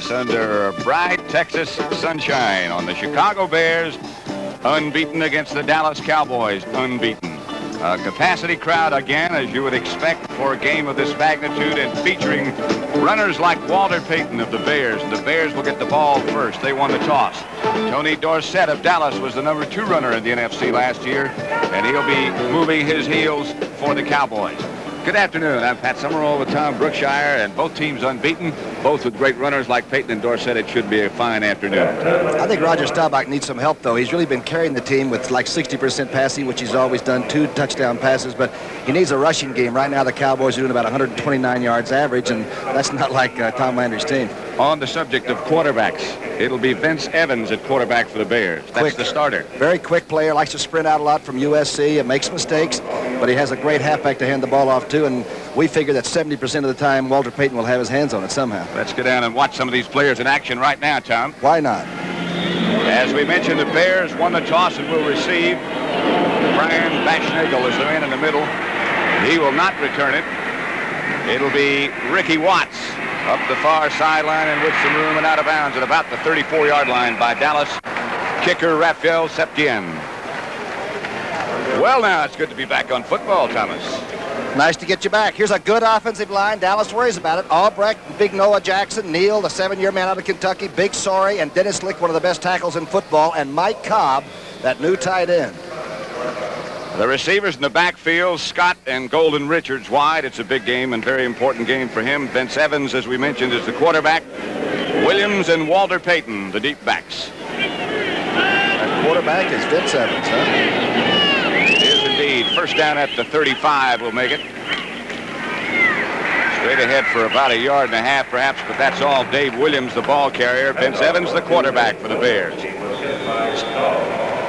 Dallas under bright Texas sunshine on the Chicago Bears, unbeaten against the Dallas Cowboys, unbeaten. A capacity crowd again, as you would expect for a game of this magnitude, and featuring runners like Walter Payton of the Bears. And the Bears will get the ball first. They won the toss. Tony Dorsett of Dallas was the number 2 runner in the NFC last year, and he'll be moving his heels for the Cowboys. Good afternoon. I'm Pat Summerall with Tom Brookshire, and both teams unbeaten, both with great runners like Payton and Dorsett. It should be a fine afternoon. I think Roger Staubach needs some help, though. He's really been carrying the team with like 60% passing, which he's always done, 2 touchdown passes, but he needs a rushing game. Right now, the Cowboys are doing about 129 yards average, and that's not like Tom Landry's team. On the subject of quarterbacks, it'll be Vince Evans at quarterback for the Bears. That's quick. The starter. Very quick player, likes to sprint out a lot from USC and makes mistakes, but he has a great halfback to hand the ball off to, and we figure that 70% of the time Walter Payton will have his hands on it somehow. Let's go down and watch some of these players in action right now, Tom. Why not? As we mentioned, the Bears won the toss and will receive. Brian Bashnagel is the man in the middle. He will not return it. It'll be Ricky Watts up the far sideline and with some room and out of bounds at about the 34-yard line by Dallas kicker Raphael Septien. Well, now it's good to be back on football, Thomas. Nice to get you back. Here's a good offensive line. Dallas worries about it. Albrecht, Big Noah Jackson, Neal, the 7-year man out of Kentucky, Big Sorey, and Dennis Lick, one of the best tackles in football, and Mike Cobb, that new tight end. The receivers in the backfield, Scott and Golden Richards wide. It's a big game and very important game for him. Vince Evans, as we mentioned, is the quarterback. Williams and Walter Payton, the deep backs. That quarterback is Vince Evans, huh? It is indeed. First down at the 35 will make it. Straight ahead for about 1.5 yards, perhaps, but that's all. Dave Williams, the ball carrier. Vince Evans, the quarterback for the Bears.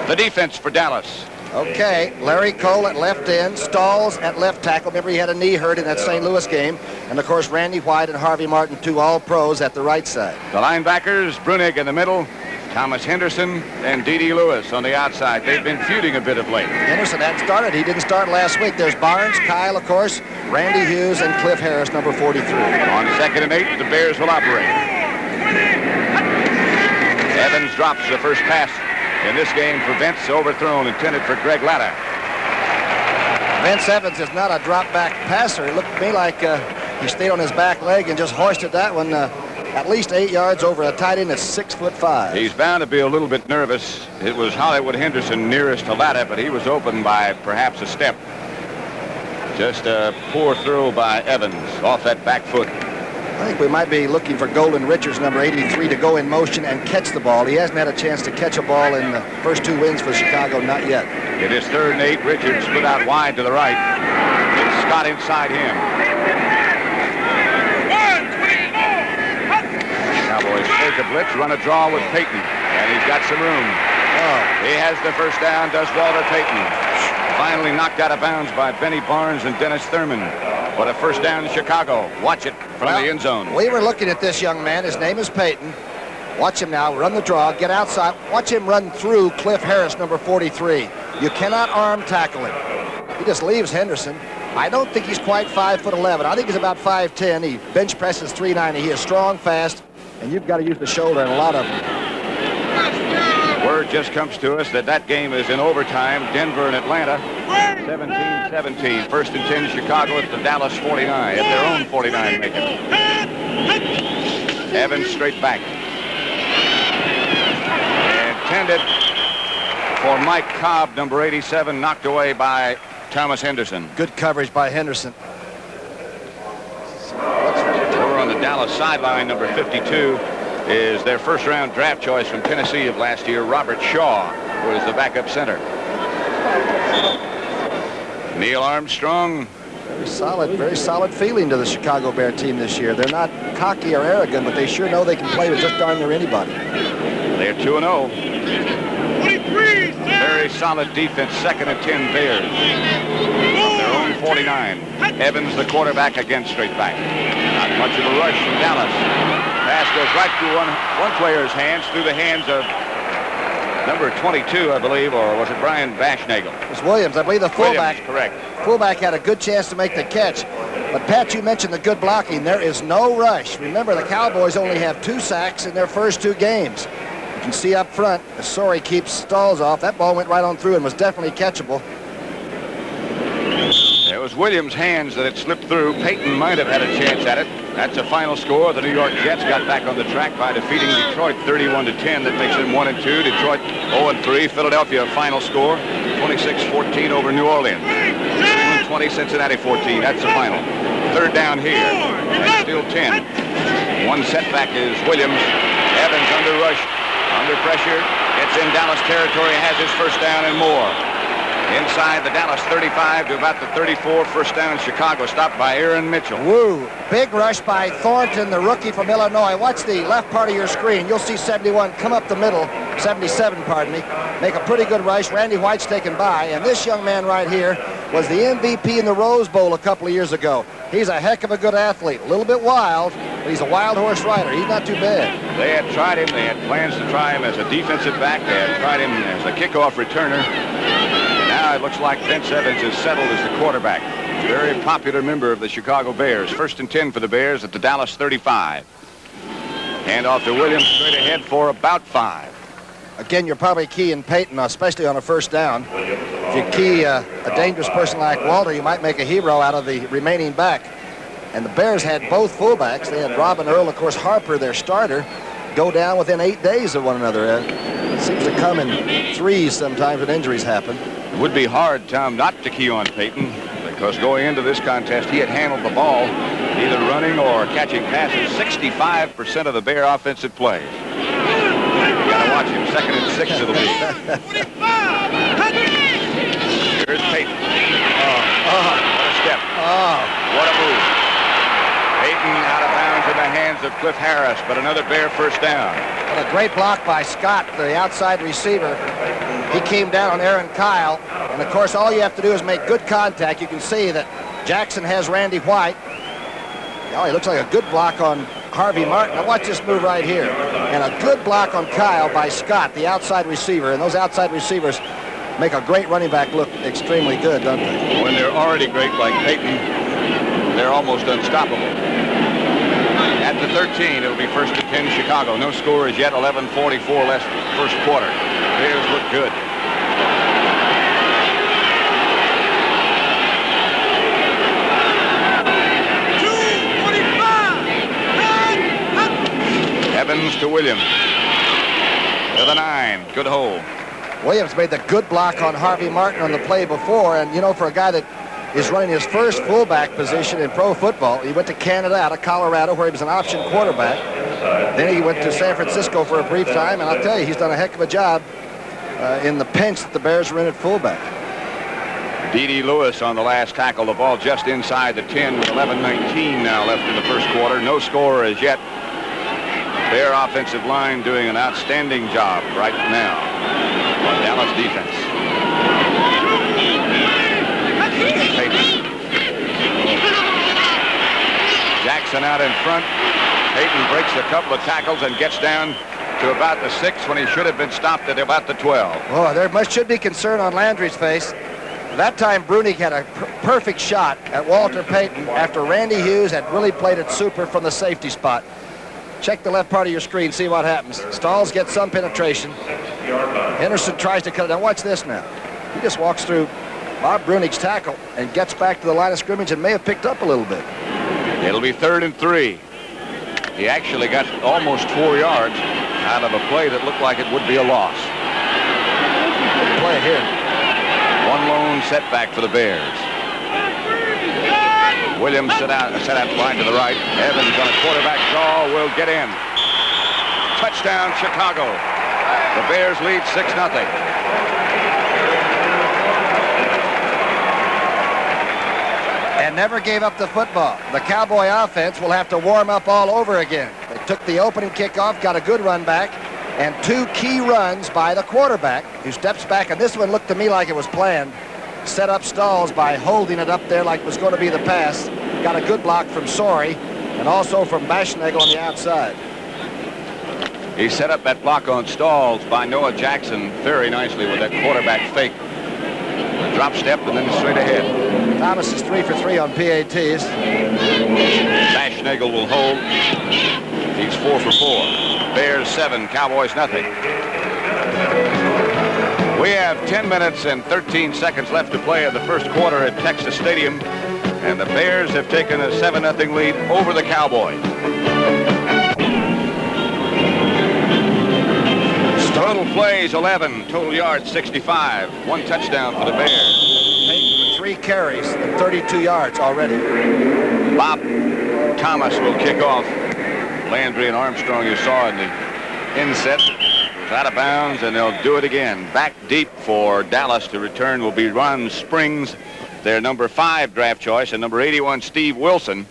The defense for Dallas. Okay, Larry Cole at left end, Stalls at left tackle. Remember, he had a knee hurt in that St. Louis game. And, of course, Randy White and Harvey Martin, 2 all-pros at the right side. The linebackers, Brunig in the middle, Thomas Henderson and D.D. Lewis on the outside. They've been feuding a bit of late. Henderson hadn't started. He didn't start last week. There's Barnes, Kyle, of course, Randy Hughes, and Cliff Harris, number 43. On 2nd and 8, the Bears will operate. Evans drops the first pass in this game for Vince, overthrown, intended for Greg Latta. Vince Evans is not a drop-back passer. It looked to me like he stayed on his back leg and just hoisted that one at least 8 yards over a tight end that's 6'5". He's bound to be a little bit nervous. It was Hollywood Henderson nearest to Latta, but he was open by perhaps a step. Just a poor throw by Evans off that back foot. I think we might be looking for Golden Richards, number 83, to go in motion and catch the ball. He hasn't had a chance to catch a ball in the first 2 wins for Chicago, not yet. It is 3rd and 8. Richards split out wide to the right. It's Scott inside him. Cowboys take a blitz, run a draw with Payton, and he's got some room. He has the first down, does Walter Payton. Finally knocked out of bounds by Benny Barnes and Dennis Thurman. But a first down in Chicago. Watch it from the end zone. We were looking at this young man. His name is Payton. Watch him now. Run the draw. Get outside. Watch him run through Cliff Harris, number 43. You cannot arm tackle him. He just leaves Henderson. I don't think he's quite 5'11". I think he's about 5'10". He bench presses 390. He is strong, fast, and you've got to use the shoulder in a lot of them. Word just comes to us that game is in overtime. Denver and Atlanta, 17-17. 1st and 10, Chicago at the Dallas 49, at their own 49 make it. Evans straight back. Intended for Mike Cobb, number 87, knocked away by Thomas Henderson. Good coverage by Henderson. Over on the Dallas sideline, number 52. Is their first-round draft choice from Tennessee of last year, Robert Shaw, who is the backup center. Neil Armstrong. Very solid feeling to the Chicago Bear team this year. They're not cocky or arrogant, but they sure know they can play with just darn near anybody. They're 2-0. Very solid defense, 2nd and 10 Bears. Their own 49. Evans, the quarterback, again straight back. Not much of a rush from Dallas. Pass goes right through one player's hands, through the hands of number 22, I believe, or was it Brian Bashnagel? It was Williams. I believe the fullback. Williams, correct. Fullback had a good chance to make the catch. But, Pat, you mentioned the good blocking. There is no rush. Remember, the Cowboys only have 2 sacks in their first 2 games. You can see up front, as Sorey keeps Stalls off. That ball went right on through and was definitely catchable. It was Williams' hands that had slipped through. Payton might have had a chance at it. That's a final score. The New York Jets got back on the track by defeating Detroit 31-10. That makes them 1-2. Detroit 0-3. Philadelphia final score 26-14 over New Orleans. 20, Cincinnati 14. That's the final. Third down here. And still 10. One setback is Williams. Evans under rush, under pressure. Gets in Dallas territory. Has his first down and more. Inside the Dallas 35 to about the 34. First down Chicago, stopped by Aaron Mitchell. Woo. Big rush by Thornton, the rookie from Illinois. Watch the left part of your screen. You'll see 71 come up the middle. 77, pardon me. Make a pretty good rush. Randy White's taken by. And this young man right here was the MVP in the Rose Bowl a couple of years ago. He's a heck of a good athlete. A little bit wild, but he's a wild horse rider. He's not too bad. They had tried him. They had plans to try him as a defensive back. They had tried him as a kickoff returner. Now it looks like Vince Evans is settled as the quarterback. Very popular member of the Chicago Bears. First and 10 for the Bears at the Dallas 35. Hand off to Williams, straight ahead for about 5. Again, you're probably keying Payton, especially on a first down. If you key a dangerous person like Walter, you might make a hero out of the remaining back. And the Bears had both fullbacks. They had Robin Earl, of course, Harper, their starter, go down within 8 days of one another. It seems to come in threes sometimes when injuries happen. It would be hard, Tom, not to key on Payton, because going into this contest, he had handled the ball, either running or catching passes, 65% of the Bear offensive plays. You got to watch him. 2nd and 6 it'll be. Here's Payton. What a step. What a move. Payton out of bounds in the hands of Cliff Harris, but another Bear first down. What a great block by Scott, the outside receiver. He came down on Aaron Kyle, and of course all you have to do is make good contact. You can see that Jackson has Randy White. Oh, he looks like a good block on Harvey Martin. Now watch this move right here. And a good block on Kyle by Scott, the outside receiver. And those outside receivers make a great running back look extremely good, don't they? When they're already great like Payton, they're almost unstoppable. At the 13, it'll be 1st and 10 Chicago. No score is yet. 11:44 left first quarter. Bears look good. Evans to Williams. To the 9. Good hold. Williams made the good block on Harvey Martin on the play before. And, you know, for a guy that is running his first fullback position in pro football, he went to Canada out of Colorado where he was an option quarterback. Then he went to San Francisco for a brief time. And I'll tell you, he's done a heck of a job in the pinch that the Bears were in at fullback. D.D. Lewis on the last tackle. The ball just inside the 10 with 11:19 now left in the first quarter. No score as yet. Bear offensive line doing an outstanding job right now on Dallas defense. Jackson out in front. Payton breaks a couple of tackles and gets down to about the 6 when he should have been stopped at about the 12. Oh, there should be concern on Landry's face. That time, Brunig had a perfect shot at Walter Payton after Randy Hughes had really played it super from the safety spot. Check the left part of your screen, see what happens. Stalls gets some penetration. Henderson tries to cut it. Now watch this now. He just walks through Bob Brunig's tackle and gets back to the line of scrimmage and may have picked up a little bit. It'll be 3rd and 3. He actually got almost 4 yards out of a play that looked like it would be a loss. Good play here. One lone setback for the Bears. Williams set out line to the right. Evans on a quarterback draw will get in. Touchdown, Chicago. The Bears lead 6-0. And never gave up the football. The Cowboy offense will have to warm up all over again. They took the opening kickoff, got a good run back, and 2 key runs by the quarterback, who steps back, and this one looked to me like it was planned. Set up Stalls by holding it up there like it was going to be the pass. Got a good block from Sorey and also from Baschnagel on the outside. He set up that block on Stalls by Noah Jackson very nicely with that quarterback fake. A drop step and then straight ahead. Thomas is 3 for 3 on PATs. Baschnagel will hold. He's 4 for 4. Bears 7, Cowboys nothing. We have 10 minutes and 13 seconds left to play in the first quarter at Texas Stadium, and the Bears have taken a 7-0 lead over the Cowboys. Total plays 11, total yards 65, 1 touchdown for the Bears. Peyton with 3 carries and 32 yards already. Bob Thomas will kick off. Landry and Armstrong, you saw in the inset, was out of bounds, and they'll do it again. Back deep for Dallas to return will be Ron Springs, their number 5 draft choice, and number 81, Steve Wilson,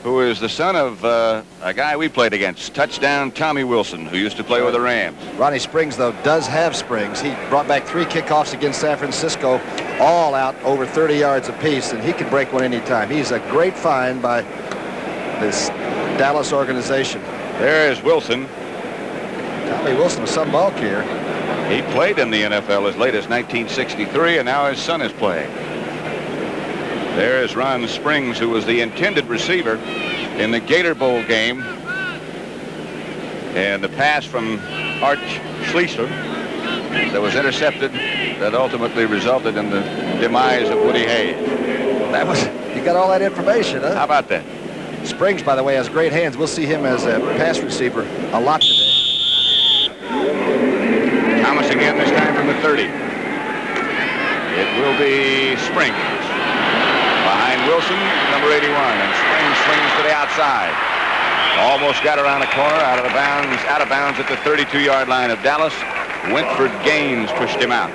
who is the son of a guy we played against, touchdown Tommy Wilson, who used to play with the Rams. Ronnie Springs, though, does have springs. He brought back 3 kickoffs against San Francisco, all out over 30 yards apiece, and he can break one anytime. He's a great find by this Dallas organization. There is Wilson. Tommy Wilson was some ball carrier. He played in the NFL as late as 1963, and now his son is playing. There's Ron Springs, who was the intended receiver in the Gator Bowl game. And the pass from Art Schliessler that was intercepted that ultimately resulted in the demise of Woody Hayes. That was, you got all that information, huh? How about that? Springs, by the way, has great hands. We'll see him as a pass receiver a lot today. Thomas again, this time from the 30. It will be Springs. Behind Wilson, number 81, and Springs swings to the outside. Almost got around the corner, out of bounds at the 32-yard line of Dallas. Wentford Gaines pushed him out.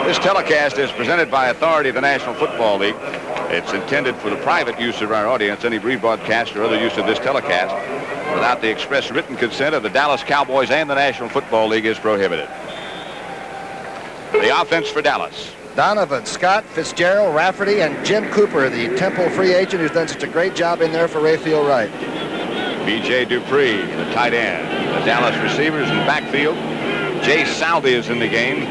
This telecast is presented by authority of the National Football League. It's intended for the private use of our audience. Any rebroadcast or other use of this telecast without the express written consent of the Dallas Cowboys and the National Football League is prohibited. The offense for Dallas. Donovan, Scott, Fitzgerald, Rafferty, and Jim Cooper, the Temple free agent who's done such a great job in there for Rayfield Wright. B.J. Dupree, the tight end. The Dallas receivers in the backfield. Jay Salvi is in the game.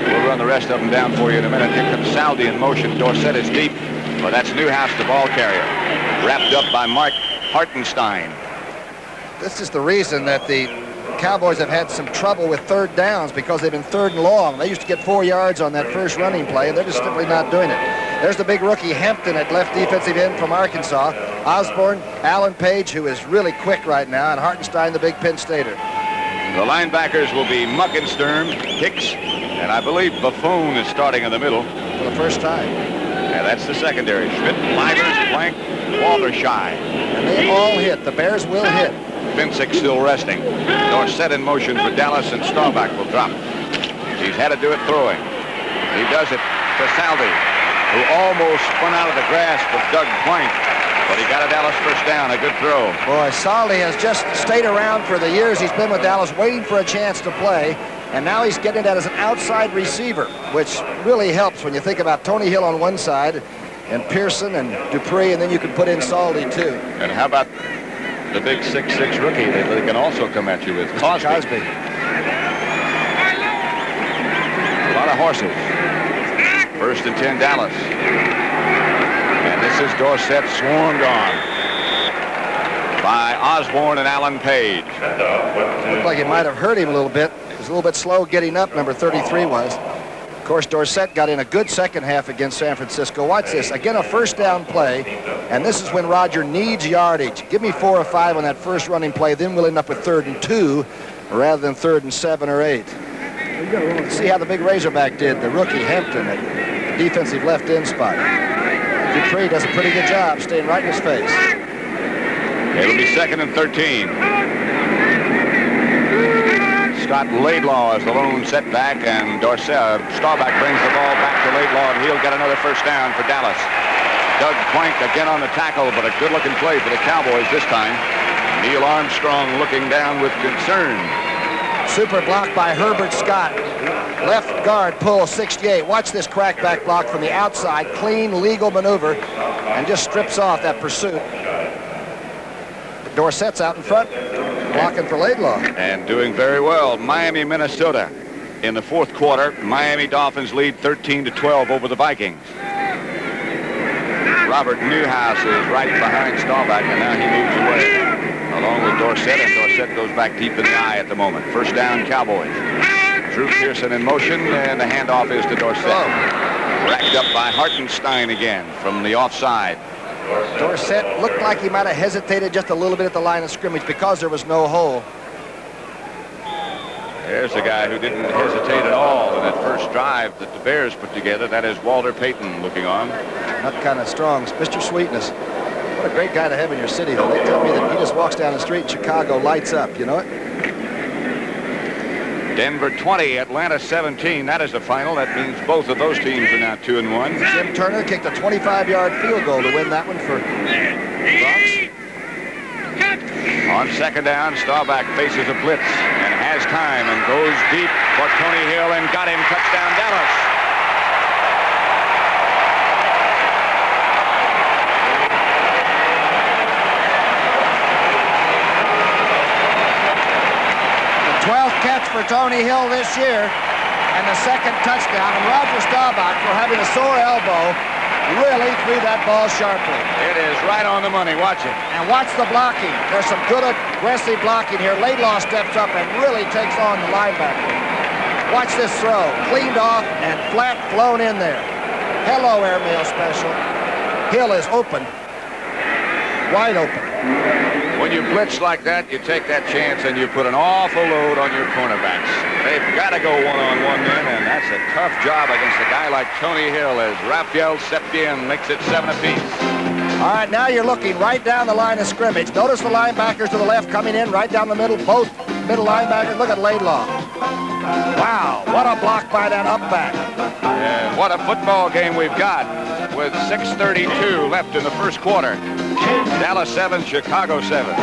We'll run the rest of them down for you in a minute. Here comes Salvi in motion. Dorsett is deep. Well, that's Newhouse, the ball carrier. Wrapped up by Mark Hartenstein. This is the reason that the Cowboys have had some trouble with 3rd downs, because they've been 3rd and long. They used to get 4 yards on that first running play, and they're just simply not doing it. There's the big rookie Hampton at left defensive end from Arkansas. Osborne, Alan Page, who is really quick right now, and Hartenstein, the big Penn Stater. The linebackers will be Muckensturm, Hicks, and I believe Buffoon is starting in the middle. For the first time. And that's the secondary. Schmidt, Livers, Plank, Waltershy. And they all hit. The Bears will hit. Finsick still resting. Dorsett in motion for Dallas, and Staubach will drop. He's had to do it throwing. He does it to Salvi, who almost spun out of the grasp of Doug Plank, but he got a Dallas first down. A good throw. Boy, Salvi has just stayed around for the years he's been with Dallas, waiting for a chance to play, and now he's getting that as an outside receiver, which really helps when you think about Tony Hill on one side and Pearson and Dupree, and then you can put in Salvi too. And how about the big 6'6" rookie that they can also come at you with, Cosby. A lot of horses. 1st and 10, Dallas. And this is Dorsett swarmed on by Osborne and Alan Page. Looked like it might have hurt him a little bit. He was a little bit slow getting up, number 33 was. Of course, Dorsett got in a good second half against San Francisco. Watch this. Again, a first down play. And this is when Roger needs yardage. Give me 4 or 5 on that first running play. Then we'll end up with 3rd and 2 rather than 3rd and 7 or 8. Let's see how the big Razorback did. The rookie Hampton at the defensive left end spot. Dupree does a pretty good job staying right in his face. It'll be 2nd and 13. Scott Laidlaw is the lone setback, and Staubach brings the ball back to Laidlaw, and he'll get another first down for Dallas. Doug Plank again on the tackle, but a good-looking play for the Cowboys this time. Neil Armstrong looking down with concern. Super block by Herbert Scott. Left guard pull 68. Watch this crackback block from the outside. Clean, legal maneuver, and just strips off that pursuit. Dorsett's out in front, blocking for Laidlaw. And doing very well. Miami, Minnesota. In the 4th quarter, Miami Dolphins lead 13-12 over the Vikings. Robert Newhouse is right behind Staubach, and now he moves away along with Dorsett, and Dorsett goes back deep in the eye at the moment. First down, Cowboys. Drew Pearson in motion, and the handoff is to Dorsett. Racked up by Hartenstein again from the offside. Dorsett looked like he might have hesitated just a little bit at the line of scrimmage because there was no hole. There's a guy who didn't hesitate at all in that first drive that the Bears put together. That is Walter Payton looking on. Not kind of strong. Mr. Sweetness. What a great guy to have in your city, though. They tell me that he just walks down the street in Chicago, lights up. You know it? Denver 20, Atlanta 17. That is the final. That means both of those teams are now 2-1. Jim Turner kicked a 25-yard field goal to win that one for Bronx. On second down, Staubach faces a blitz and has time and goes deep for Tony Hill and got him. Touchdown, Dallas. The 12th catch for Tony Hill this year and the second touchdown. And Roger Staubach, for having a sore elbow, really threw that ball sharply. It is right on the money. Watch it. And watch the blocking. There's some good aggressive blocking here. Laidlaw steps up and really takes on the linebacker. Watch this throw. Cleaned off and flat flown in there. Hello, airmail special. Hill is open. Wide open. When you blitz like that, you take that chance and you put an awful load on your cornerbacks. They've got to go one-on-one then, and that's a tough job against a guy like Tony Hill as Rafael Septien makes it 7 apiece. All right, now you're looking right down the line of scrimmage. Notice the linebackers to the left coming in right down the middle. Both middle linebackers. Look at Laidlaw. Wow, what a block by that up back. Yeah, what a football game we've got with 6:32 left in the first quarter. Dallas 7, Chicago 7.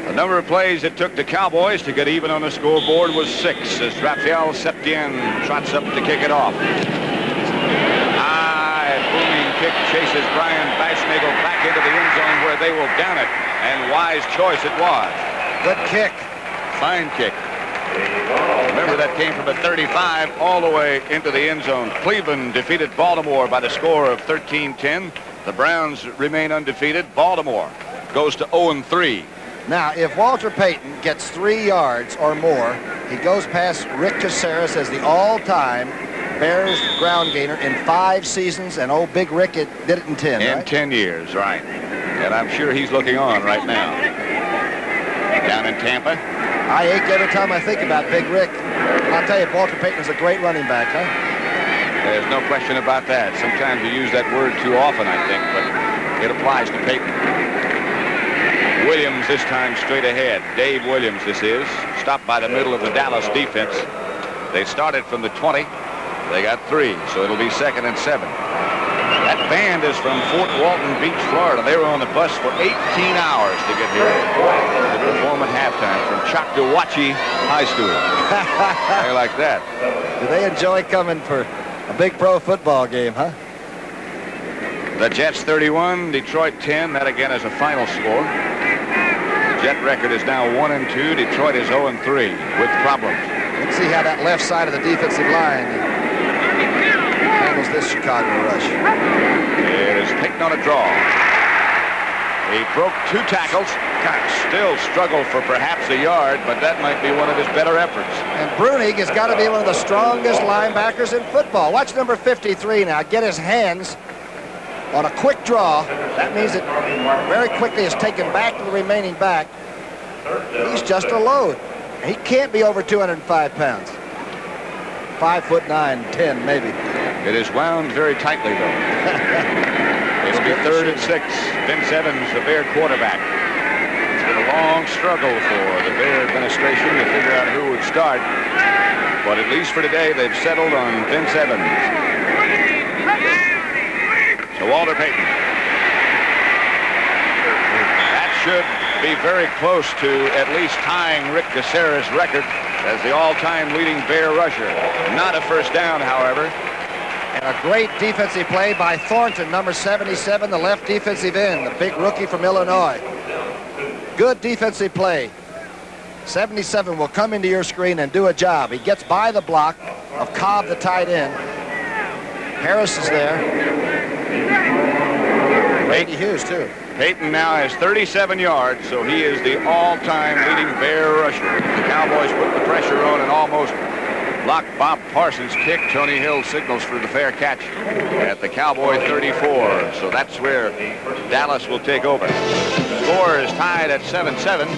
The number of plays it took the Cowboys to get even on the scoreboard was 6 as Rafael Septien trots up to kick it off. High booming kick chases Brian Baschnagel back into the end zone where they will down it, and wise choice it was. Good kick. Fine kick. Remember, that came from a 35 all the way into the end zone. Cleveland defeated Baltimore by the score of 13-10. The Browns remain undefeated. Baltimore goes to 0-3. Now, if Walter Payton gets 3 yards or more, he goes past Rick Caceres as the all-time Bears ground gainer in 5 seasons, and old Big Rick did it in 10, In right? 10 years, right. And I'm sure he's looking on right now. Down in Tampa. I ache every time I think about Big Rick. I'll tell you, Walter Payton's a great running back, huh? There's no question about that. Sometimes you use that word too often, I think, but it applies to Payton. Williams this time straight ahead. Dave Williams, this is. Stopped by the middle of the Dallas defense. They started from the 20. They got 3, so it'll be 2nd and 7. That band is from Fort Walton Beach, Florida. They were on the bus for 18 hours to get here to perform at halftime from Choctawhatchee High School. They like that. Do they enjoy coming for a big pro football game, huh? The Jets 31, Detroit 10. That again is a final score. The Jet record is now 1-2. Detroit is 0-3 with problems. Let's see how that left side of the defensive line handles this Chicago rush. It is Payton on a draw. He broke 2 tackles. Still struggled for perhaps a yard, but that might be one of his better efforts. And Brunig has got to be one of the strongest linebackers in football. Watch number 53 now get his hands on a quick draw. That means it very quickly is taken back to the remaining back. He's just a load. He can't be over 205 pounds. 5'9", 10 maybe. It is wound very tightly, though. It'll be 3rd and 6. Vince Evans, the Bear quarterback. It's been a long struggle for the Bear administration to figure out who would start. But at least for today, they've settled on Vince Evans. So Walter Payton. That should be very close to at least tying Rick Caceres' record as the all-time leading Bear rusher. Not a first down, however. And a great defensive play by Thornton, number 77, the left defensive end, the big rookie from Illinois. Good defensive play. 77 will come into your screen and do a job. He gets by the block, of Cobb, the tight end. Harris is there. Randy Hughes, too. Peyton now has 37 yards, so he is the all-time leading Bear rusher. The Cowboys put the pressure on and almost blocked Bob Parsons' kick. Tony Hill signals for the fair catch at the Cowboy 34. So that's where Dallas will take over. Score is tied at 7-7.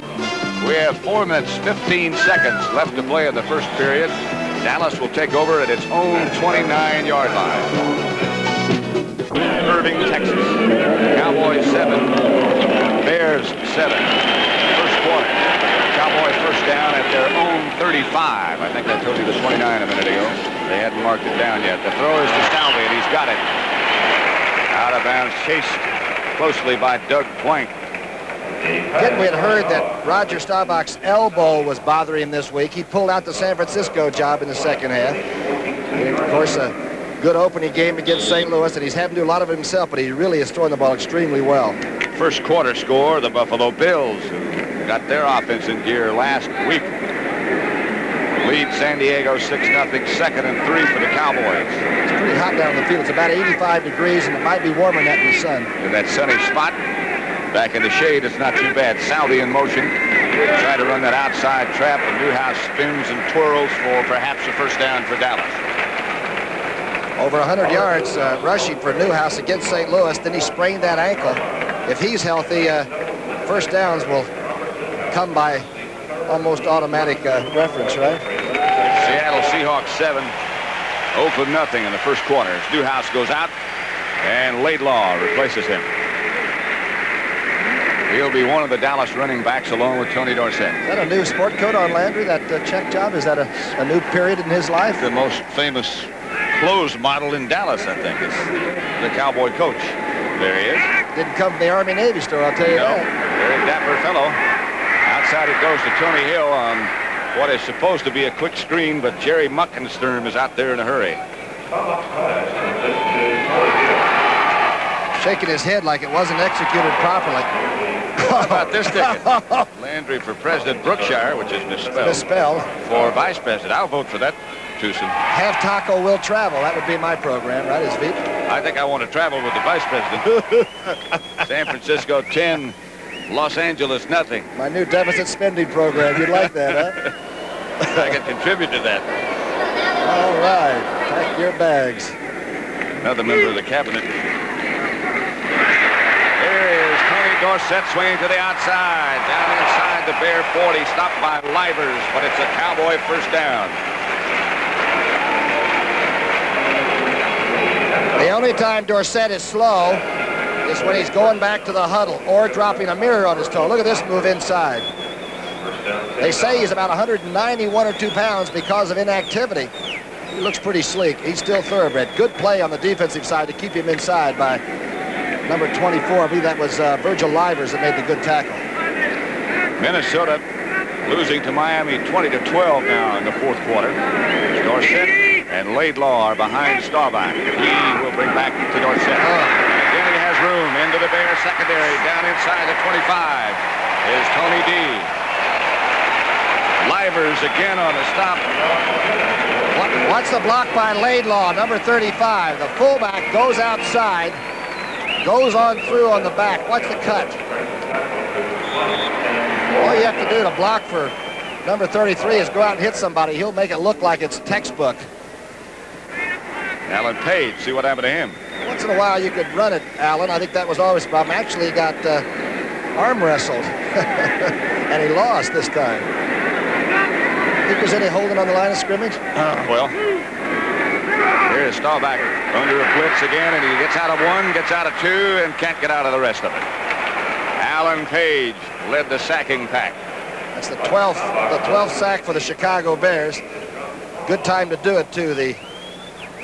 We have 4 minutes, 15 seconds left to play in the first period. Dallas will take over at its own 29-yard line. Irving, Texas. Cowboys 7, Bears 7. First quarter. Cowboys first down at their own 35. I think I told you the 29 a minute ago. They hadn't marked it down yet. The throw is to Stalvey, and he's got it. Out of bounds, chased closely by Doug Plank. Again, we had heard that Roger Staubach's elbow was bothering him this week. He pulled out the San Francisco job in the second half. And of course, a good opening game against St. Louis, and he's having to do a lot of it himself, but he really is throwing the ball extremely well. First quarter score, the Buffalo Bills, who got their offense in gear last week, lead San Diego 6-0, second and 3 for the Cowboys. It's pretty hot down in the field. It's about 85 degrees, and it might be warmer than that in the sun. In that sunny spot, back in the shade, it's not too bad. Salvey in motion. Try to run that outside trap, and Newhouse spins and twirls for perhaps a first down for Dallas. Over 100 yards rushing for Newhouse against St. Louis. Then he sprained that ankle. If he's healthy, first downs will come by almost automatic reference, right? Seattle Seahawks 7, Oakland 0 in the first quarter. As Newhouse goes out, and Laidlaw replaces him. He'll be one of the Dallas running backs along with Tony Dorsett. Is that a new sport coat on Landry, that check job? Is that a new period in his life? The most famous clothes model in Dallas, I think, is the Cowboy coach. There he is. Didn't come from the Army Navy store, I'll tell you that. Very dapper fellow. Outside it goes to Tony Hill on what is supposed to be a quick screen, but Jerry Muckensturm is out there in a hurry. Shaking his head like it wasn't executed properly. How about this ticket? Landry for President Brookshire, which is misspelled. For Vice President. I'll vote for that, Tucson. Have Taco will travel. That would be my program, right, as Veep? I think I want to travel with the Vice President. San Francisco 10, Los Angeles 0. My new deficit spending program. You'd like that, huh? I can contribute to that. All right. Pack your bags. Another member of the cabinet. Dorsett swinging to the outside, down inside the Bear 40, stopped by Livers, but it's a Cowboy first down. The only time Dorsett is slow is when he's going back to the huddle or dropping a mirror on his toe. Look at this move inside. They say he's about 191 or 2 pounds because of inactivity. He looks pretty sleek. He's still thoroughbred. Good play on the defensive side to keep him inside by number 24, I believe that was Virgil Livers that made the good tackle. Minnesota losing to Miami 20-12 now in the fourth quarter. Dorsett and Laidlaw are behind Staubach. He will bring back to Dorsett. Again, he has room into the Bears secondary. Down inside the 25 is Tony D. Livers again on the stop. What's the block by Laidlaw, number 35? The fullback goes outside. Goes on through on the back. What's the cut? All you have to do to block for number 33 is go out and hit somebody. He'll make it look like it's textbook. Alan Page, see what happened to him. Once in a while you could run it, Alan. I think that was always a problem. Actually, he got arm wrestled. And he lost this time. Think there's any holding on the line of scrimmage? Well, here's Staubach under a blitz again, and he gets out of 1, gets out of 2, and can't get out of the rest of it. Alan Page led the sacking pack. That's the 12th sack for the Chicago Bears. Good time to do it, too. The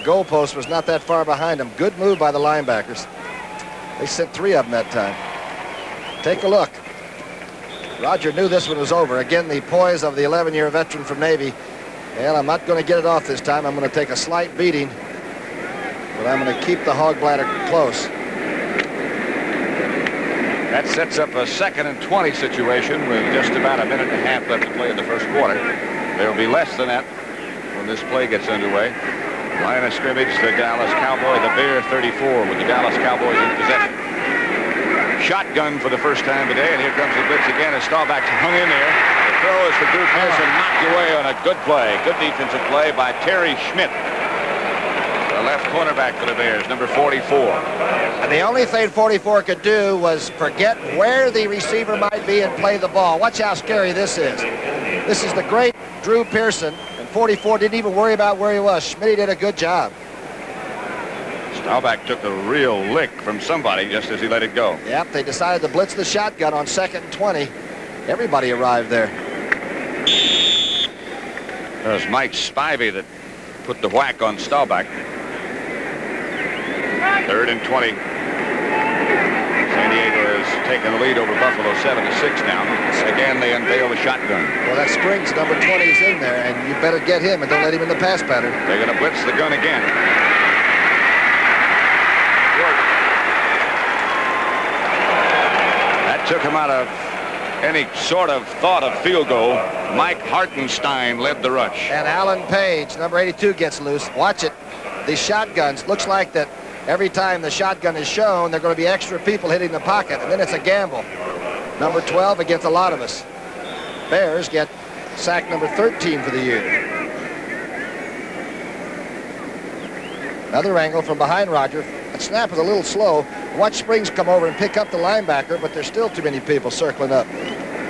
goalpost was not that far behind him. Good move by the linebackers. They sent 3 of them that time. Take a look. Roger knew this one was over. Again, the poise of the 11-year veteran from Navy. And I'm not going to get it off this time. I'm going to take a slight beating, but I'm going to keep the hog bladder close. That sets up a 2nd and 20 situation with just about a minute and a half left to play in the first quarter. There will be less than that when this play gets underway. Line of scrimmage, the Dallas Cowboy, the Bear 34 with the Dallas Cowboys in possession. Shotgun for the first time today, and here comes the blitz again as Staubach hung in there. The throw is for Drew Pearson, knocked away on a good play. Good defensive play by Terry Schmidt, the left cornerback for the Bears, number 44. And the only thing 44 could do was forget where the receiver might be and play the ball. Watch how scary this is. This is the great Drew Pearson, and 44 didn't even worry about where he was. Schmidt did a good job. Staubach took a real lick from somebody just as he let it go. Yep, they decided to blitz the shotgun on 2nd and 20. Everybody arrived there. It was Mike Spivey that put the whack on Staubach. 3rd and 20. San Diego has taken the lead over Buffalo 7-6 now. Again, they unveil the shotgun. Well, that Springs number 20 is in there, and you better get him and don't let him in the pass pattern. They're going to blitz the gun again. That took him out of any sort of thought of field goal. Mike Hartenstein led the rush. And Alan Page, number 82, gets loose. Watch it. These shotguns, looks like that every time the shotgun is shown, there are going to be extra people hitting the pocket, and then it's a gamble. Number 12 against a lot of us. Bears get sack number 13 for the year. Another angle from behind Roger. That snap is a little slow. Watch Springs come over and pick up the linebacker, but there's still too many people circling up.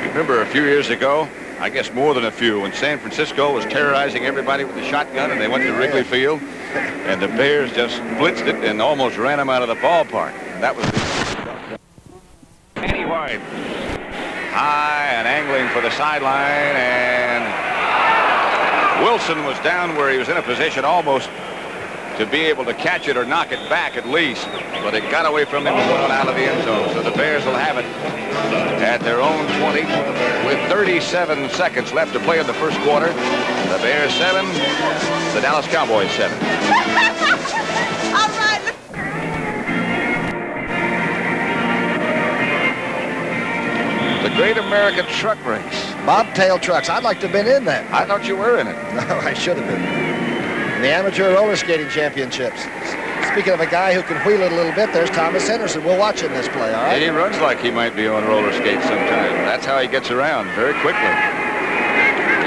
Remember a few years ago, I guess more than a few, when San Francisco was terrorizing everybody with the shotgun and they went to Wrigley Field, and the Bears just blitzed it and almost ran them out of the ballpark. That was Andy White. High and angling for the sideline, and Wilson was down where he was in a position almost to be able to catch it or knock it back at least, but it got away from him and went on out of the end zone. So the Bears will have it at their own 20 with 37 seconds left to play in the first quarter. The Bears 7, the Dallas Cowboys 7. All right. The Great American Truck Race. Bobtail trucks. I'd like to have been in that. I thought you were in it. No, I should have been. The amateur roller skating championships. Speaking of a guy who can wheel it a little bit, there's Thomas Henderson. We'll watch him this play, all right? He runs like he might be on roller skates sometime. That's how he gets around very quickly.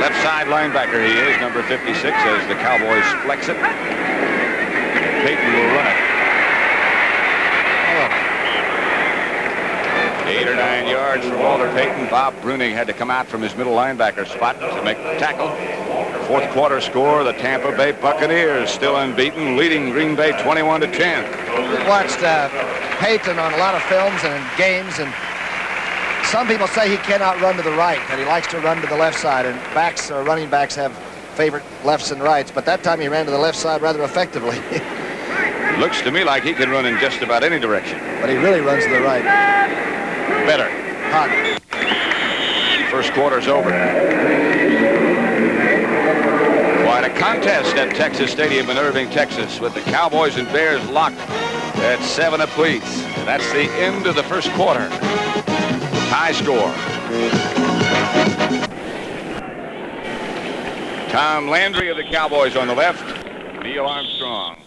Left side linebacker he is, number 56, as the Cowboys flex it. Payton will run it. 8 or 9 yards for Walter Payton. Bob Bruning had to come out from his middle linebacker spot to make the tackle. Fourth quarter score, the Tampa Bay Buccaneers still unbeaten, leading Green Bay 21-10. We've watched Payton on a lot of films and games, and some people say he cannot run to the right, that he likes to run to the left side, and backs or running backs have favorite lefts and rights, but that time he ran to the left side rather effectively. Looks to me like he can run in just about any direction. But he really runs to the right. Better. Hot. First quarter's over. Quite a contest at Texas Stadium in Irving, Texas, with the Cowboys and Bears locked at 7 apiece. And that's the end of the first quarter. Tie score. Tom Landry of the Cowboys on the left. Neil Armstrong,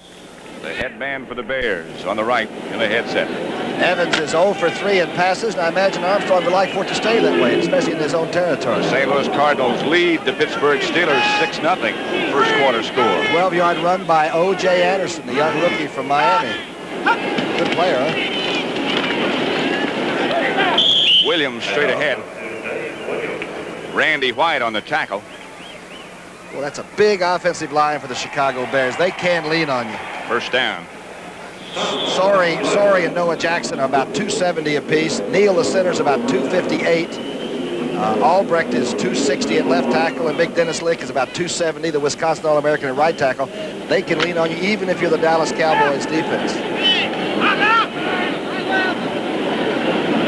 the head man for the Bears, on the right in the headset. Evans is 0 for 3 in passes, and I imagine Armstrong would like for it to stay that way, especially in his own territory. The St. Louis Cardinals lead the Pittsburgh Steelers 6-0. First quarter score. 12-yard run by O.J. Anderson, the young rookie from Miami. Good player, huh? Williams straight ahead. Randy White on the tackle. Well, that's a big offensive line for the Chicago Bears. They can lean on you. First down. Sorry, and Noah Jackson are about 270 apiece. Neal, the center's about 258. Albrecht is 260 at left tackle, and Big Dennis Lick is about 270, the Wisconsin All-American at right tackle. They can lean on you even if you're the Dallas Cowboys defense.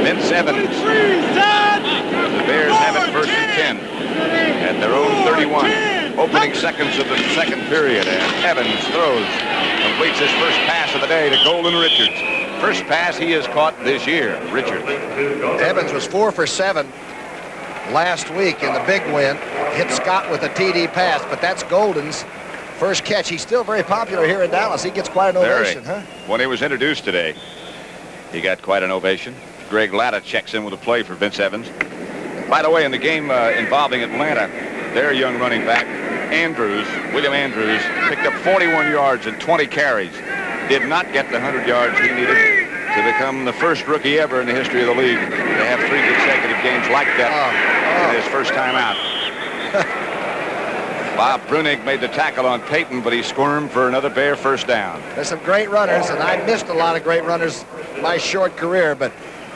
Vince Evans. The Bears have it first and 10 at their own 31. Opening seconds of the second period, and Evans throws. Completes his first pass of the day to Golden Richards. First pass he has caught this year, Richards. Evans was 4 for 7 last week in the big win. Hit Scott with a TD pass, but that's Golden's. first catch. He's still very popular here in Dallas. He gets quite an ovation, huh? When he was introduced today, he got quite an ovation. Greg Latta checks in with a play for Vince Evans. By the way, in the game involving Atlanta, their young running back, William Andrews, picked up 41 yards and 20 carries. Did not get the 100 yards he needed to become the first rookie ever in the history of the league to have 3 consecutive games like that in his first time out. Bob Brunig made the tackle on Payton, but he squirmed for another Bear first down. There's some great runners, and I missed a lot of great runners in my short career, but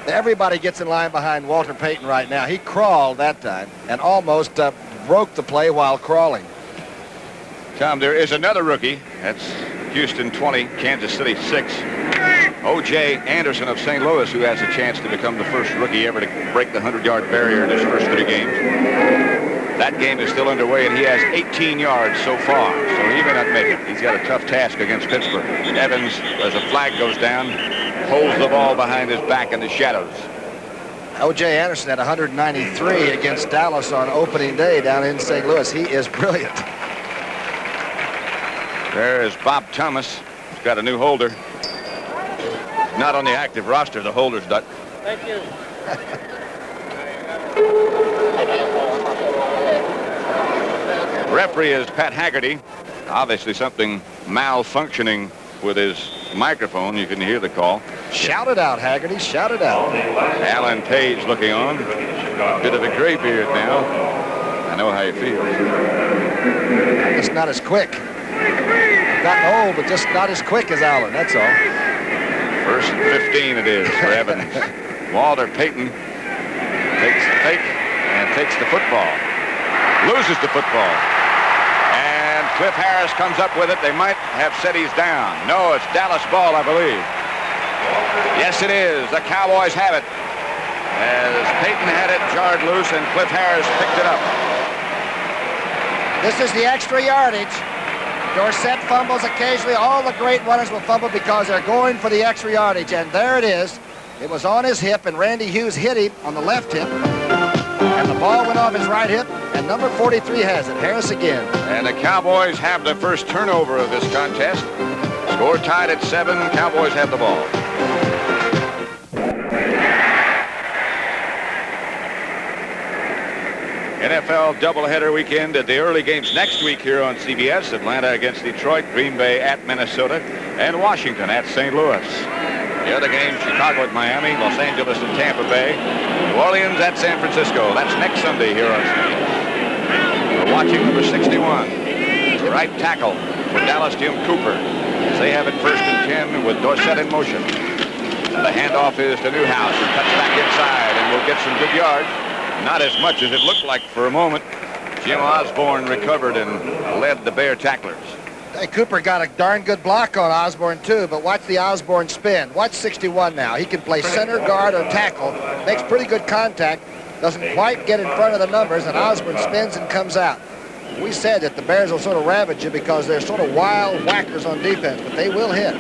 everybody gets in line behind Walter Payton right now. He crawled that time and almost broke the play while crawling. Tom, there is another rookie. That's Houston 20, Kansas City 6. O.J. Anderson of St. Louis, who has a chance to become the first rookie ever to break the 100-yard barrier in his first 3 games. That game is still underway, and he has 18 yards so far, so he may not make it. He's got a tough task against Pittsburgh. Evans, as a flag goes down, holds the ball behind his back in the shadows. O.J. Anderson had 193 against Dallas on opening day down in St. Louis. He is brilliant. There is Bob Thomas. He's got a new holder. Not on the active roster. The holder's done. Thank you. Referee is Pat Haggerty. Obviously something malfunctioning with his microphone. You can hear the call. Shout it out, Haggerty. Shout it out. Alan Page looking on. Bit of a gray beard now. I know how you feel. Just not as quick. Gotten old, but just not as quick as Alan. That's all. First and 15 it is for Evans. Walter Payton takes the fake and takes the football. Loses the football. And Cliff Harris comes up with it. They might have said he's down. No, it's Dallas ball, I believe. Yes, it is. The Cowboys have it. As Payton had it jarred loose and Cliff Harris picked it up. This is the extra yardage. Dorsett fumbles occasionally. All the great runners will fumble because they're going for the extra yardage. And there it is. It was on his hip, and Randy Hughes hit him on the left hip. And the ball went off his right hip, and number 43 has it. Harris again. And the Cowboys have the first turnover of this contest. Score tied at 7. Cowboys have the ball. NFL doubleheader weekend at the early games next week here on CBS. Atlanta against Detroit, Green Bay at Minnesota, and Washington at St. Louis. The other games, Chicago at Miami, Los Angeles and Tampa Bay, New Orleans at San Francisco. That's next Sunday here on CBS. We're watching number 61, right tackle for Dallas, Jim Cooper. As they have it first and 10 with Dorsett in motion. The handoff is to Newhouse, who cuts back inside and will get some good yards. Not as much as it looked like for a moment. Jim Osborne recovered and led the Bear tacklers. Hey, Cooper got a darn good block on Osborne, too, but watch the Osborne spin. Watch 61 now. He can play center, guard, or tackle. Makes pretty good contact. Doesn't quite get in front of the numbers, and Osborne spins and comes out. We said that the Bears will sort of ravage you because they're sort of wild whackers on defense, but they will hit.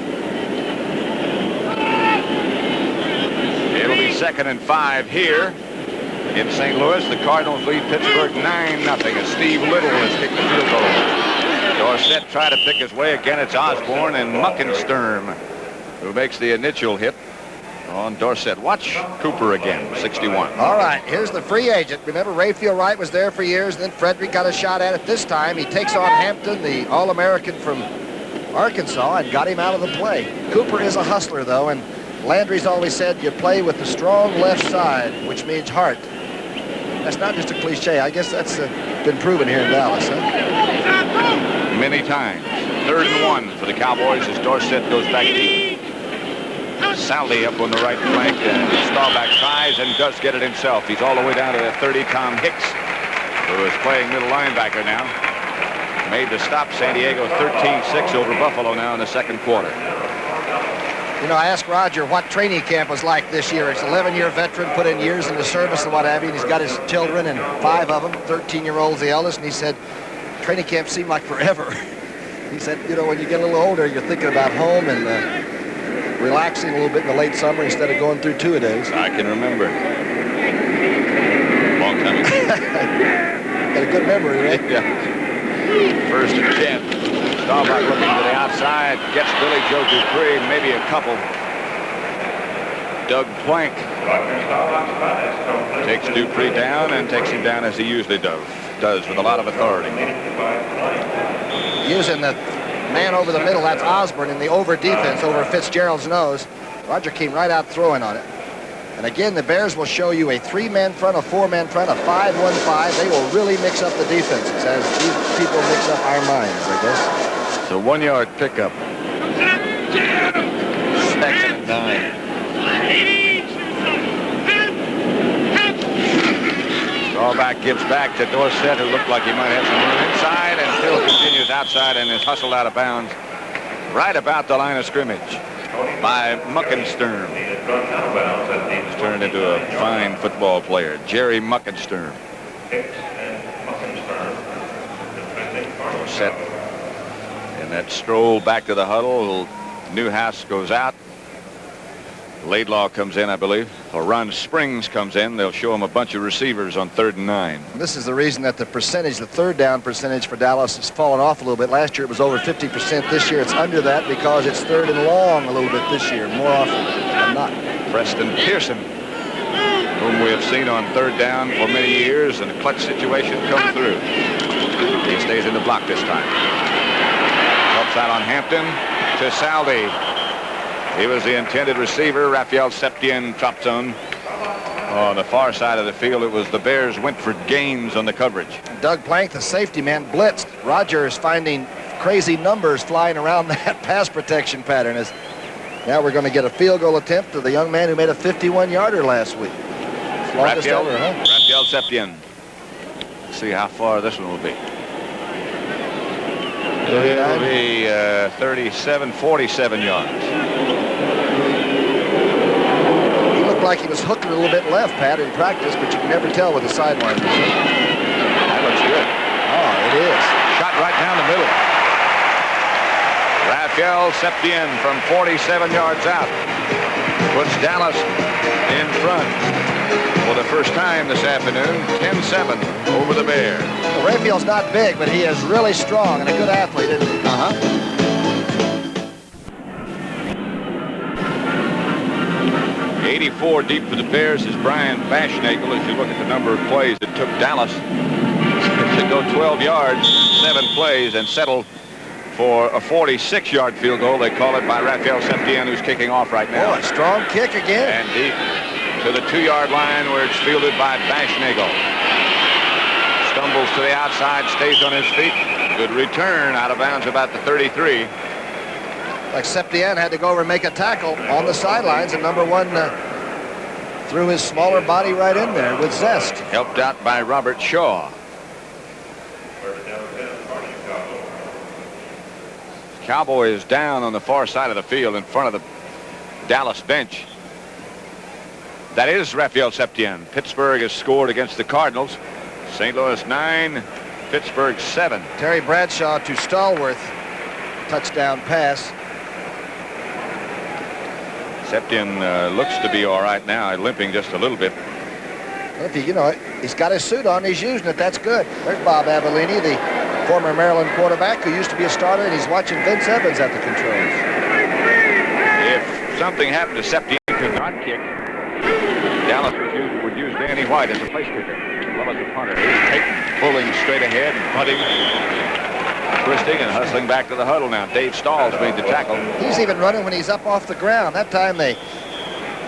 It'll be 2nd and 5 here. In St. Louis, the Cardinals lead Pittsburgh 9-0 as Steve Little has kicked the field goal. Dorsett tried to pick his way. Again, it's Osborne and Muckensturm who makes the initial hit on Dorsett. Watch Cooper again, 61. All right, here's the free agent. Remember, Rayfield Wright was there for years, then Frederick got a shot at it. This time, he takes on Hampton, the All-American from Arkansas, and got him out of the play. Cooper is a hustler, though, and Landry's always said you play with the strong left side, which means heart. That's not just a cliche. I guess that's been proven here in Dallas, huh? Many times. 3rd and 1 for the Cowboys as Dorsett goes back deep. Saldi up on the right flank, and Staubach tries and does get it himself. He's all the way down to the 30. Tom Hicks, who is playing middle linebacker now, made the stop. San Diego 13-6 over Buffalo now in the 2nd quarter. You know, I asked Roger what training camp was like this year. He's an 11-year veteran, put in years in the service and what have you, and he's got his children, and 5 of them, 13-year-olds the eldest, and he said, training camp seemed like forever. He said, you know, when you get a little older, you're thinking about home and relaxing a little bit in the late summer instead of going through 2-a-days. I can remember. Long time ago. Got a good memory, right? Yeah. 1st and 10. Staubach looking to the outside, gets Billy Joe Dupree, maybe a couple. Doug Plank takes Dupree down and takes him down as he usually does with a lot of authority. Using the man over the middle, that's Osborne in the over defense over Fitzgerald's nose. Roger came right out throwing on it. And again, the Bears will show you a 3-man front, a 4-man front, a 5-1-5. They will really mix up the defenses as these people mix up our minds, I guess. It's a 1-yard pickup. 2nd and 9. Staubach gives back to Dorsett, who looked like he might have some room inside, and still continues outside and is hustled out of bounds right about the line of scrimmage by Muckenstern. He's turned into a fine football player, Jerry Muckenstern. Dorsett in that stroll back to the huddle. Newhouse goes out. Laidlaw comes in, I believe, or Ron Springs comes in. They'll show him a bunch of receivers on 3rd and 9. This is the reason that the percentage, the third down percentage for Dallas has fallen off a little bit. Last year it was over 50%. This year it's under that because it's 3rd and long a little bit this year, more often than not. Preston Pearson, whom we have seen on 3rd down for many years, and a clutch situation come through. He stays in the block this time. Helps out on Hampton to Salvi. He was the intended receiver. Raphael Septien dropped zone. On the far side of the field, it was the Bears Wentford Gaines on the coverage. Doug Plank, the safety man, blitzed. Roger is finding crazy numbers flying around that pass protection pattern. Now we're going to get a field goal attempt to the young man who made a 51-yarder last week. Longest ever, huh? Raphael Septien. Let's see how far this one will be. It'll be 37, 47 yards. Like he was hooking a little bit left, Pat, in practice, but you can never tell with the sideline. That looks good. Oh, it is. Shot right down the middle. Raphael Septien from 47 yards out puts Dallas in front for the first time this afternoon, 10-7 over the Bears. Well, Raphael's not big, but he is really strong and a good athlete, isn't he? 84 deep for the Bears is Brian Bashnagel. As you look at the number of plays it took Dallas to go 12 yards, 7 plays, and settle for a 46-yard field goal. They call it by Raphael Septien, who's kicking off right now. Oh, a strong kick again. And deep to the 2-yard line where it's fielded by Bashnagel. Stumbles to the outside, stays on his feet. Good return out of bounds about the 33. Like Septien had to go over and make a tackle on the sidelines, and number 1 threw his smaller body right in there with zest. Helped out by Robert Shaw. Cowboys down on the far side of the field in front of the Dallas bench. That is Raphael Septien. Pittsburgh has scored against the Cardinals. St. Louis 9, Pittsburgh 7. Terry Bradshaw to Stallworth. Touchdown pass. Septien looks to be all right now, limping just a little bit. Well, he's got his suit on. He's using it. That's good. There's Bob Avellini, the former Maryland quarterback who used to be a starter, and he's watching Vince Evans at the controls. If something happened to Septien, he could not kick. Dallas would use Danny White as a place kicker. Well, as a punter, here's Payton pulling straight ahead and punting. Twisting and hustling back to the huddle now. Dave Stahls made the tackle. He's even running when he's up off the ground. That time they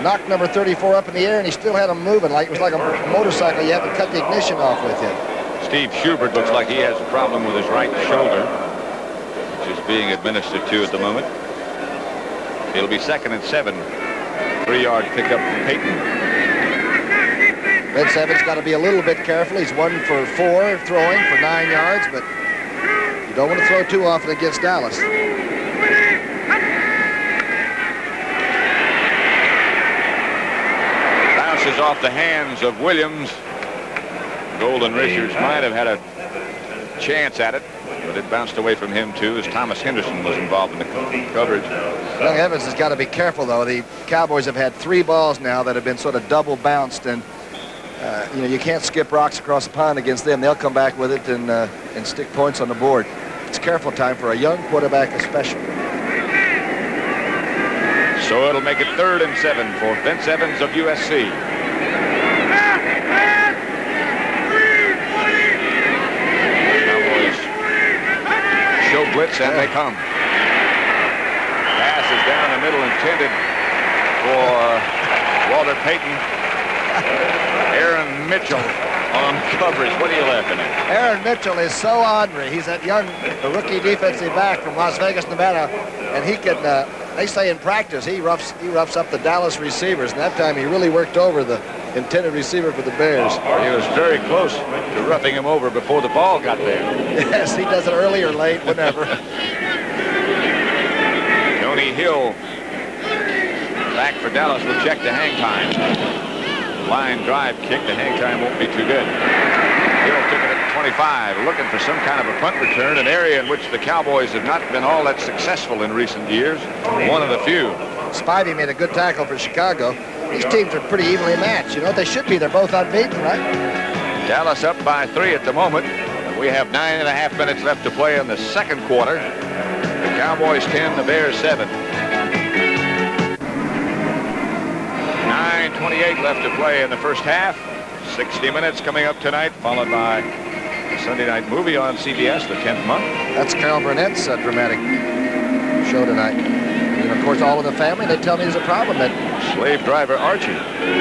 knocked number 34 up in the air, and he still had him moving. Like it was like a motorcycle. You have to cut the ignition off with him. Steve Schubert looks like he has a problem with his right shoulder, which is being administered to at the moment. It'll be 2nd and 7. 3-yard pickup for Payton. Vince Evans got to be a little bit careful. He's 1 for 4 throwing for 9 yards, but you don't want to throw too often against Dallas. Bounces off the hands of Williams. Golden Richards might have had a chance at it, but it bounced away from him too as Thomas Henderson was involved in the coverage. Young Evans has got to be careful though. The Cowboys have had 3 balls now that have been sort of double bounced, and you can't skip rocks across the pond against them. They'll come back with it and stick points on the board. It's careful time for a young quarterback especially. So it'll make it 3rd and 7 for Vince Evans of USC. Cowboys show blitz, and they come. Pass is down the middle, intended for Walter Payton. Aaron Mitchell on coverage. What are you laughing at? Aaron Mitchell is so ornery. He's that young rookie defensive back from Las Vegas, Nevada, and he can. They say in practice he roughs up the Dallas receivers, and that time he really worked over the intended receiver for the Bears. He was very close to roughing him over before the ball got there. Yes, he does it early or late, whenever. Tony Hill back for Dallas will check the hang time. Line drive kick. The hang time won't be too good. Hill took it at 25, looking for some kind of a punt return, an area in which the Cowboys have not been all that successful in recent years. One of the few. Spivey made a good tackle for Chicago. These teams are pretty evenly matched. You know, they should be. They're both unbeaten, right? Dallas up by 3 at the moment. We have 9.5 minutes left to play in the second quarter. The Cowboys 10, the Bears 7. 9:28 left to play in the first half. 60 minutes coming up tonight, followed by the Sunday night movie on CBS, the 10th month. That's Carol Burnett's dramatic show tonight. And of course, All in the Family, they tell me there's a problem that Slave driver Archie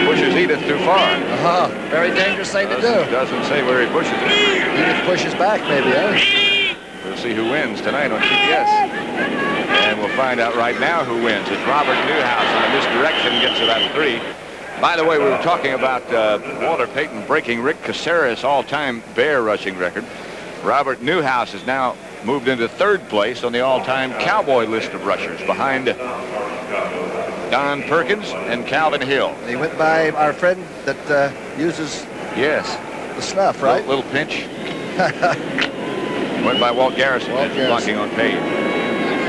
pushes Edith too far. Very dangerous thing to do. Doesn't say where he pushes it. Edith pushes back, maybe, huh? We'll see who wins tonight on CBS. And we'll find out right now who wins. It's Robert Newhouse, and the misdirection gets it at 3. By the way, we were talking about Walter Payton breaking Rick Caceres' all-time Bear rushing record. Robert Newhouse has now moved into 3rd place on the all-time Cowboy list of rushers, behind Don Perkins and Calvin Hill. He went by our friend that uses the snuff, right? Little pinch. Went by Walt Garrison. Blocking on Page.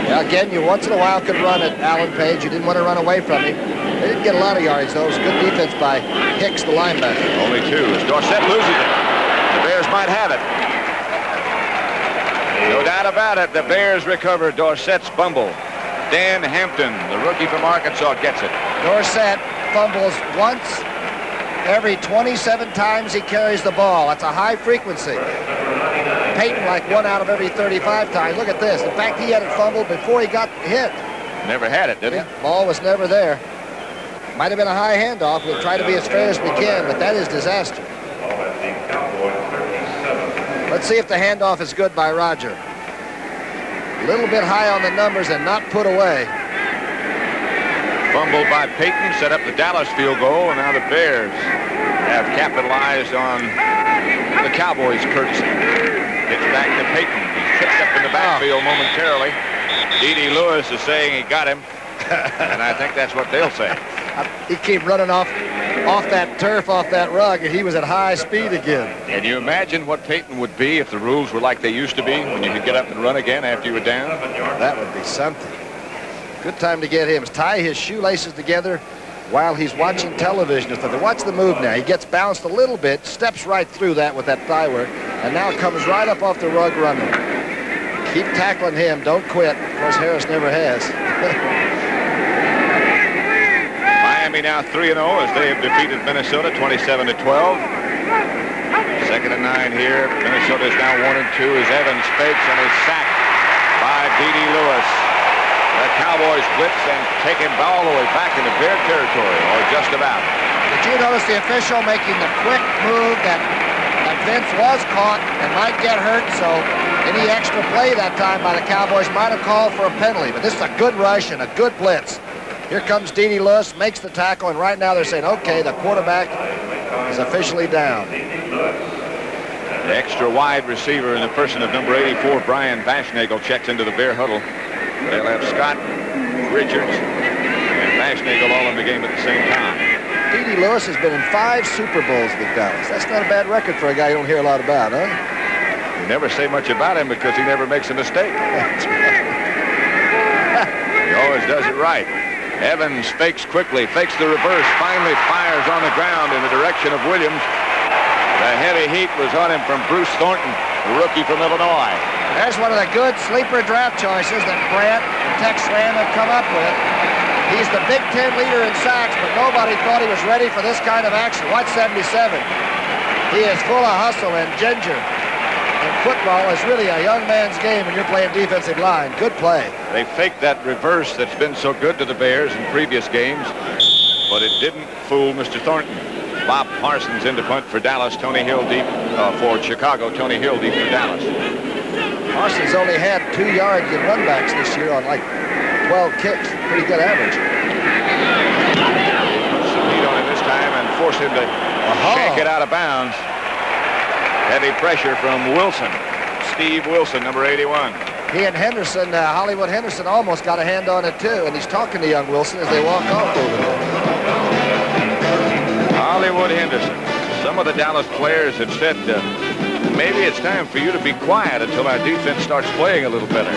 Yeah, again, you once in a while could run at Alan Page. You didn't want to run away from him. They didn't get a lot of yards, though. It was good defense by Hicks, the linebacker. Only 2. As Dorsett loses it, the Bears might have it. No doubt about it. The Bears recover Dorsett's fumble. Dan Hampton, the rookie from Arkansas, gets it. Dorsett fumbles once every 27 times he carries the ball. That's a high frequency. Payton like 1 out of every 35 times. Look at this. In fact, he had it fumbled before he got hit. Never had it, did he? Ball was never there. Might have been a high handoff. We'll try to be as fair as we can, but that is disaster. Let's see if the handoff is good by Roger. A little bit high on the numbers and not put away. Fumbled by Payton, set up the Dallas field goal, and now the Bears have capitalized on the Cowboys' courtesy. It's back to Payton. He's tripped up in the backfield momentarily. D.D. Lewis is saying he got him, and I think that's what they'll say. He came running off that turf, off that rug, and he was at high speed again. Can you imagine what Payton would be if the rules were like they used to be, when you could get up and run again after you were down? That would be something. Good time to get him. Tie his shoelaces together while he's watching television. Watch the move now. He gets bounced a little bit, steps right through that with that thigh work, and now comes right up off the rug running. Keep tackling him. Don't quit. Of course, Harris never has. Miami now 3-0 as they have defeated Minnesota 27-12. 2nd and 9 here. Minnesota is now 1-2 as Evans fakes and is sacked by D.D. Lewis. The Cowboys blitz and take him all the way back into Bear territory, or just about. Did you notice the official making the quick move that Vince was caught and might get hurt, so any extra play that time by the Cowboys might have called for a penalty. But this is a good rush and a good blitz. Here comes D.D. Lewis, makes the tackle, and right now they're saying, okay, the quarterback is officially down. The extra wide receiver in the person of number 84, Brian Bashnagel, checks into the Bear huddle. They'll have Scott, Richards, and Bashnagel all in the game at the same time. D.D. Lewis has been in 5 Super Bowls with Dallas. That's not a bad record for a guy you don't hear a lot about, huh? You never say much about him because he never makes a mistake. He always does it right. Evans fakes quickly, fakes the reverse, finally fires on the ground in the direction of Williams. The heavy heat was on him from Bruce Thornton, the rookie from Illinois. There's one of the good sleeper draft choices that Brant and Tex Slam have come up with. He's the Big Ten leader in sacks, but nobody thought he was ready for this kind of action. Watch 77. He is full of hustle and ginger. And football is really a young man's game when you're playing defensive line. Good play. They faked that reverse that's been so good to the Bears in previous games, but it didn't fool Mr. Thornton. Bob Parsons in to punt for Dallas. Tony Hill deep for Chicago. Tony Hill deep for Dallas. Parsons only had 2 yards in runbacks this year on like 12 kicks. Pretty good average. Some heat on him this time and force him to shake it out of bounds. Heavy pressure from Wilson. Steve Wilson, number 81. He and Henderson, Hollywood Henderson, almost got a hand on it too, and he's talking to young Wilson as they walk off over there. Hollywood Henderson. Some of the Dallas players have said, maybe it's time for you to be quiet until our defense starts playing a little better.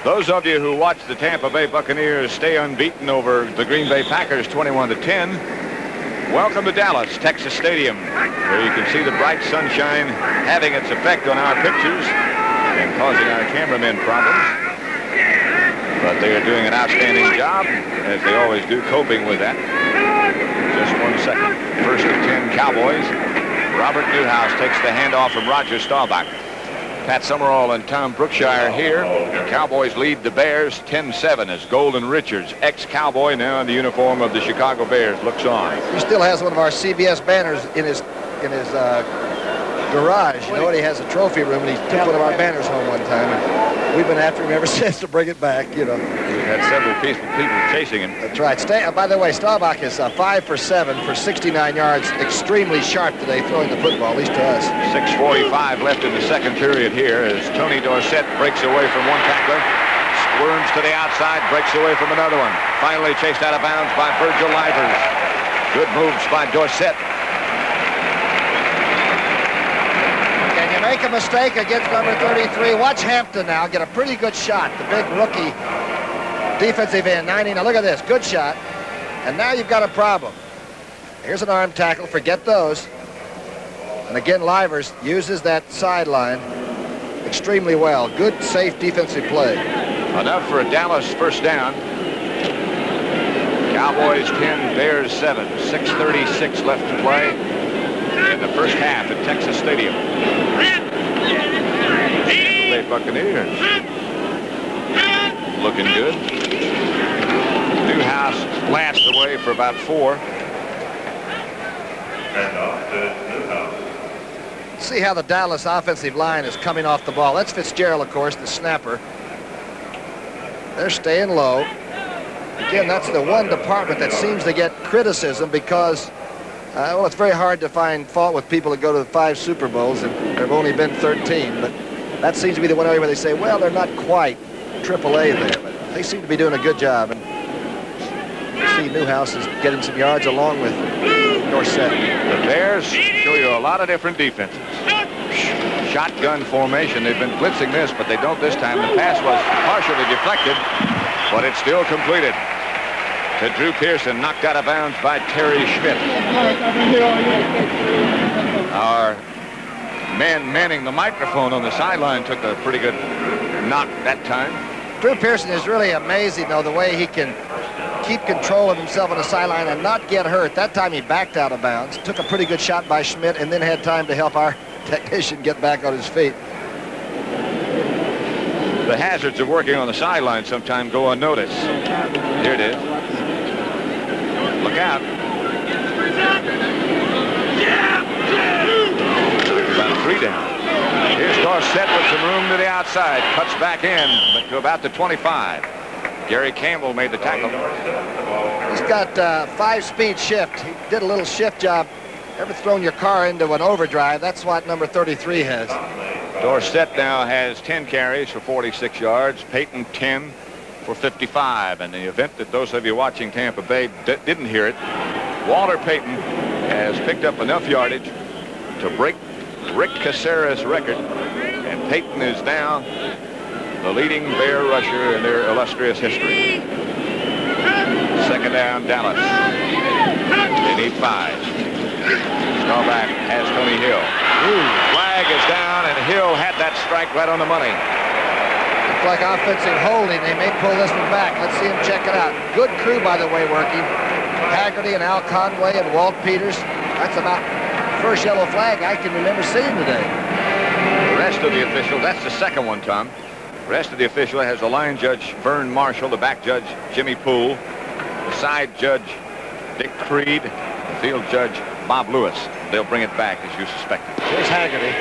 Those of you who watch the Tampa Bay Buccaneers stay unbeaten over the Green Bay Packers 21-10, welcome to Dallas, Texas Stadium, where you can see the bright sunshine having its effect on our pictures and causing our cameramen problems. But they are doing an outstanding job, as they always do, coping with that. Just 1 second. First and 10 Cowboys. Robert Newhouse takes the handoff from Roger Staubach. Pat Summerall and Tom Brookshire here. The Cowboys lead the Bears 10-7 as Golden Richards, ex-Cowboy, now in the uniform of the Chicago Bears, looks on. He still has one of our CBS banners in his garage. You know what? He has a trophy room, and he took one of our banners home one time. And we've been after him ever since to bring it back, you know. We've had several people chasing him. That's right. By the way, Staubach is 5 for 7 for 69 yards. Extremely sharp today throwing the football, at least to us. 6:45 left in the second period here as Tony Dorsett breaks away from one tackler, squirms to the outside, breaks away from another one. Finally chased out of bounds by Virgil Livers. Good moves by Dorsett. Make a mistake against number 33. Watch Hampton now get a pretty good shot. The big rookie defensive end, 90. Now look at this, good shot. And now you've got a problem. Here's an arm tackle, forget those. And again, Livers uses that sideline extremely well. Good, safe defensive play. Enough for a Dallas first down. Cowboys 10, Bears 7. 6:36 left to play in the first half at Texas Stadium. Bay Buccaneers looking good. Newhouse blasts away for about 4. See how the Dallas offensive line is coming off the ball. That's Fitzgerald, of course, the snapper. They're staying low. Again, that's the one department that seems to get criticism because well, it's very hard to find fault with people that go to the 5 Super Bowls, and there have only been 13. But that seems to be the one area where they say, well, they're not quite AAA there, but they seem to be doing a good job. And you see Newhouse is getting some yards along with Dorsett. The Bears show you a lot of different defenses. Shotgun formation. They've been blitzing this, but they don't this time. The pass was partially deflected, but it's still completed to Drew Pearson, knocked out of bounds by Terry Schmidt. Our man manning the microphone on the sideline took a pretty good knock that time. Drew Pearson is really amazing, though, the way he can keep control of himself on the sideline and not get hurt. That time he backed out of bounds, took a pretty good shot by Schmidt, and then had time to help our technician get back on his feet. The hazards of working on the sideline sometimes go unnoticed. Here it is. Look out. About 3 down. Here's Dorsett with some room to the outside. Cuts back in, but to about the 25. Gary Campbell made the tackle. He's got 5-speed shift. He did a little shift job. Ever thrown your car into an overdrive? That's what number 33 has. Dorsett now has 10 carries for 46 yards. Payton 10 for 55. In the event that those of you watching Tampa Bay didn't hear it, Walter Payton has picked up enough yardage to break Rick Caceres' record, and Payton is now the leading Bear rusher in their illustrious history. Second down, Dallas. They need 5. Staubach has Tony Hill. Flag is down, and Hill had that strike right on the money. Looks like offensive holding. They may pull this one back. Let's see him check it out. Good crew, by the way, working. Haggerty and Al Conway and Walt Peters. That's about the first yellow flag I can remember seeing today. The rest of the officials, that's the second one, Tom. The rest of the official has the line judge, Vern Marshall, the back judge, Jimmy Poole, the side judge, Dick Creed, the field judge, Bob Lewis. They'll bring it back, as you suspected. Here's Haggerty.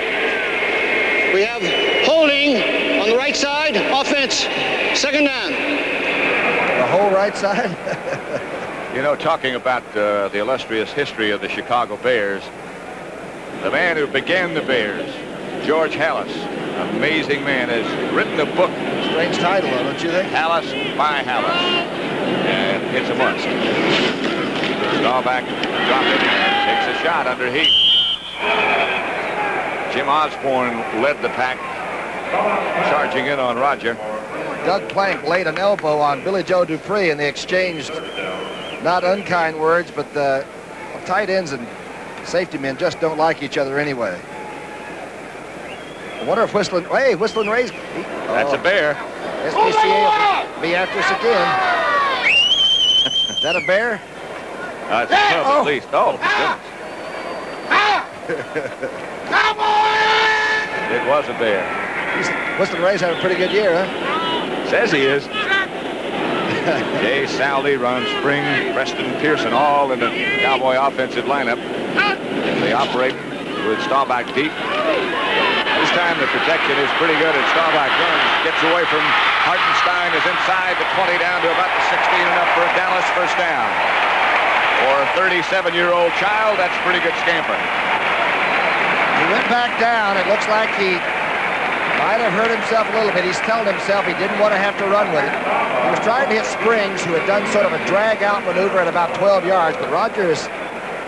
We have holding on the right side, offense, second down. The whole right side? You know, talking about the illustrious history of the Chicago Bears, the man who began the Bears, George Halas, amazing man, has written a book. Strange title, though, don't you think? Halas by Halas. And it's a must. Staubach dropped it, takes a shot under heat. Jim Osborne led the pack, charging in on Roger. Doug Plank laid an elbow on Billy Joe Dupree, and they exchanged not unkind words, but the tight ends and safety men just don't like each other anyway. I wonder if Whistling Ray's... That's a bear. SPCA will be after us again. Is that a bear? It's a cub at least. Oh, it was a bear. Whistling Ray's having a pretty good year, huh? Says he is. Jay Sally, Ron Spring, Preston Pearson, all in the Cowboy offensive lineup. They operate with Staubach deep. This time the protection is pretty good, and Staubach runs, gets away from Hartenstein, is inside the 20 down to about the 16, enough for a Dallas first down. For a 37-year-old child, that's pretty good scampering. He went back down. It looks like he might have hurt himself a little bit. He's telling himself he didn't want to have to run with it. He was trying to hit Springs, who had done sort of a drag-out maneuver at about 12 yards, but Roger is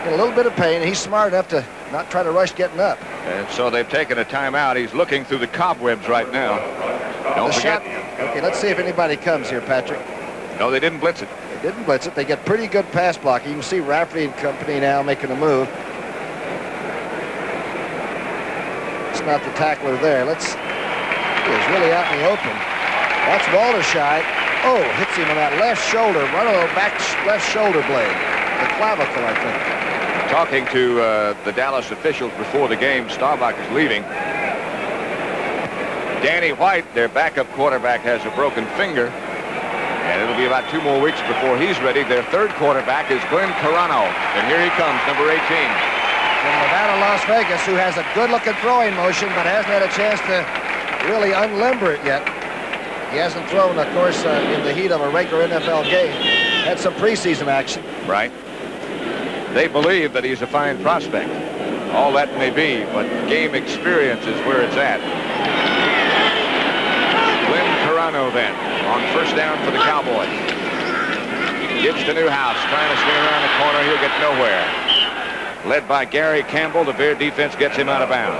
in a little bit of pain. He's smart enough to not try to rush getting up. And so they've taken a timeout. He's looking through the cobwebs right now. Don't forget. Okay, let's see if anybody comes here, Patrick. No, they didn't blitz it. They didn't blitz it. They get pretty good pass blocking. You can see Rafferty and company now making a move. It's not the tackler there. He is really out in the open. That's Walterscheid. Oh, hits him on that left shoulder, right on the back left shoulder blade. The clavicle, I think. Talking to the Dallas officials before the game, Staubach is leaving. Danny White, their backup quarterback, has a broken finger. And it'll be about 2 more weeks before he's ready. Their third quarterback is Glenn Carano. And here he comes, number 18. From Nevada, Las Vegas, who has a good-looking throwing motion, but hasn't had a chance to really unlimber it yet. He hasn't thrown, of course, in the heat of a regular NFL game. Had some preseason action. Right. They believe that he's a fine prospect. All that may be, but game experience is where it's at. Glenn Carano then on first down for the Cowboys. Gives to Newhouse, trying to swing around the corner. He'll get nowhere. Led by Gary Campbell, the Bear defense gets him out of bounds.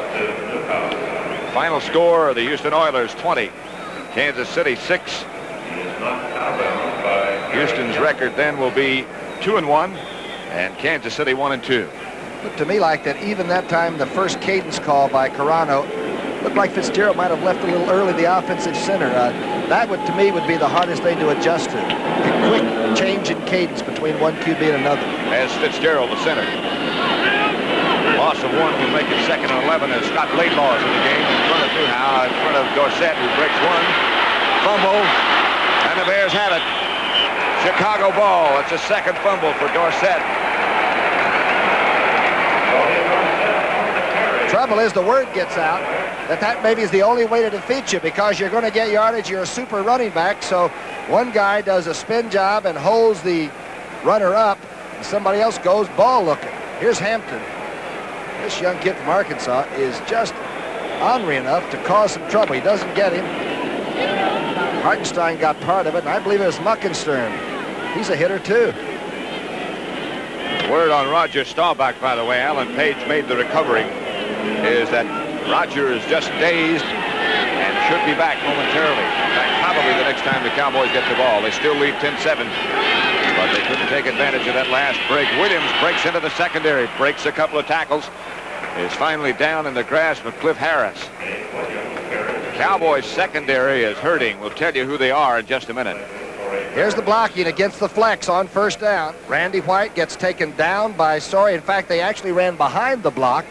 Final score, the Houston Oilers 20, Kansas City 6. Houston's record then will be 2-1, and Kansas City 1-2. Looked to me like that even that time, the first cadence call by Carano looked like Fitzgerald might have left a little early the offensive center. That would, to me, would be the hardest thing to adjust to. A quick change in cadence between one QB and another. As Fitzgerald, the center. Loss of 1 will make it 2nd and 11 as Scott Laidlaw is in the game in front of Newhouse, in front of Dorsett, who breaks 1. Fumble, and the Bears have it. Chicago ball. It's a second fumble for Dorsett. Trouble is the word gets out that maybe is the only way to defeat you, because you're going to get yardage. You're a super running back, so one guy does a spin job and holds the runner up, and somebody else goes ball looking. Here's Hampton. This young kid from Arkansas is just ornery enough to cause some trouble. He doesn't get him. Hartenstein got part of it, and I believe it was Muckenstern. He's a hitter, too. Word on Roger Staubach, by the way, Alan Page made the recovery, is that Roger is just dazed and should be back momentarily. In fact, probably the next time the Cowboys get the ball. They still lead 10-7, but they couldn't take advantage of that last break. Williams breaks into the secondary, breaks a couple of tackles, is finally down in the grasp of Cliff Harris. Cowboys secondary is hurting. We'll tell you who they are in just a minute. Here's the blocking against the flex on first down. Randy White gets taken down by Story. In fact, they actually ran behind the block.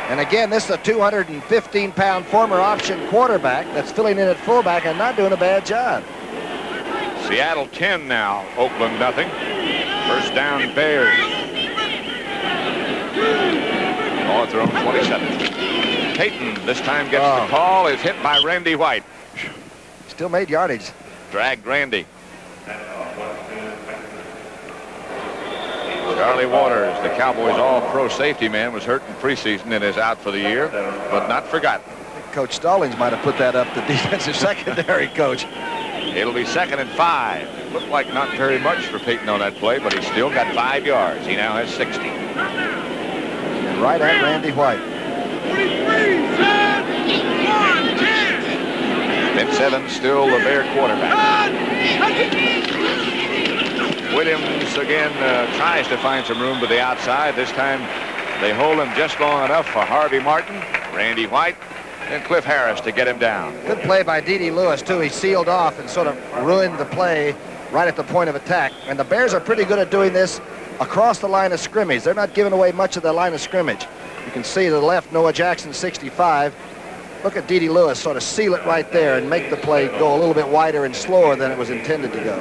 And again, this is a 215-pound former option quarterback that's filling in at fullback and not doing a bad job. Seattle 10 now, Oakland nothing. First down, Bears. Ball at their own 27. Payton this time gets the call, is hit by Randy White. Still made yardage. Dragged Randy. Charlie Waters, the Cowboys all-pro safety man, was hurt in preseason and is out for the year, but not forgotten. Coach Stallings might have put that up, the defensive secondary coach. It'll be 2nd and 5. Looked like not very much for Payton on that play, but he's still got 5 yards. He now has 60. And right at Randy White. 10-7, still the Bear quarterback. Williams again tries to find some room to the outside. This time they hold him just long enough for Harvey Martin, Randy White, and Cliff Harris to get him down. Good play by D.D. Lewis, too. He sealed off and sort of ruined the play right at the point of attack. And the Bears are pretty good at doing this across the line of scrimmage. They're not giving away much of their line of scrimmage. You can see to the left, Noah Jackson, 65. Look at D.D. Lewis sort of seal it right there and make the play go a little bit wider and slower than it was intended to go.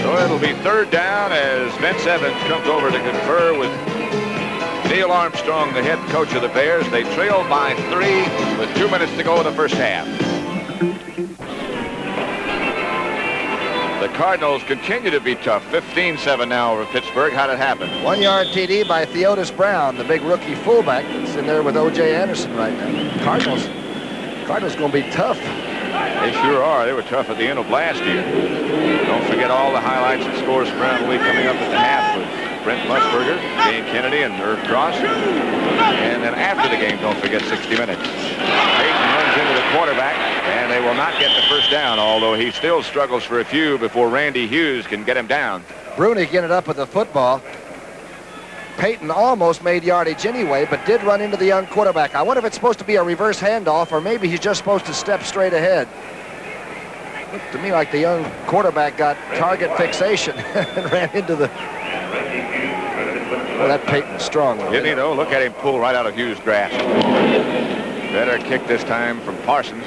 So it'll be 3rd down as Vince Evans comes over to confer with Neil Armstrong, the head coach of the Bears. They trail by 3 with 2 minutes to go in the first half. The Cardinals continue to be tough. 15-7 now over Pittsburgh. How'd it happen? 1-yard TD by Theodis Brown, the big rookie fullback that's in there with O.J. Anderson right now. Cardinals going to be tough. They sure are. They were tough at the end of last year. Don't forget all the highlights and scores from around the league coming up at the half with Brent Musburger, Dane Kennedy, and Irv Cross. And then after the game, don't forget 60 minutes. Payton runs into the quarterback, and they will not get the first down, although he still struggles for a few before Randy Hughes can get him down. Bruni getting up with the football. Payton almost made yardage anyway, but did run into the young quarterback. I wonder if it's supposed to be a reverse handoff, or maybe he's just supposed to step straight ahead. Looked to me like the young quarterback got target fixation and ran into the... Well, that Payton's strong. Didn't he, though? Look at him pull right out of Hughes' grasp. Better kick this time from Parsons.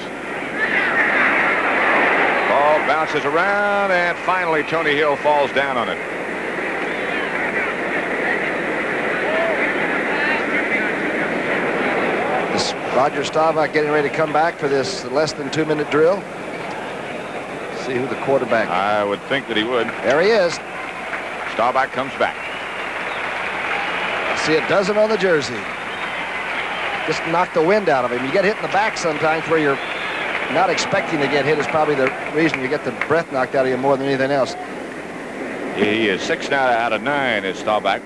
Ball bounces around, and finally Tony Hill falls down on it. Is Roger Staubach getting ready to come back for this less than 2-minute drill? See who the quarterback is. I would think that he would. There he is. Staubach comes back. See a dozen on the jersey. Just knocked the wind out of him. You get hit in the back sometimes where you're not expecting to get hit is probably the reason you get the breath knocked out of you more than anything else. He is 6 now out of 9 is Staubach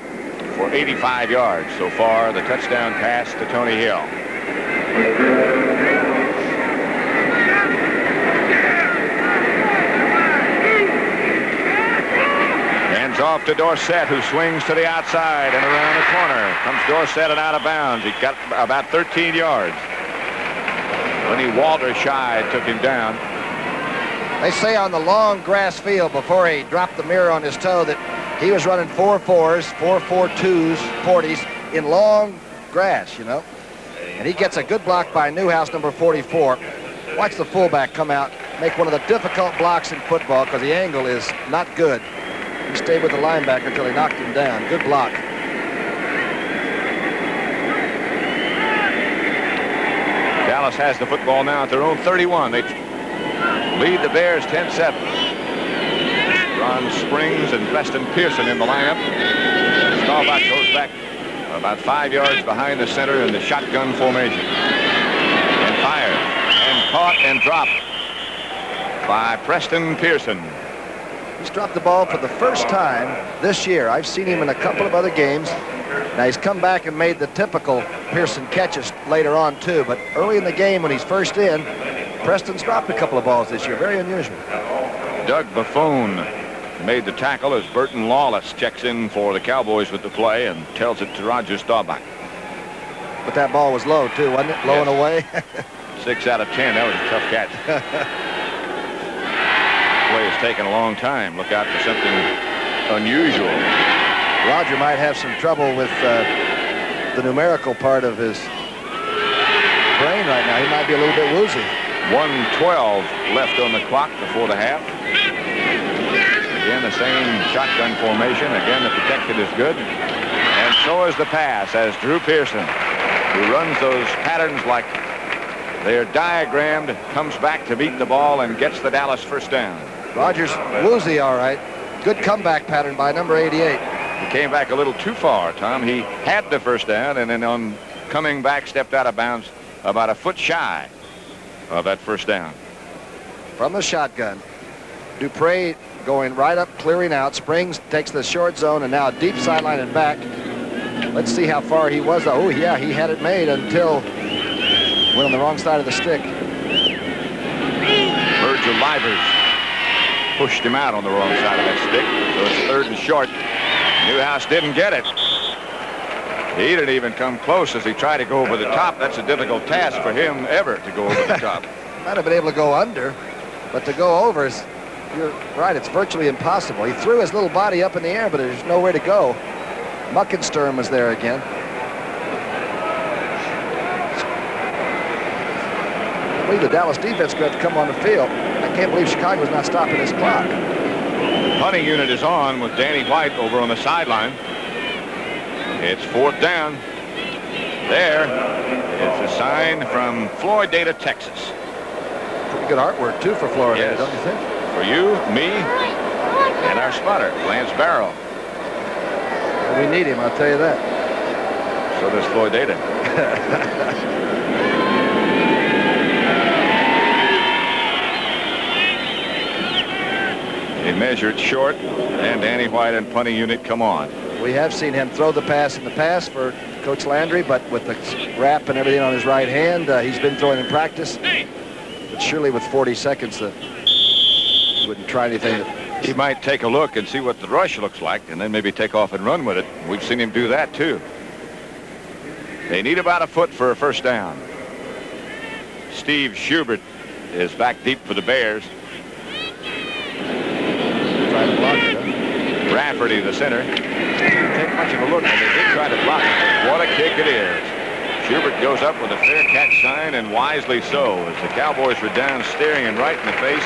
for 85 yards so far. The touchdown pass to Tony Hill. Hands off to Dorsett, who swings to the outside and around the corner. Comes Dorsett and out of bounds. He got about 13 yards. Lenny Walter-Scheid took him down. They say on the long grass field before he dropped the mirror on his toe that he was running 4.4s, 4.42s, 40s in long grass, you know. And he gets a good block by Newhouse, number 44. Watch the fullback come out, make one of the difficult blocks in football because the angle is not good. He stayed with the linebacker until he knocked him down. Good block. Dallas has the football now at their own 31. They lead the Bears 10-7. Ron Springs and Preston Pearson in the lineup. Staubach goes back about 5 yards behind the center in the shotgun formation. And fired. And caught and dropped by Preston Pearson. He's dropped the ball for the first time this year. I've seen him in a couple of other games. Now, he's come back and made the typical Pearson catches later on, too. But early in the game, when he's first in, Preston's dropped a couple of balls this year. Very unusual. Doug Buffone made the tackle as Burton Lawless checks in for the Cowboys with the play and tells it to Roger Staubach. But that ball was low, too, wasn't it? Low and away. 6 out of 10. That was a tough catch. Play has taken a long time. Look out for something unusual. Roger might have some trouble with the numerical part of his brain right now. He might be a little bit woozy. 1:12 left on the clock before the half. Again, the same shotgun formation. Again, the protection is good. And so is the pass as Drew Pearson, who runs those patterns like they're diagrammed, comes back to beat the ball and gets the Dallas first down. Rogers woozy, all right. Good comeback pattern by number 88. He came back a little too far, Tom. He had the first down, and then on coming back, stepped out of bounds about a foot shy of that first down. From the shotgun, Dupre going right up, clearing out. Springs takes the short zone, and now deep sideline and back. Let's see how far he was. Oh, yeah, he had it made until went on the wrong side of the stick. Virgil Livers pushed him out on the wrong side of that stick, so it's 3rd and short. Newhouse didn't get it. He didn't even come close as he tried to go over the top. That's a difficult task for him ever to go over the top. Might have been able to go under, but to go over is, you're right, it's virtually impossible. He threw his little body up in the air, but there's nowhere to go. Muckensturm was there again. I believe the Dallas defense got to come on the field. I can't believe Chicago's not stopping this clock. Punting unit is on with Danny White over on the sideline. It's 4th down. There is a sign from Floydada, Texas. Pretty good artwork, too, for Florida, yes. Don't you think? For you, me, and our spotter, Lance Barrow. We need him, I'll tell you that. So does Floydada. They measured short, and Danny White and punting unit come on. We have seen him throw the pass in the past for Coach Landry, but with the wrap and everything on his right hand, he's been throwing in practice. But surely with 40 seconds, he wouldn't try anything. He might take a look and see what the rush looks like, and then maybe take off and run with it. We've seen him do that, too. They need about a foot for a first down. Steve Schubert is back deep for the Bears. Try to block it, huh? Rafferty, the center. Didn't take much of a look, but they did try to block it. What a kick it is. Schubert goes up with a fair catch sign, and wisely so, as the Cowboys were down staring him right in the face,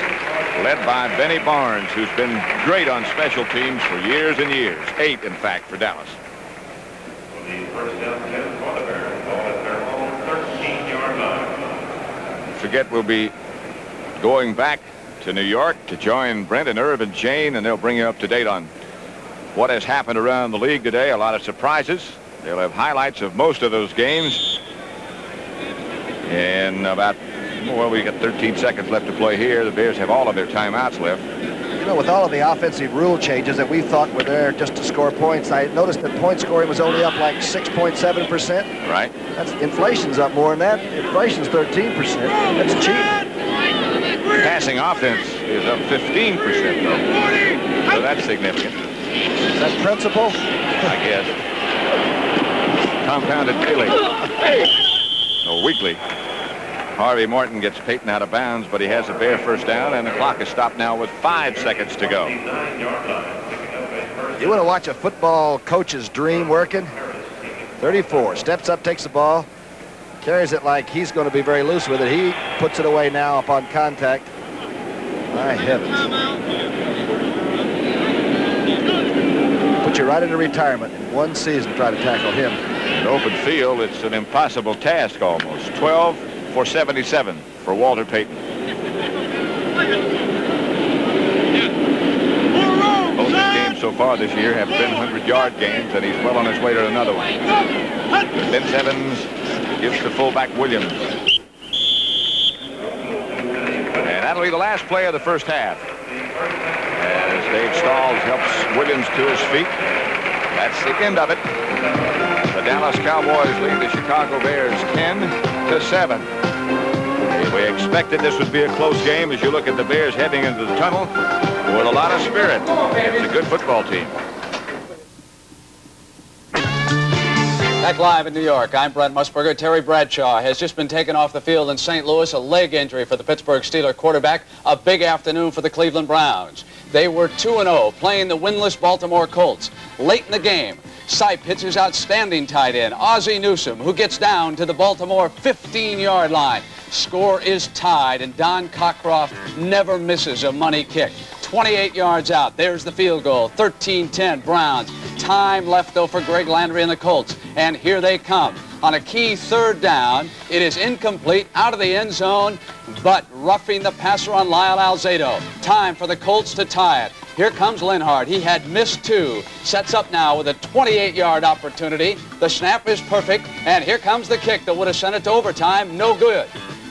led by Benny Barnes, who's been great on special teams for years and years. 8, in fact, for Dallas. Forget we'll be going back to New York to join Brent and Irv and Jane, and they'll bring you up to date on what has happened around the league today. A lot of surprises. They'll have highlights of most of those games. In about, well, we got 13 seconds left to play here. The Bears have all of their timeouts left. You know, with all of the offensive rule changes that we thought were there just to score points, I noticed that point scoring was only up like 6.7%. Right. That's inflation's up more than that. Inflation's 13%. That's cheap. Passing offense is up 15%, though. So that's significant. Is that principle? I guess. Compounded daily. Or weekly. Harvey Morton gets Peyton out of bounds, but he has a Bear first down, and the clock is stopped now with 5 seconds to go. You want to watch a football coach's dream working? 34. Steps up, takes the ball, carries it like he's going to be very loose with it. He puts it away now upon contact. My heavens. Put you right into retirement in one season, try to tackle him. In open field, it's an impossible task almost. 12 for 77 for Walter Payton. Both his games so far this year have been 100-yard games, and he's well on his way to another one. Ben Evans gives to fullback Williams. And that'll be the last play of the first half. As Dave Stalls helps Williams to his feet. That's the end of it. The Dallas Cowboys lead the Chicago Bears 10-7. We expected this would be a close game as you look at the Bears heading into the tunnel with a lot of spirit. It's a good football team. Back live in New York, I'm Brent Musburger. Terry Bradshaw has just been taken off the field in St. Louis, a leg injury for the Pittsburgh Steelers quarterback. A big afternoon for the Cleveland Browns. They were 2-0, playing the winless Baltimore Colts. Late in the game, Sy pitches outstanding tight end, Ozzie Newsome, who gets down to the Baltimore 15-yard line. Score is tied, and Don Cockcroft never misses a money kick. 28 yards out. There's the field goal. 13-10 Browns. Time left, though, for Greg Landry and the Colts. And here they come. On a key third down, it is incomplete, out of the end zone, but roughing the passer on Lyle Alzado. Time for the Colts to tie it. Here comes Linhart. He had missed two. Sets up now with a 28-yard opportunity. The snap is perfect, and here comes the kick that would have sent it to overtime. No good.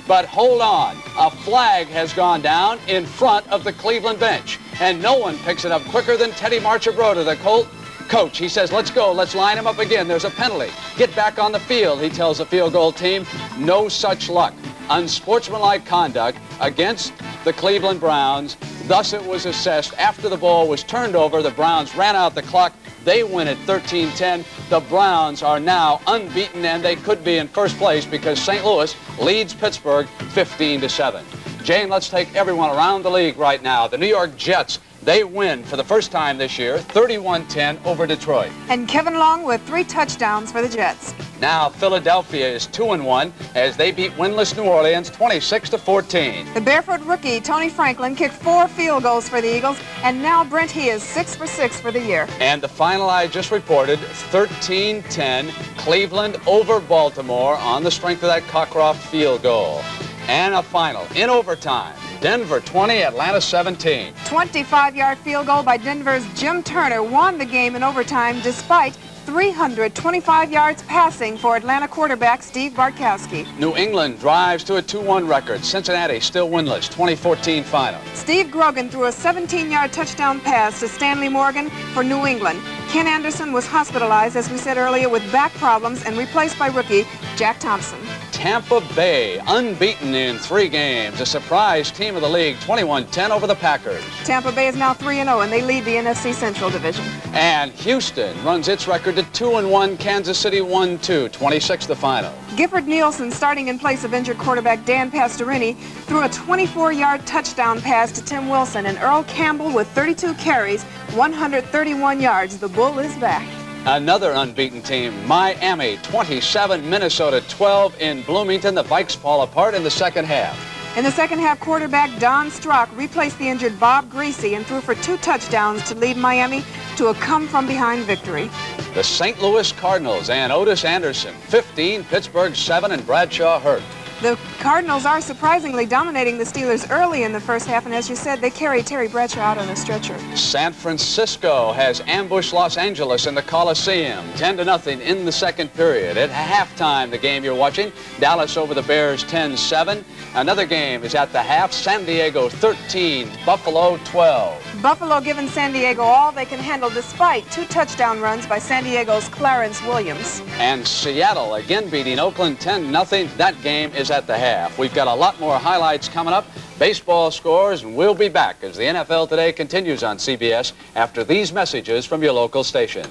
But hold on, a flag has gone down in front of the Cleveland bench, and no one picks it up quicker than Teddy Marchibroda, the Colt coach. He says, let's go, let's line him up again. There's a penalty. Get back on the field, he tells the field goal team. No such luck. Unsportsmanlike conduct against the Cleveland Browns. Thus it was assessed. After the ball was turned over, the Browns ran out the clock. They win at 13-10. The Browns are now unbeaten, and they could be in first place because St. Louis leads Pittsburgh 15-7. Jane, let's take everyone around the league right now. The New York Jets, they win for the first time this year, 31-10 over Detroit. And Kevin Long with 3 touchdowns for the Jets. Now Philadelphia is 2-1 as they beat winless New Orleans 26-14. The barefoot rookie Tony Franklin kicked 4 field goals for the Eagles, and now Brent, he is 6 for 6 for the year. And the final I just reported, 13-10, Cleveland over Baltimore on the strength of that Cockcroft field goal. And a final in overtime. Denver 20, Atlanta 17. 25-yard field goal by Denver's Jim Turner won the game in overtime despite 325 yards passing for Atlanta quarterback Steve Bartkowski. New England drives to a 2-1 record. Cincinnati still winless, 2014 final. Steve Grogan threw a 17-yard touchdown pass to Stanley Morgan for New England. Ken Anderson was hospitalized, as we said earlier, with back problems and replaced by rookie Jack Thompson. Tampa Bay, unbeaten in 3 games. A surprise team of the league, 21-10 over the Packers. Tampa Bay is now 3-0, and they lead the NFC Central Division. And Houston runs its record to 2-1. Kansas City 1-2, 26 the final. Gifford Nielsen, starting in place of injured quarterback Dan Pastorini, threw a 24-yard touchdown pass to Tim Wilson, and Earl Campbell with 32 carries, 131 yards. The Bull is back. Another unbeaten team, Miami 27, Minnesota 12 in Bloomington. The Vikes fall apart in the second half. In the second half, quarterback Don Strock replaced the injured Bob Greasy and threw for 2 touchdowns to lead Miami to a come-from-behind victory. The St. Louis Cardinals and Otis Anderson, 15, Pittsburgh 7, and Bradshaw hurt. The Cardinals are surprisingly dominating the Steelers early in the first half, and as you said, they carry Terry Bradshaw out on a stretcher. San Francisco has ambushed Los Angeles in the Coliseum, 10-0 in the second period. At halftime, the game you're watching, Dallas over the Bears 10-7. Another game is at the half, San Diego 13, Buffalo 12. Buffalo giving San Diego all they can handle despite 2 touchdown runs by San Diego's Clarence Williams. And Seattle again beating Oakland 10-0. That game is at the half. We've got a lot more highlights coming up, baseball scores, and we'll be back as the NFL Today continues on CBS after these messages from your local station.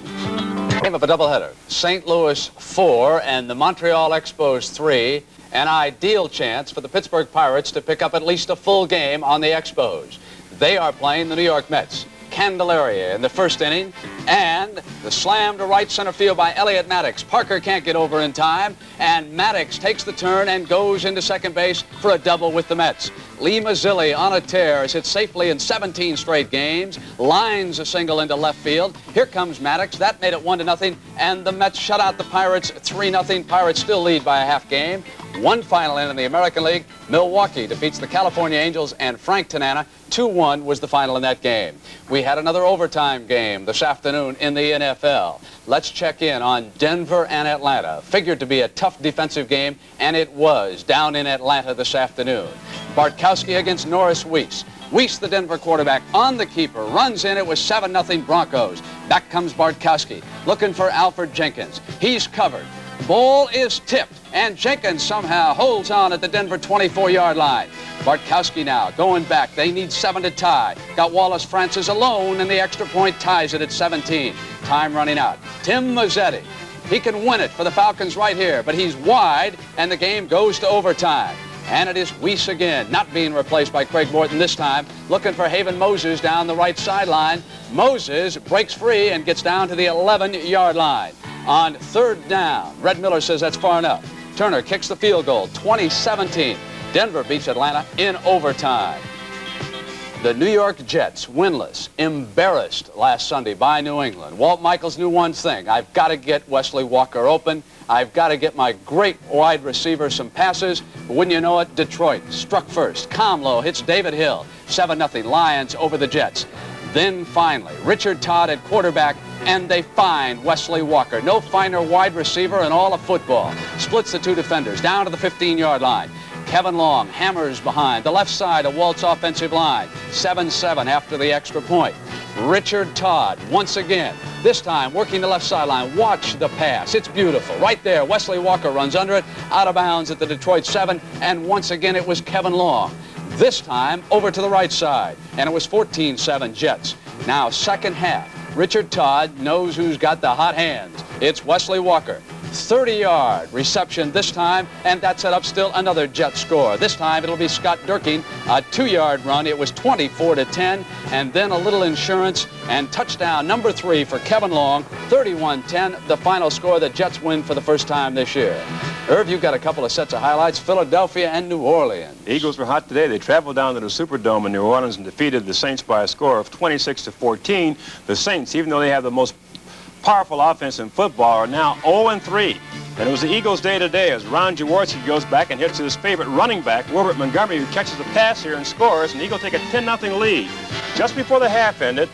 Game of a doubleheader. St. Louis 4 and the Montreal Expos 3. An ideal chance for the Pittsburgh Pirates to pick up at least a full game on the Expos. They are playing the New York Mets. Candelaria in the first inning, and the slam to right center field by Elliott Maddox. Parker can't get over in time, and Maddox takes the turn and goes into second base for a double with the Mets. Lee Mazzilli on a tear has hit safely in 17 straight games, lines a single into left field. Here comes Maddox. That made it 1-0, and the Mets shut out the Pirates 3-0. Pirates still lead by a half game. One final inning in the American League. Milwaukee defeats the California Angels, and Frank Tanana. 2-1 was the final in that game. We had another overtime game this afternoon in the NFL. Let's check in on Denver and Atlanta. Figured to be a tough defensive game, and it was down in Atlanta this afternoon. Bartkowski against Norris Weeks. Weiss, the Denver quarterback, on the keeper, runs in. It was 7-0 Broncos. Back comes Bartkowski, looking for Alfred Jenkins. He's covered. Ball is tipped, and Jenkins somehow holds on at the Denver 24-yard line. Bartkowski now going back. They need 7 to tie. Got Wallace Francis alone, and the extra point ties it at 17. Time running out. Tim Mazzetti. He can win it for the Falcons right here, but he's wide, and the game goes to overtime. And it is Weiss again, not being replaced by Craig Morton this time, looking for Haven Moses down the right sideline. Moses breaks free and gets down to the 11-yard line. On 3rd down, Red Miller says that's far enough. Turner kicks the field goal, 20-17. Denver beats Atlanta in overtime. The New York Jets, winless, embarrassed last Sunday by New England. Walt Michaels knew one thing. I've got to get Wesley Walker open. I've got to get my great wide receiver some passes. But wouldn't you know it, Detroit struck first. Comlow hits David Hill. 7-0 Lions over the Jets. Then finally, Richard Todd at quarterback, and they find Wesley Walker. No finer wide receiver in all of football. Splits the two defenders down to the 15-yard line. Kevin Long hammers behind the left side of Walt's offensive line. 7-7 after the extra point. Richard Todd once again, this time working the left sideline. Watch the pass. It's beautiful. Right there, Wesley Walker runs under it, out of bounds at the Detroit 7, and once again it was Kevin Long. This time over to the right side, and it was 14-7 Jets. Now second half, Richard Todd knows who's got the hot hands. It's Wesley Walker. 30-yard reception this time, and that set up still another Jet score. This time it'll be Scott Durkin, a 2-yard run. It was 24-10, and then a little insurance, and touchdown number 3 for Kevin Long, 31-10, the final score. The Jets win for the first time this year. Irv, you've got a couple of sets of highlights, Philadelphia and New Orleans. The Eagles were hot today. They traveled down to the Superdome in New Orleans and defeated the Saints by a score of 26-14. The Saints, even though they have the most powerful offense in football, are now 0-3. And it was the Eagles' day today as Ron Jaworski goes back and hits his favorite running back, Wilbert Montgomery, who catches the pass here and scores, and the Eagles take a 10-0 lead. Just before the half ended,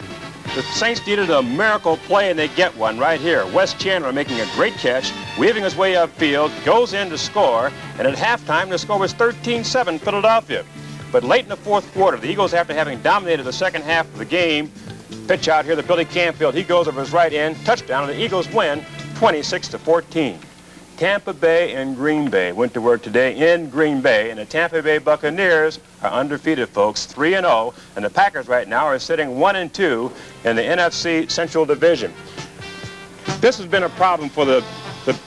the Saints needed a miracle play, and they get one right here. Wes Chandler making a great catch, weaving his way upfield, goes in to score, and at halftime the score was 13-7 Philadelphia. But late in the fourth quarter, the Eagles, after having dominated the second half of the game, pitch out here to Billy Canfield. He goes over his right end, touchdown, and the Eagles win 26-14. Tampa Bay and Green Bay went to work today in Green Bay, and the Tampa Bay Buccaneers are undefeated, folks, 3-0, and the Packers right now are sitting 1-2 in the NFC Central Division. This has been a problem for this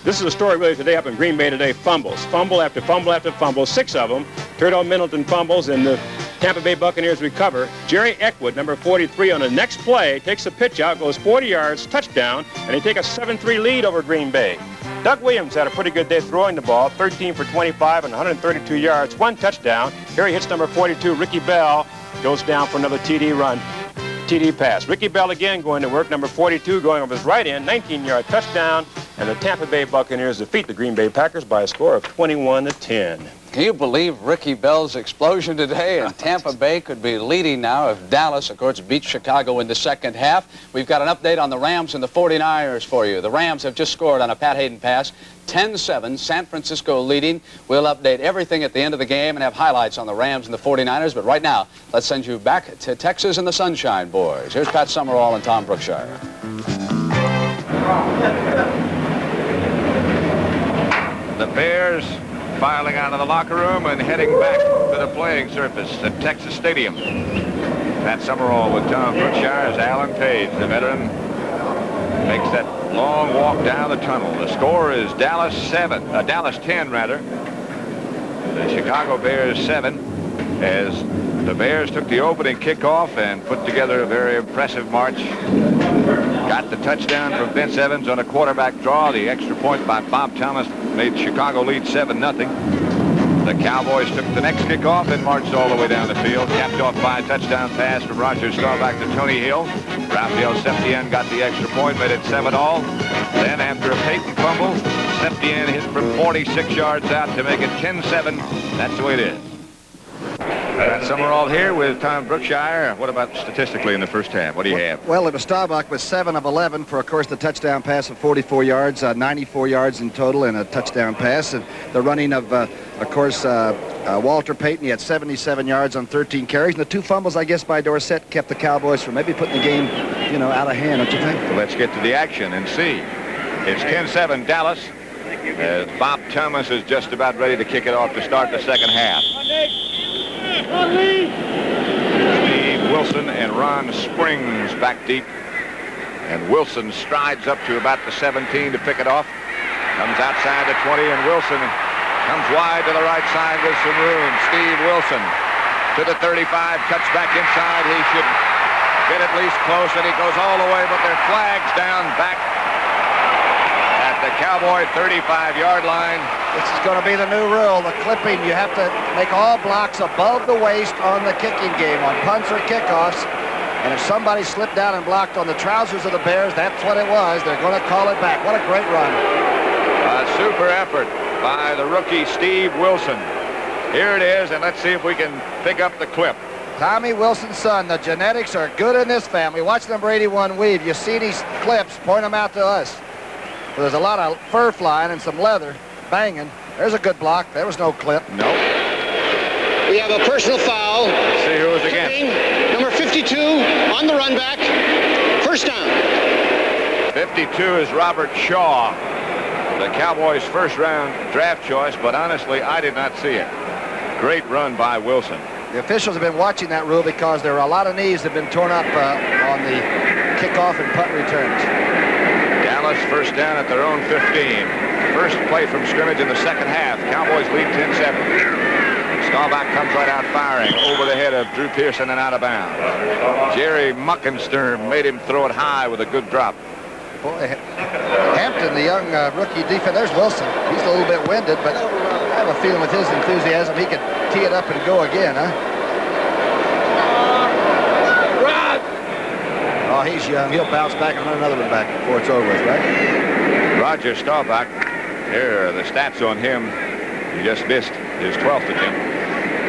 is a story really today up in Green Bay today. Fumbles, fumble after fumble after fumble, 6 of them. Turdo Middleton fumbles, and the Tampa Bay Buccaneers recover. Jerry Eckwood, number 43, on the next play, takes the pitch out, goes 40 yards, touchdown, and they take a 7-3 lead over Green Bay. Doug Williams had a pretty good day throwing the ball, 13 for 25 and 132 yards, 1 touchdown. Here he hits number 42, Ricky Bell, goes down for another TD pass. Ricky Bell again going to work, number 42, going over his right end, 19-yard touchdown, and the Tampa Bay Buccaneers defeat the Green Bay Packers by a score of 21-10. Can you believe Ricky Bell's explosion today? And Tampa Bay could be leading now if Dallas, of course, beats Chicago in the second half. We've got an update on the Rams and the 49ers for you. The Rams have just scored on a Pat Hayden pass, 10-7, San Francisco leading. We'll update everything at the end of the game and have highlights on the Rams and the 49ers. But right now, let's send you back to Texas and the Sunshine Boys. Here's Pat Summerall and Tom Brookshire. The Bears filing out of the locker room and heading back to the playing surface at Texas Stadium. Pat Summerall with Tom Brookshire as Alan Page, the veteran, makes that long walk down the tunnel. The score is Dallas 10 rather. The Chicago Bears 7, as the Bears took the opening kickoff and put together a very impressive march. Got the touchdown from Vince Evans on a quarterback draw. The extra point by Bob Thomas made Chicago lead 7-0. The Cowboys took the next kickoff and marched all the way down the field, capped off by a touchdown pass from Roger Staubach to Tony Hill. Rafael Septien got the extra point, made it 7-all. Then after a Peyton fumble, Septien hit from 46 yards out to make it 10-7. That's the way it is. Pat Summerall here with Tom Brookshire. What about statistically in the first half? What do you have? Well, it was Staubach with 7 of 11 for, of course, the touchdown pass of 44 yards, 94 yards in total, and a touchdown pass. And the running of course, Walter Payton, he had 77 yards on 13 carries. And the 2 fumbles, I guess, by Dorsett kept the Cowboys from maybe putting the game, you know, out of hand, don't you think? Well, let's get to the action and see. It's 10-7 Dallas. As Bob Thomas is just about ready to kick it off to start the second half. Steve Wilson and Ron Springs back deep. And Wilson strides up to about the 17 to pick it off. Comes outside the 20, and Wilson comes wide to the right side with some room. Steve Wilson to the 35, cuts back inside. He should get at least close, and he goes all the way, but there are flags down back at the Cowboy 35-yard line. This is going to be the new rule, the clipping. You have to make all blocks above the waist on the kicking game, on punts or kickoffs. And if somebody slipped down and blocked on the trousers of the Bears, that's what it was. They're going to call it back. What a great run. A super effort by the rookie Steve Wilson. Here it is, and let's see if we can pick up the clip. Tommy Wilson's son. The genetics are good in this family. Watch number 81 weave. You see these clips, point them out to us. Well, there's a lot of fur flying and some leather banging. There's a good block. There was no clip. Nope. We have a personal foul. Let's see who was against. Number 52 on the run back. First down. 52 is Robert Shaw, the Cowboys' first-round draft choice, but honestly, I did not see it. Great run by Wilson. The officials have been watching that rule because there are a lot of knees that have been torn up on the kickoff and punt returns. Dallas first down at their own 15. First play from scrimmage in the second half. Cowboys lead 10-7. Staubach comes right out firing over the head of Drew Pearson and out of bounds. Jerry Muckenstern made him throw it high with a good drop. Boy, Hampton, the young rookie defense, there's Wilson. He's a little bit winded, but I have a feeling with his enthusiasm, he could tee it up and go again, huh? Oh, he's young. He'll bounce back and run another one back before it's over with, right? Roger Staubach, here are the stats on him. He just missed his 12th attempt.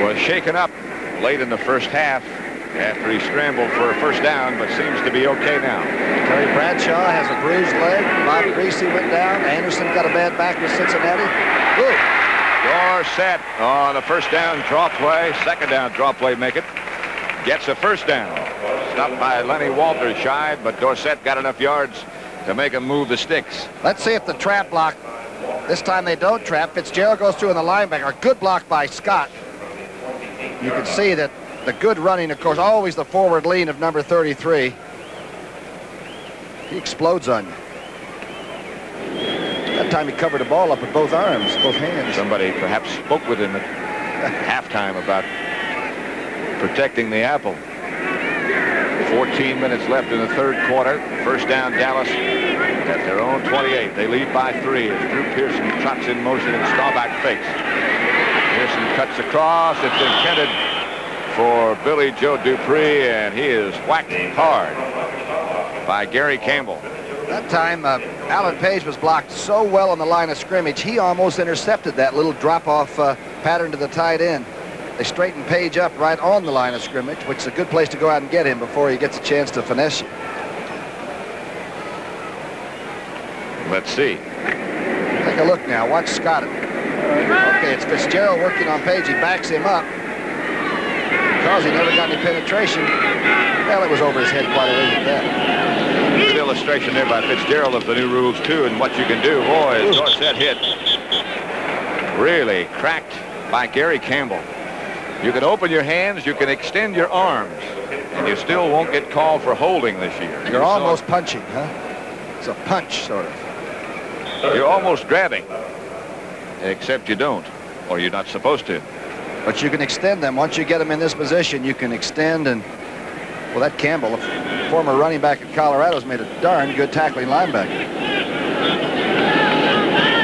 Was shaken up late in the first half after he scrambled for a first down, but seems to be okay now. Terry Bradshaw has a bruised leg. Bob Greasy went down. Anderson got a bad back with Cincinnati. Woo. Dorsett on the first down draw play. Second down draw play, make it. Gets a first down. Stopped by Lenny Walters, shied, but Dorsett got enough yards to make him move the sticks. Let's see if the trap block. This time they don't trap. Fitzgerald goes through in the linebacker. Good block by Scott. You can see that the good running, of course, always the forward lean of number 33. He explodes on you. That time he covered the ball up with both arms, both hands. Somebody perhaps spoke with him at halftime about protecting the apple. 14 minutes left in the third quarter. First down, Dallas at their own 28. They lead by 3 as Drew Pearson trots in motion and Staubach fakes. Pearson cuts across. It's intended for Billy Joe Dupree, and he is whacked hard by Gary Campbell. That time, Alan Page was blocked so well on the line of scrimmage, he almost intercepted that little drop-off pattern to the tight end. They straightened Page up right on the line of scrimmage, which is a good place to go out and get him before he gets a chance to finesse you. Let's see. Take a look now. Watch Scott. Okay, it's Fitzgerald working on Page. He backs him up. Because he never got any penetration, well, it was over his head quite a ways at that. Good illustration there by Fitzgerald of the new rules, too, and what you can do. Boy, is Dorsett hit. Really cracked by Gary Campbell. You can open your hands, you can extend your arms, and you still won't get called for holding this year. You're almost punching, huh? It's a punch, sort of. You're almost grabbing, except you don't, or you're not supposed to. But you can extend them. Once you get them in this position, you can extend, and, well, that Campbell, a former running back at Colorado's, made a darn good tackling linebacker.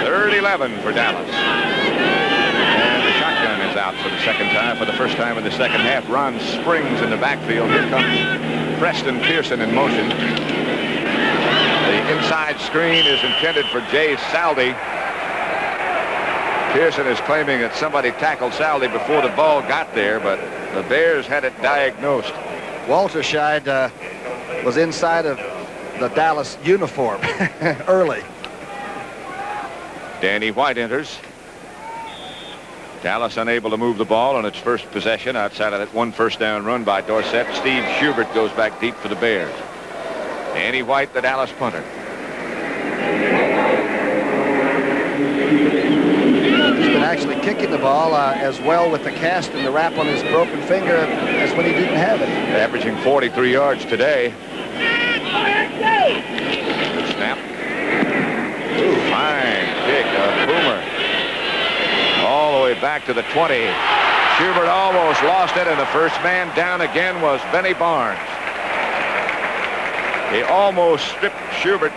3rd-11 for Dallas. Out for the second time, for the first time in the second half. Ron Springs in the backfield. Here comes Preston Pearson in motion. The inside screen is intended for Jay Saldi. Pearson is claiming that somebody tackled Saldi before the ball got there, but The Bears had it diagnosed. Walter Scheid was inside of the Dallas uniform early. Danny White enters. Dallas unable to move the ball on its first possession outside of that one first down run by Dorsett. Steve Schubert goes back deep for the Bears. Danny White, the Dallas punter. He's been actually kicking the ball as well with the cast and the wrap on his broken finger as when he didn't have it. Averaging 43 yards today. Good snap. Ooh, fine kick. Boomer. All the way back to the 20. Schubert almost lost it, and the first man down again was Benny Barnes. He almost stripped Schubert.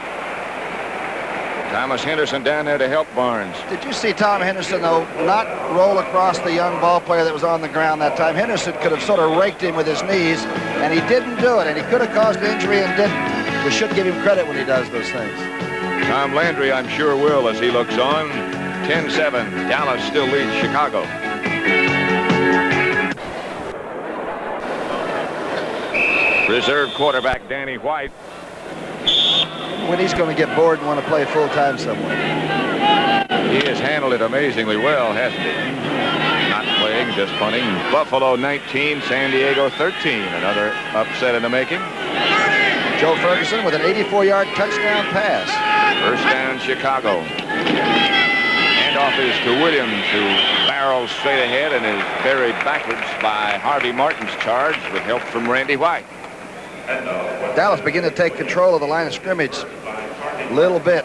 Thomas Henderson down there to help Barnes. Did you see Tom Henderson, though, not roll across the young ball player that was on the ground that time? Henderson could have sort of raked him with his knees, and he didn't do it, and he could have caused an injury and didn't. We should give him credit when he does those things. Tom Landry, I'm sure, will as he looks on. 10-7. Dallas still leads Chicago. Reserve quarterback Danny White. When he's going to get bored and want to play full-time somewhere. He has handled it amazingly well, hasn't he? Not playing, just punting. Buffalo 19, San Diego 13. Another upset in the making. Joe Ferguson with an 84-yard touchdown pass. First down, Chicago. Handoff is to Williams, who barrels straight ahead and is buried backwards by Harvey Martin's charge with help from Randy White. Dallas begin to take control of the line of scrimmage a little bit.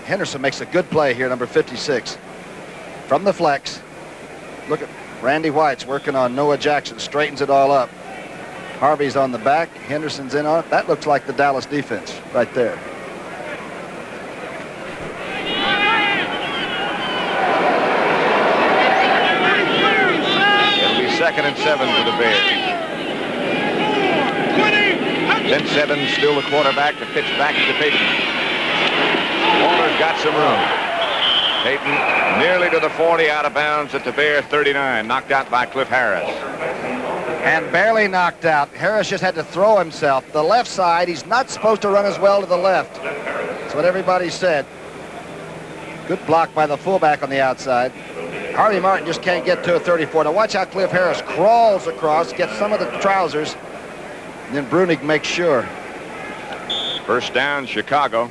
Henderson makes a good play here, number 56. From the flex. Look at Randy White's working on Noah Jackson, straightens it all up. Harvey's on the back, Henderson's in on it. That looks like the Dallas defense right there. It'll be 2nd and 7 for the Bears. Then 7, still the quarterback to pitch back to Peyton. Walter's got some room. Peyton nearly to the 40, out of bounds at the Bear 39, knocked out by Cliff Harris. And barely knocked out. Harris just had to throw himself. The left side, he's not supposed to run as well to the left. That's what everybody said. Good block by the fullback on the outside. Harvey Martin just can't get to a 34. Now watch how Cliff Harris crawls across, gets some of the trousers, and then Brunig makes sure. First down, Chicago.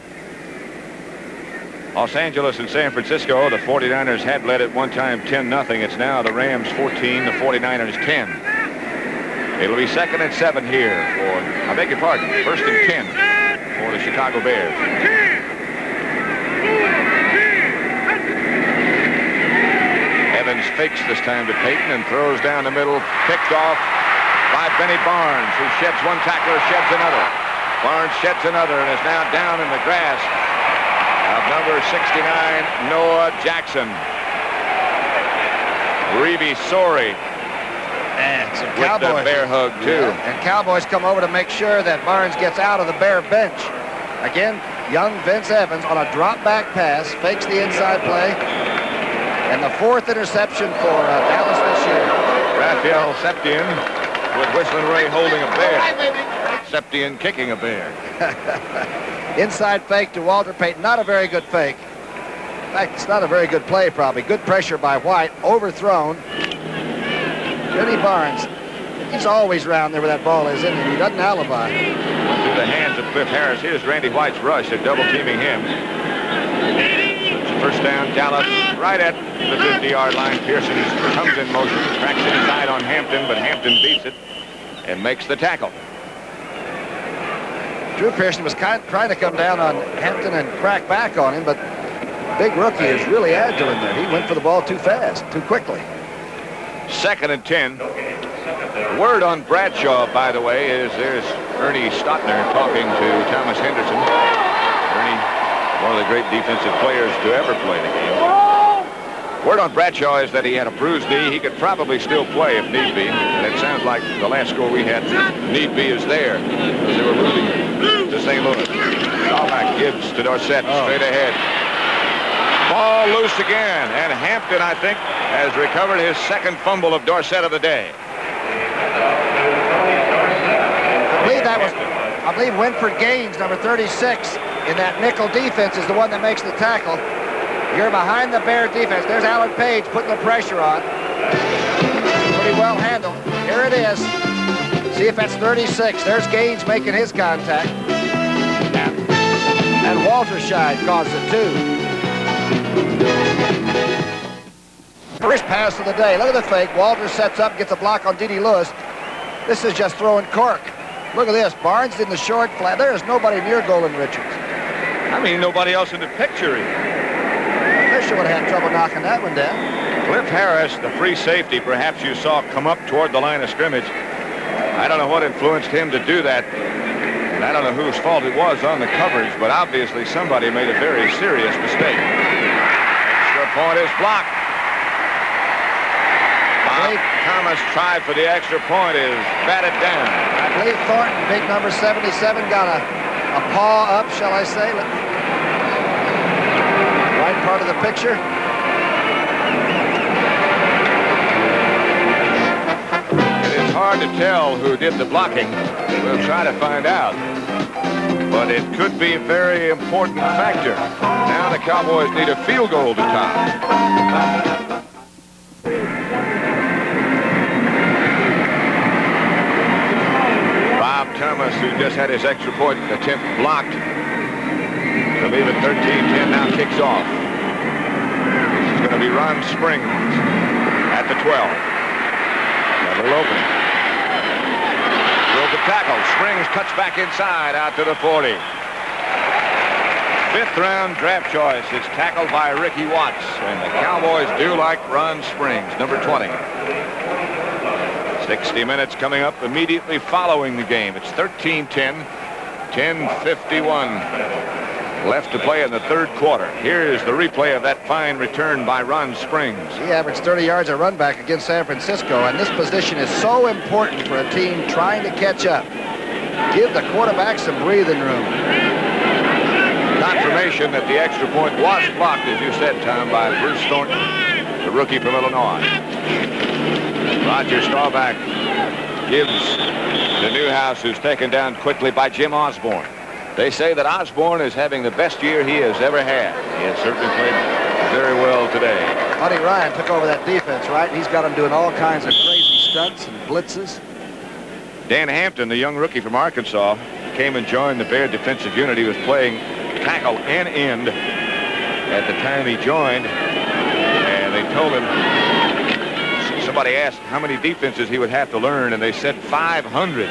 Los Angeles and San Francisco, the 49ers had led at one time 10-0. It's now the Rams 14, the 49ers 10. It'll be 2nd and 7 here for, I beg your pardon, 1st and 10 for the Chicago Bears. Evans fakes this time to Peyton and throws down the middle, picked off by Benny Barnes, who sheds one tackler, sheds another. Barnes sheds another and is now down in the grasp of number 69, Noah Jackson. Reeve Sorey And some with Cowboys. the Bear hug, too. Yeah, and Cowboys come over to make sure that Barnes gets out of the Bear bench. Again, young Vince Evans on a drop back pass, fakes the inside play. And the 4th interception for Dallas this year. Raphael Septien with Whistling Ray holding a bear. Septien kicking a bear. Inside fake to Walter Payton. Not a very good fake. In fact, it's not a very good play, probably. Good pressure by White. Overthrown. Benny Barnes. He's always around there where that ball is, isn't he? He doesn't alibi. Through the hands of Cliff Harris. Here's Randy White's rush. They're double teaming him. First down, Dallas right at the 50-yard line. Pearson comes in motion, cracks inside on Hampton, but Hampton beats it and makes the tackle. Drew Pearson was trying to come down on Hampton and crack back on him, but big rookie is really agile in there. He went for the ball too fast, too quickly. 2nd and 10. Word on Bradshaw, by the way, is there's Ernie Stotner talking to Thomas Henderson. Ernie, one of the great defensive players to ever play the game. Word on Bradshaw is that he had a bruised knee. He could probably still play if need be. And it sounds like the last score we had, need be, is there. Because they were losing to St. Louis. Back Gibbs to Dorsett, straight ahead. Ball loose again. And Hampton, I think, has recovered his 2nd fumble of Dorsett of the day. that was, I believe, Winford Gaines, number 36, in that nickel defense is the one that makes the tackle. You're behind the Bear defense. There's Alan Page putting the pressure on. Pretty well handled. Here it is. See if that's 36. There's Gaines making his contact. And Walterscheid caused it too. First pass of the day. Look at the fake. Walter sets up, gets a block on D.D. Lewis. This is just throwing cork. Look at this. Barnes in the short flat. There is nobody near Golden Richards. I mean, nobody else in the picture. Fisher would have had trouble knocking that one down. Cliff Harris, the free safety, perhaps you saw come up toward the line of scrimmage. I don't know what influenced him to do that. And I don't know whose fault it was on the coverage, but obviously somebody made a very serious mistake. Extra point is blocked. Bob Thomas tried for the extra point, is batted down. I believe Thornton, big number 77, got a paw up, shall I say. Right part of the picture. It is hard to tell who did the blocking. We'll try to find out. But it could be a very important factor. Now the Cowboys need a field goal to tie. Bob Thomas, who just had his extra point attempt blocked, to leave it 13-10, now kicks off. This is going to be Ron Springs at the 12. A little opening. Broke the tackle. Springs cuts back inside out to the 40. Fifth round draft choice is tackled by Ricky Watts, and the Cowboys do like Ron Springs, number 20. 60 minutes coming up immediately following the game. It's 13-10, 10:51 left to play in the third quarter. Here's the replay of that fine return by Ron Springs. He averaged 30 yards a run back against San Francisco, and this position is so important for a team trying to catch up. Give the quarterback some breathing room. Confirmation that the extra point was blocked, as you said, Tom, by Bruce Thornton, the rookie from Illinois. Roger Staubach gives to Newhouse, who's taken down quickly by Jim Osborne. They say that Osborne is having the best year he has ever had. He has certainly played very well today. Buddy Ryan took over that defense, right? He's got them doing all kinds of crazy stunts and blitzes. Dan Hampton, the young rookie from Arkansas, came and joined the Bear defensive unit. He was playing tackle and end at the time he joined. And they told him, somebody asked how many defenses he would have to learn, and they said 500.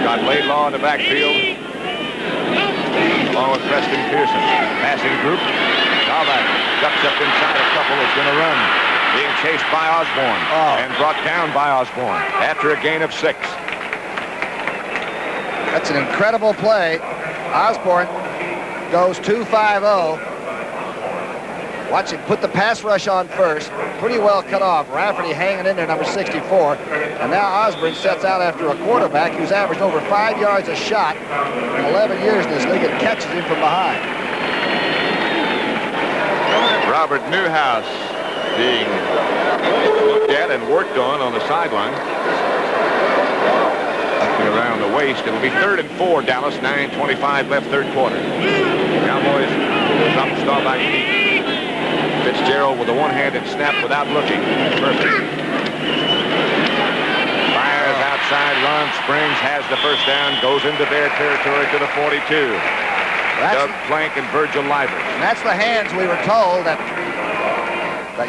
Scott Laidlaw in the backfield, along with Preston Pearson. Passing group. Staubach ducks up inside a couple. Is going to run. Being chased by Osborne and brought down by Osborne after a gain of 6. That's an incredible play. Osborne goes 2-5-0. Watch him put the pass rush on first. Pretty well cut off. Rafferty hanging in there, number 64. And now Osborne sets out after a quarterback who's averaged over 5 yards a shot in 11 years in this league and catches him from behind. Robert Newhouse being looked at and worked on the sideline. Around the waist. It'll be 3rd and 4, Dallas. 9:25 left, third quarter. Cowboys drop Staubach. Fitzgerald with a one-handed snap without looking. Perfect. Fires outside. Ron Springs has the first down. Goes into their territory to the 42. Doug Plank and Virgil Livers. And that's the hands we were told that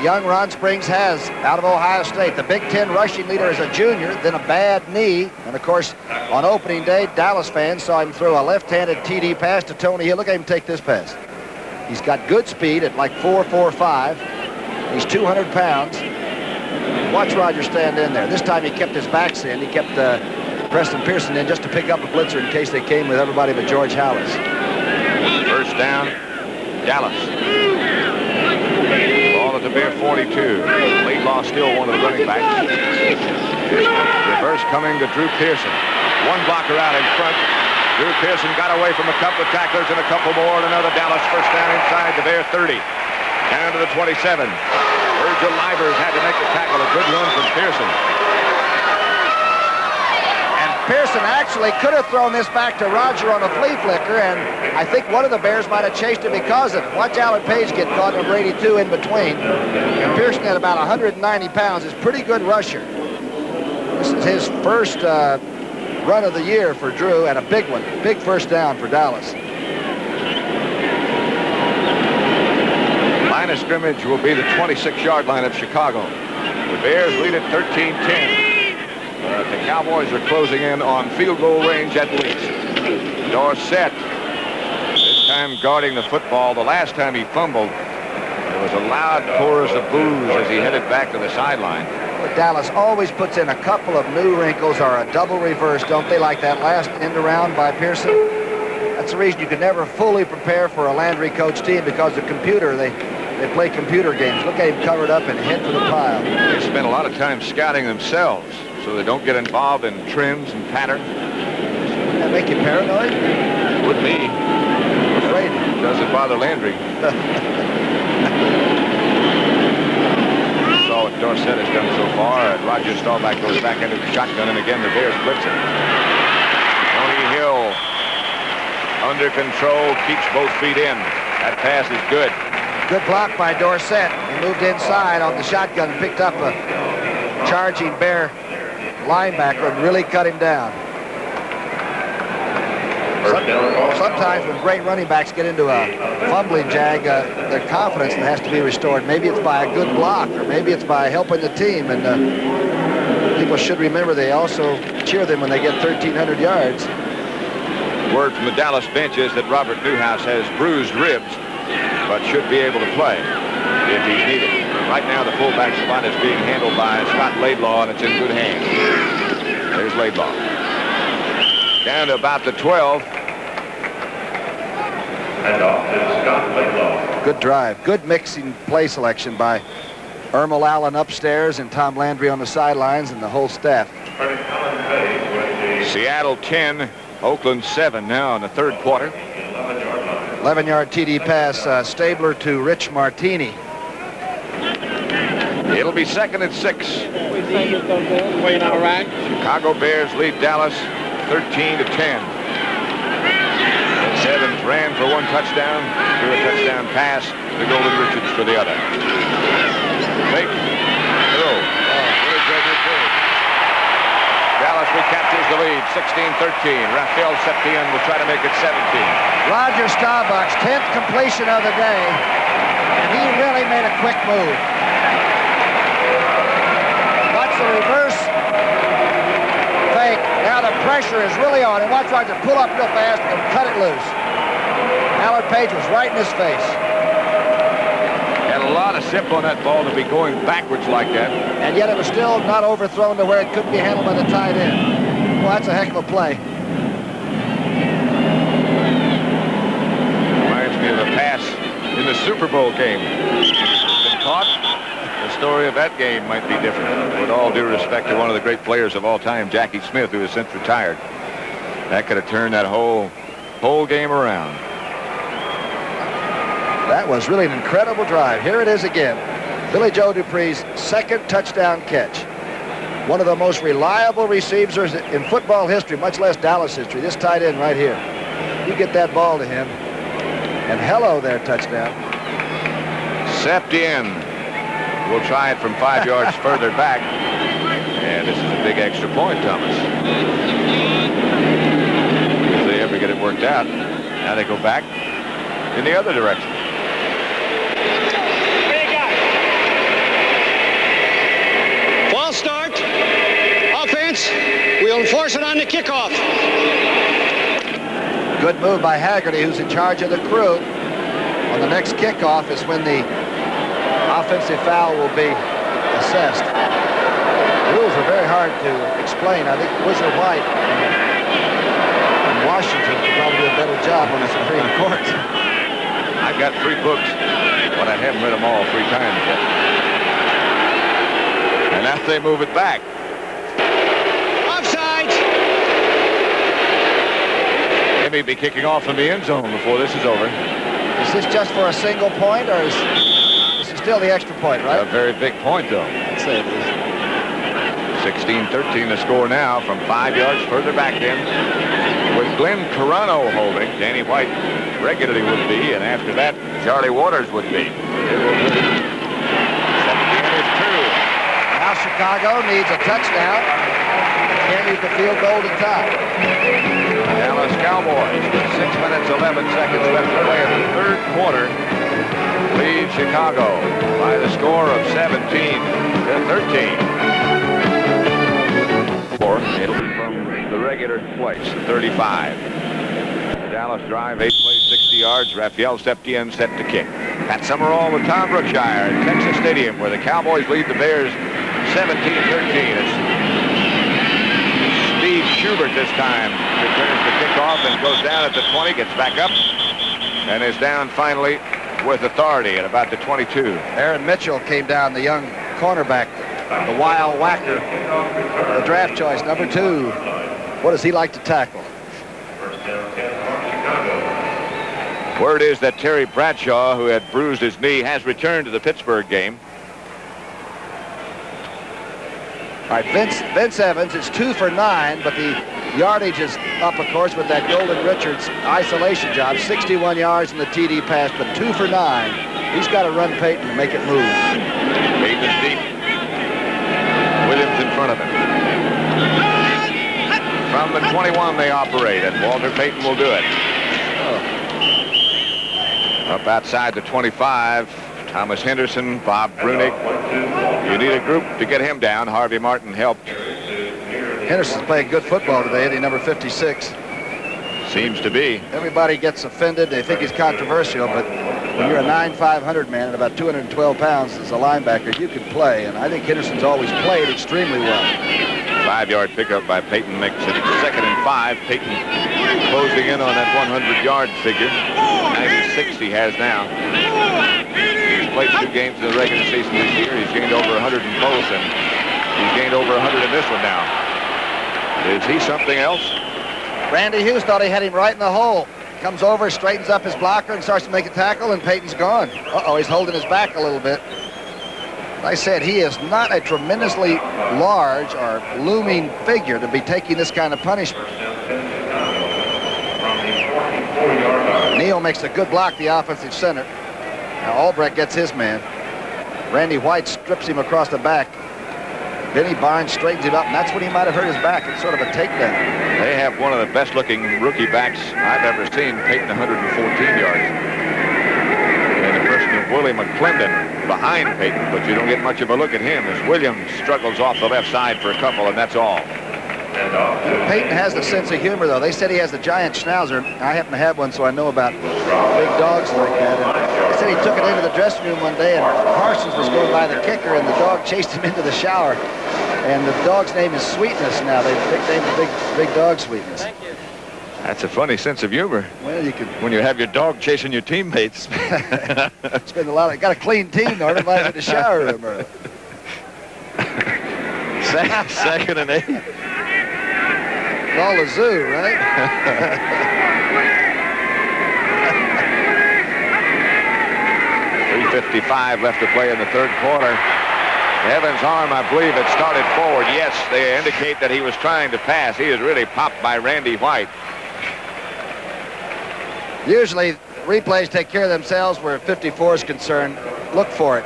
young Ron Springs has out of Ohio State. The Big Ten rushing leader is a junior, then a bad knee. And, of course, on opening day, Dallas fans saw him throw a left-handed TD pass to Tony Hill. Look at him take this pass. He's got good speed at like 4.45. He's 200 pounds. Watch Roger stand in there. This time he kept his backs in. He kept Preston Pearson in just to pick up a blitzer in case they came with everybody but George Hallis. First down, Dallas. Ball at the Bear 42. Laidlaw still one of the running backs. Reverse coming to Drew Pearson. One blocker out in front. Drew Pearson got away from a couple of tacklers and a couple more, and another Dallas first down inside the Bear 30. Down to the 27. Virgil Livers had to make the tackle at Good run from Pearson. Pearson actually could have thrown this back to Roger on a flea flicker, and I think one of the Bears might have chased it because of it. Watch Alan Page get caught, number 82 in between. And Pearson at about 190 pounds is a pretty good rusher. This is his first run of the year for Drew, and a big one. Big first down for Dallas. Line of scrimmage will be the 26-yard line of Chicago. The Bears lead at 13-10. The Cowboys are closing in on field goal range at least. Dorsett, this time guarding the football. The last time he fumbled, there was a loud chorus of boos as he headed back to the sideline. But Dallas always puts in a couple of new wrinkles or a double reverse, don't they, like that last end around by Pearson? That's the reason you can never fully prepare for a Landry coach team, because the computer, they play computer games. Look at him covered up and head for the pile. They spend a lot of time scouting themselves, so they don't get involved in trims and patterns. Wouldn't that make you paranoid? Would be. I'm afraid. Doesn't bother Landry. Saw what Dorsett has done so far. And Roger Staubach goes back into the shotgun, and again the Bears blitz it. Tony Hill under control, keeps both feet in. That pass is good. Good block by Dorsett. He moved inside on the shotgun and picked up a charging Bear linebacker and really cut him down. Sometimes when great running backs get into a fumbling jag, their confidence has to be restored. Maybe it's by a good block, or maybe it's by helping the team. And people should remember they also cheer them when they get 1,300 yards. Word from the Dallas bench is that Robert Newhouse has bruised ribs, but should be able to play if he's needed. Right now, the fullback spot is being handled by Scott Laidlaw, and it's in good hands. There's Laidlaw. Down to about the 12. And off is Scott Laidlaw. Good drive. Good mixing play selection by Ermal Allen upstairs and Tom Landry on the sidelines and the whole staff. Seattle 10, Oakland 7 now in the third quarter. 11-yard TD pass, Stabler to Rich Martini. It'll be second and 6. Wait, all right. Chicago Bears lead Dallas 13-10. Evans ran for one touchdown, threw a touchdown pass to Golden Richards for the other. Fake throw. Dallas recaptures the lead, 16-13. Rafael Septien will try to make it 17. Roger Staubach's 10th completion of the day, and he really made a quick move. Watch the reverse fake. Now the pressure is really on, and watch Roger pull up real fast and cut it loose. Alan Page was right in his face. Had a lot of zip on that ball to be going backwards like that. And yet it was still not overthrown to where it couldn't be handled by the tight end. Well, that's a heck of a play. Reminds me of a pass in the Super Bowl game. Been caught. The story of that game might be different. With all due respect to one of the great players of all time, Jackie Smith, who has since retired. That could have turned that whole game around. That was really an incredible drive. Here it is again. Billy Joe Dupree's second touchdown catch. One of the most reliable receivers in football history, much less Dallas history. This tight end right here. You get that ball to him. And hello there, touchdown. Septien will try it from 5 yards further back. And this is a big extra point, Thomas. If they ever get it worked out. Now they go back in the other direction. False start. Offense. We'll enforce it on the kickoff. Good move by Haggerty, who's in charge of the crew. On the next kickoff is when the offensive foul will be assessed. The rules are very hard to explain. I think Wizard White in Washington could probably do a better job on the Supreme Court. I've got 3 books, but I haven't read them all 3 times yet. And after they move it back. Offside. They may be kicking off from the end zone before this is over. Is this just for a single point, or is this is still the extra point, right? A very big point, though. I'd say it is. 16-13 the score now from 5 yards further back then. With Glenn Carano holding, Danny White regularly would be, and after that, Charlie Waters would be. It will be 17 is true. Now Chicago needs a touchdown. Can't use the field goal to tie. Dallas Cowboys, 6 minutes, 11 seconds left to play in the third quarter, lead Chicago by the score of 17-13. It'll be from the regular place, 35. The Dallas drive, 8 plays, 60 yards. Raphael stepped in, set to kick. Pat Summerall with Tom Brookshire at Texas Stadium, where the Cowboys lead the Bears 17-13. It's Steve Schubert this time returns the kickoff and goes down at the 20, gets back up, and is down finally with authority at about the 22. Aaron Mitchell came down, the young cornerback, the wild whacker, the draft choice, number 2. What does he like to tackle? Word is that Terry Bradshaw, who had bruised his knee, has returned to the Pittsburgh game. All right, Vince Evans is 2 for 9, but the yardage is up, of course, with that Golden Richards isolation job. 61 yards in the TD pass, but 2 for 9. He's got to run Payton to make it move. Payton is deep. Williams in front of him. From the 21 they operate, and Walter Payton will do it. Up outside the 25, Thomas Henderson, Bob Brunig. You need a group to get him down. Harvey Martin helped. Henderson's playing good football today, the number 56. Seems to be. Everybody gets offended. They think he's controversial, but when you're a 9'5" man and about 212 pounds as a linebacker, you can play, and I think Henderson's always played extremely well. 5-yard pickup by Payton makes it 2nd and 5. Payton closing in on that 100-yard figure. 96 he has now. He's played 2 games in the regular season this year. He's gained over 100 in both, and he's gained over 100 in this one now. Is he something else? Randy Hughes thought he had him right in the hole. Comes over, straightens up his blocker, and starts to make a tackle, and Payton's gone. Uh-oh, he's holding his back a little bit. I said he is not a tremendously large or looming figure to be taking this kind of punishment. Neal makes a good block, the offensive center. Now Albrecht gets his man. Randy White strips him across the back. Benny Barnes straightens him up, and that's when he might have hurt his back. It's sort of a takedown. They have one of the best-looking rookie backs I've ever seen. Payton 114 yards. And the person of Willie McClendon behind Payton, but you don't get much of a look at him as Williams struggles off the left side for a couple, and that's all. Payton has the sense of humor, though. They said he has the giant schnauzer. I happen to have one, so I know about big dogs like that. And they said he took it into the dressing room one day, and Parsons was going by the kicker, and the dog chased him into the shower. And the dog's name is Sweetness now. They nicknamed the big dog Sweetness. Thank you. That's a funny sense of humor. Well, you could. When you have your dog chasing your teammates. Spend a lot of. Got a clean team, though. Everybody's in the shower room early. 2nd and 8. It's all a zoo, right? 3:55 left to play in the third quarter. Evans' arm, I believe, had started forward. Yes, they indicate that he was trying to pass. He is really popped by Randy White. Usually, replays take care of themselves where 54 is concerned. Look for it.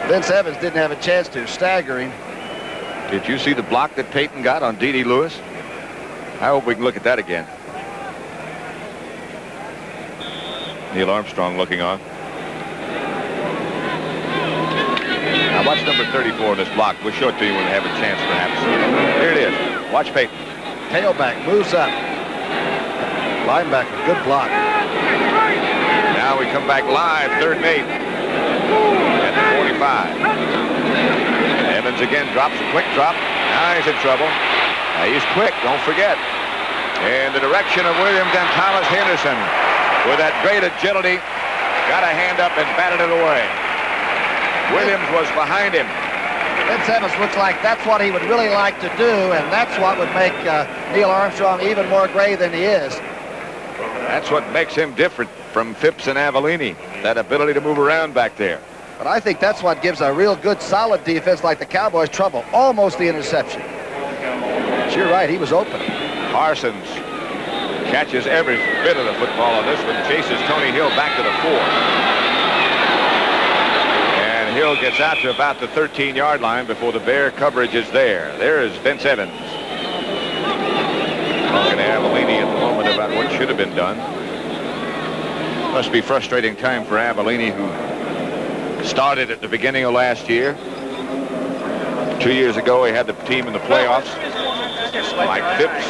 Vince Evans didn't have a chance to, staggering. Did you see the block that Payton got on D.D. Lewis? I hope we can look at that again. Neil Armstrong looking on. Now watch number 34 in this block. We'll show it to you when we have a chance, perhaps. Here it is. Watch Payton. Tailback moves up. Linebacker, good block. Now we come back live, 3rd and 8 at the 45. Evans again drops a quick drop. Now he's in trouble. He's quick, don't forget. In the direction of Williams and Thomas Henderson. With that great agility, got a hand up and batted it away. Williams was behind him. Vince Evans looks like that's what he would really like to do, and that's what would make Neil Armstrong even more gray than he is. That's what makes him different from Phipps and Avellini, that ability to move around back there. But I think that's what gives a real good, solid defense like the Cowboys trouble. Almost the interception. But you're right, he was open. Parsons catches every bit of the football on this one. Chases Tony Hill back to the 4. And Hill gets out to about the 13-yard line before the Bear coverage is there. There's Vince Evans. Talking to Avellini at the moment about what should have been done. Must be frustrating time for Avellini, who started at the beginning of last year. 2 years ago, he had the team in the playoffs. Mike Phipps,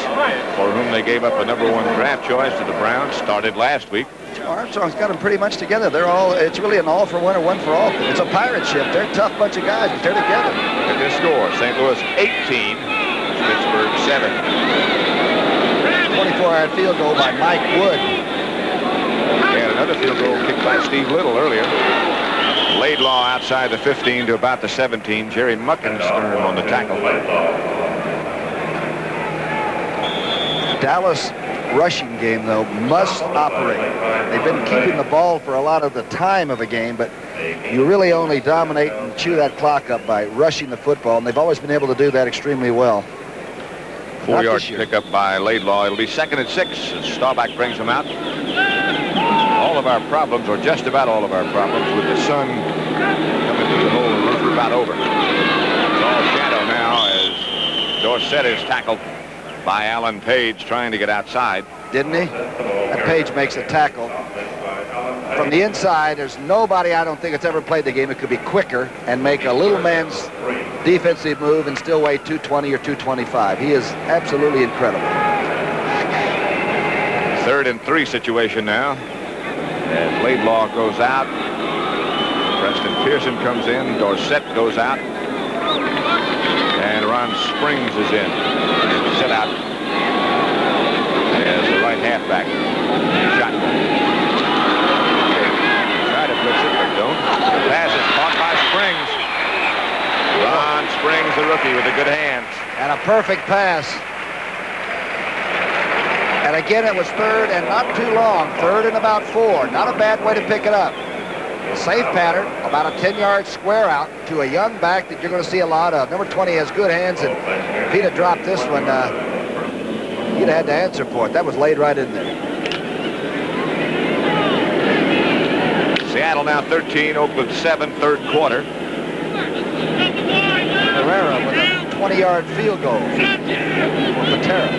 for whom they gave up a #1 draft choice to the Browns, started last week. Armstrong's got them pretty much together. It's really an all for one or one for all. It's a pirate ship. They're a tough bunch of guys, but they're together. At this score, St. Louis 18, Pittsburgh 7. 24-yard field goal by Mike Wood. And another field goal kicked by Steve Little earlier. Laidlaw outside the 15 to about the 17. Jerry Muckenstern on the tackle. Dallas rushing game, though, must operate. They've been keeping the ball for a lot of the time of a game, but you really only dominate and chew that clock up by rushing the football, and they've always been able to do that extremely well. 4-yard pickup by Laidlaw. It'll be 2nd and 6 as Staubach brings them out. All of our problems, or just about all of our problems, with the sun coming through the hole in the roof are about over. It's all shadow now as Dorsett is tackled by Alan Page, trying to get outside. Didn't he? That Page makes a tackle. From the inside, there's nobody, I don't think, that's ever played the game that could be quicker and make a little man's defensive move and still weigh 220 or 225. He is absolutely incredible. 3rd and 3 situation now. As Laidlaw goes out, Preston Pearson comes in, Dorsett goes out, and Ron Springs is in. Set out as the right halfback. Shotgun. Try to blitz it, but don't. The pass is caught by Springs. Ron Springs, the rookie, with a good hand. And a perfect pass. And again, it was 3rd and not too long. 3rd and about 4. Not a bad way to pick it up. A safe pattern, about a 10-yard square out to a young back that you're going to see a lot of. Number 20 has good hands, and if he'd have dropped this one, he'd have had to answer for it. That was laid right in there. Seattle now 13, Oakland 7, 3rd quarter. Herrera with a 20-yard field goal for Patera.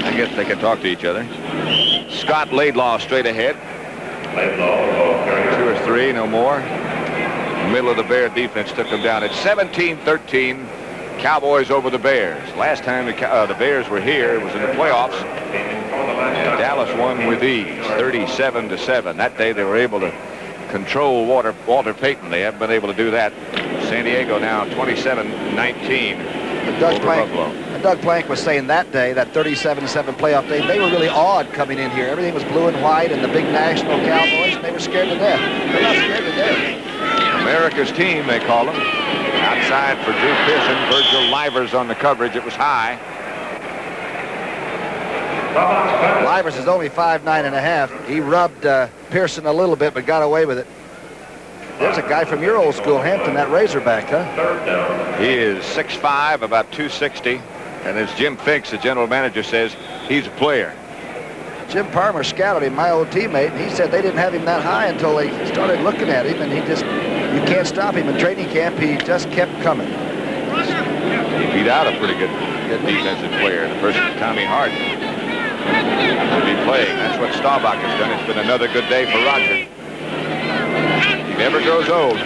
I guess they can talk to each other. Scott Laidlaw straight ahead. 2 or 3, no more. Middle of the Bear defense took them down. It's 17-13, Cowboys over the Bears. Last time the Bears were here, it was in the playoffs. And Dallas won with ease, 37-7. That day they were able to control Walter Payton. They haven't been able to do that. San Diego now 27-19 over Buffalo. Doug Plank was saying that day, that 37-7 playoff day, they were really awed coming in here. Everything was blue and white and the big national Cowboys, and they were scared to death. They're not scared to death. America's team, they call them. Outside for Drew Pearson. Virgil Livers on the coverage. It was high. Livers is only 5'9½". He rubbed Pearson a little bit, but got away with it. There's a guy from your old school, Hampton, that Razorback, huh? He is 6'5", about 260. And as Jim Finks, the general manager, says, he's a player. Jim Parmer scouted him, my old teammate, and he said they didn't have him that high until they started looking at him, and you can't stop him. In training camp, he just kept coming. He beat out a pretty good defensive player. The first Tommy Hart will be playing. That's what Staubach has done. It's been another good day for Roger. He never grows old.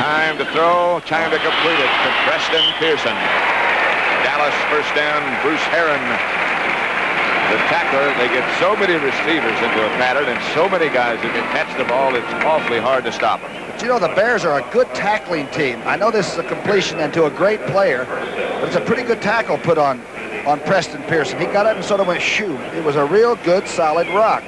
Time to throw, time to complete it to Preston Pearson. Dallas first down, Bruce Herron, the tackler. They get so many receivers into a pattern and so many guys that can catch the ball, it's awfully hard to stop them. But you know, the Bears are a good tackling team. I know this is a completion and to a great player, but it's a pretty good tackle put on Preston Pearson. He got up and sort of went shoo. It was a real good, solid rock.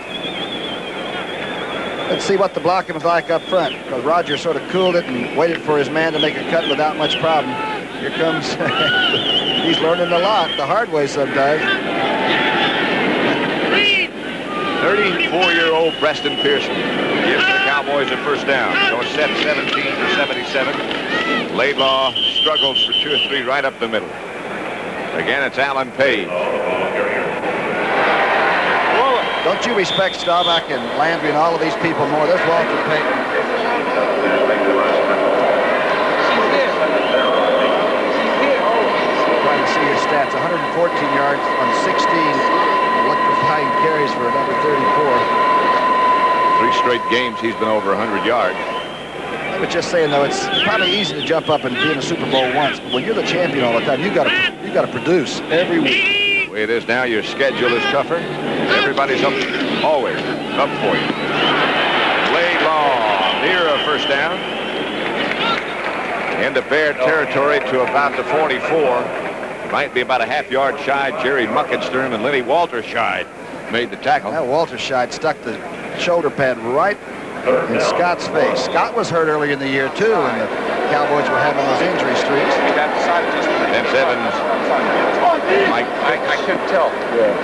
Let's see what the blocking was like up front, because Roger sort of cooled it and waited for his man to make a cut without much problem. Here comes, he's learning a lot the hard way sometimes. 34-year-old Preston Pearson gives the Cowboys a first down. Dorsett 17 for 77. Laidlaw struggles for 2 or 3 right up the middle. Again, it's Alan Page. Don't you respect Staubach and Landry and all of these people more? There's Walter Payton. Trying to see his stats. 114 yards on 16 electrifying carries for another 34. 3 straight games he's been over 100 yards. I was just saying, though, it's probably easy to jump up and be in a Super Bowl once, but when you're the champion all the time, you got to produce every week. The way it is now, your schedule is tougher. Everybody's up, always up for you. Laidlaw near a first down. Into Bear territory to about the 44. Might be about a half-yard shy. Jerry Muckenstern and Lenny Walterscheid made the tackle. That Walterscheid stuck the shoulder pad right in Scott's face. Scott was hurt early in the year, too, and the Cowboys were having those injury streaks. Vince Evans, Mike, I couldn't tell.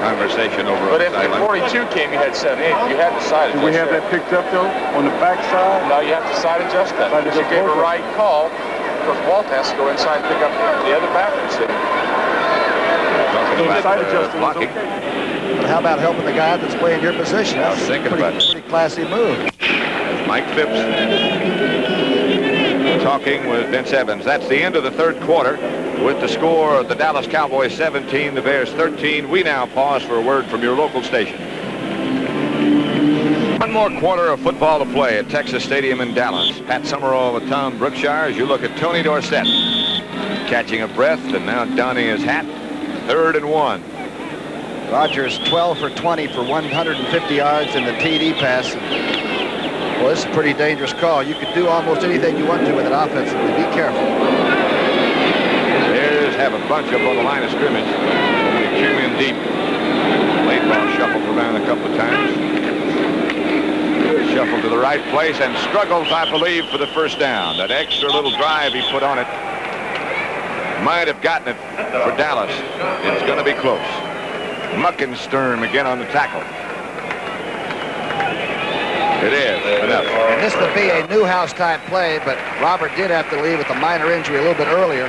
Conversation over But on if the sideline. 42 came, you had 78. You had to side adjust. Do we have that picked up, though, on the backside? No, you have to side adjust that. Side Because you adjust gave a both. right call, because Walt has to go inside and pick up the other back that's sitting. Talking about Side adjusting was blocking. okay. But how about helping the guy that's playing your position? I was That's a thinking about it. pretty classy move. Mike Phipps talking with Vince Evans. That's the end of the third quarter with the score of the Dallas Cowboys 17, the Bears 13. We now pause for a word from your local station. One more quarter of football to play at Texas Stadium in Dallas. Pat Summerall with Tom Brookshire as you look at Tony Dorsett catching a breath and now donning his hat. 3rd and 1. Rodgers 12 for 20 for 150 yards in the TD pass. Well, this is a pretty dangerous call. You could do almost anything you want to with it offensively. Be careful. Bears have a bunch up on the line of scrimmage. Only 2 men deep. Laidlaw shuffled around a couple of times. Shuffled to the right place and struggles, I believe, for the first down. That extra little drive he put on it might have gotten it for Dallas. It's going to be close. Muckenstern again on the tackle. It is enough. And this would be a Newhouse type play, but Robert did have to leave with a minor injury a little bit earlier.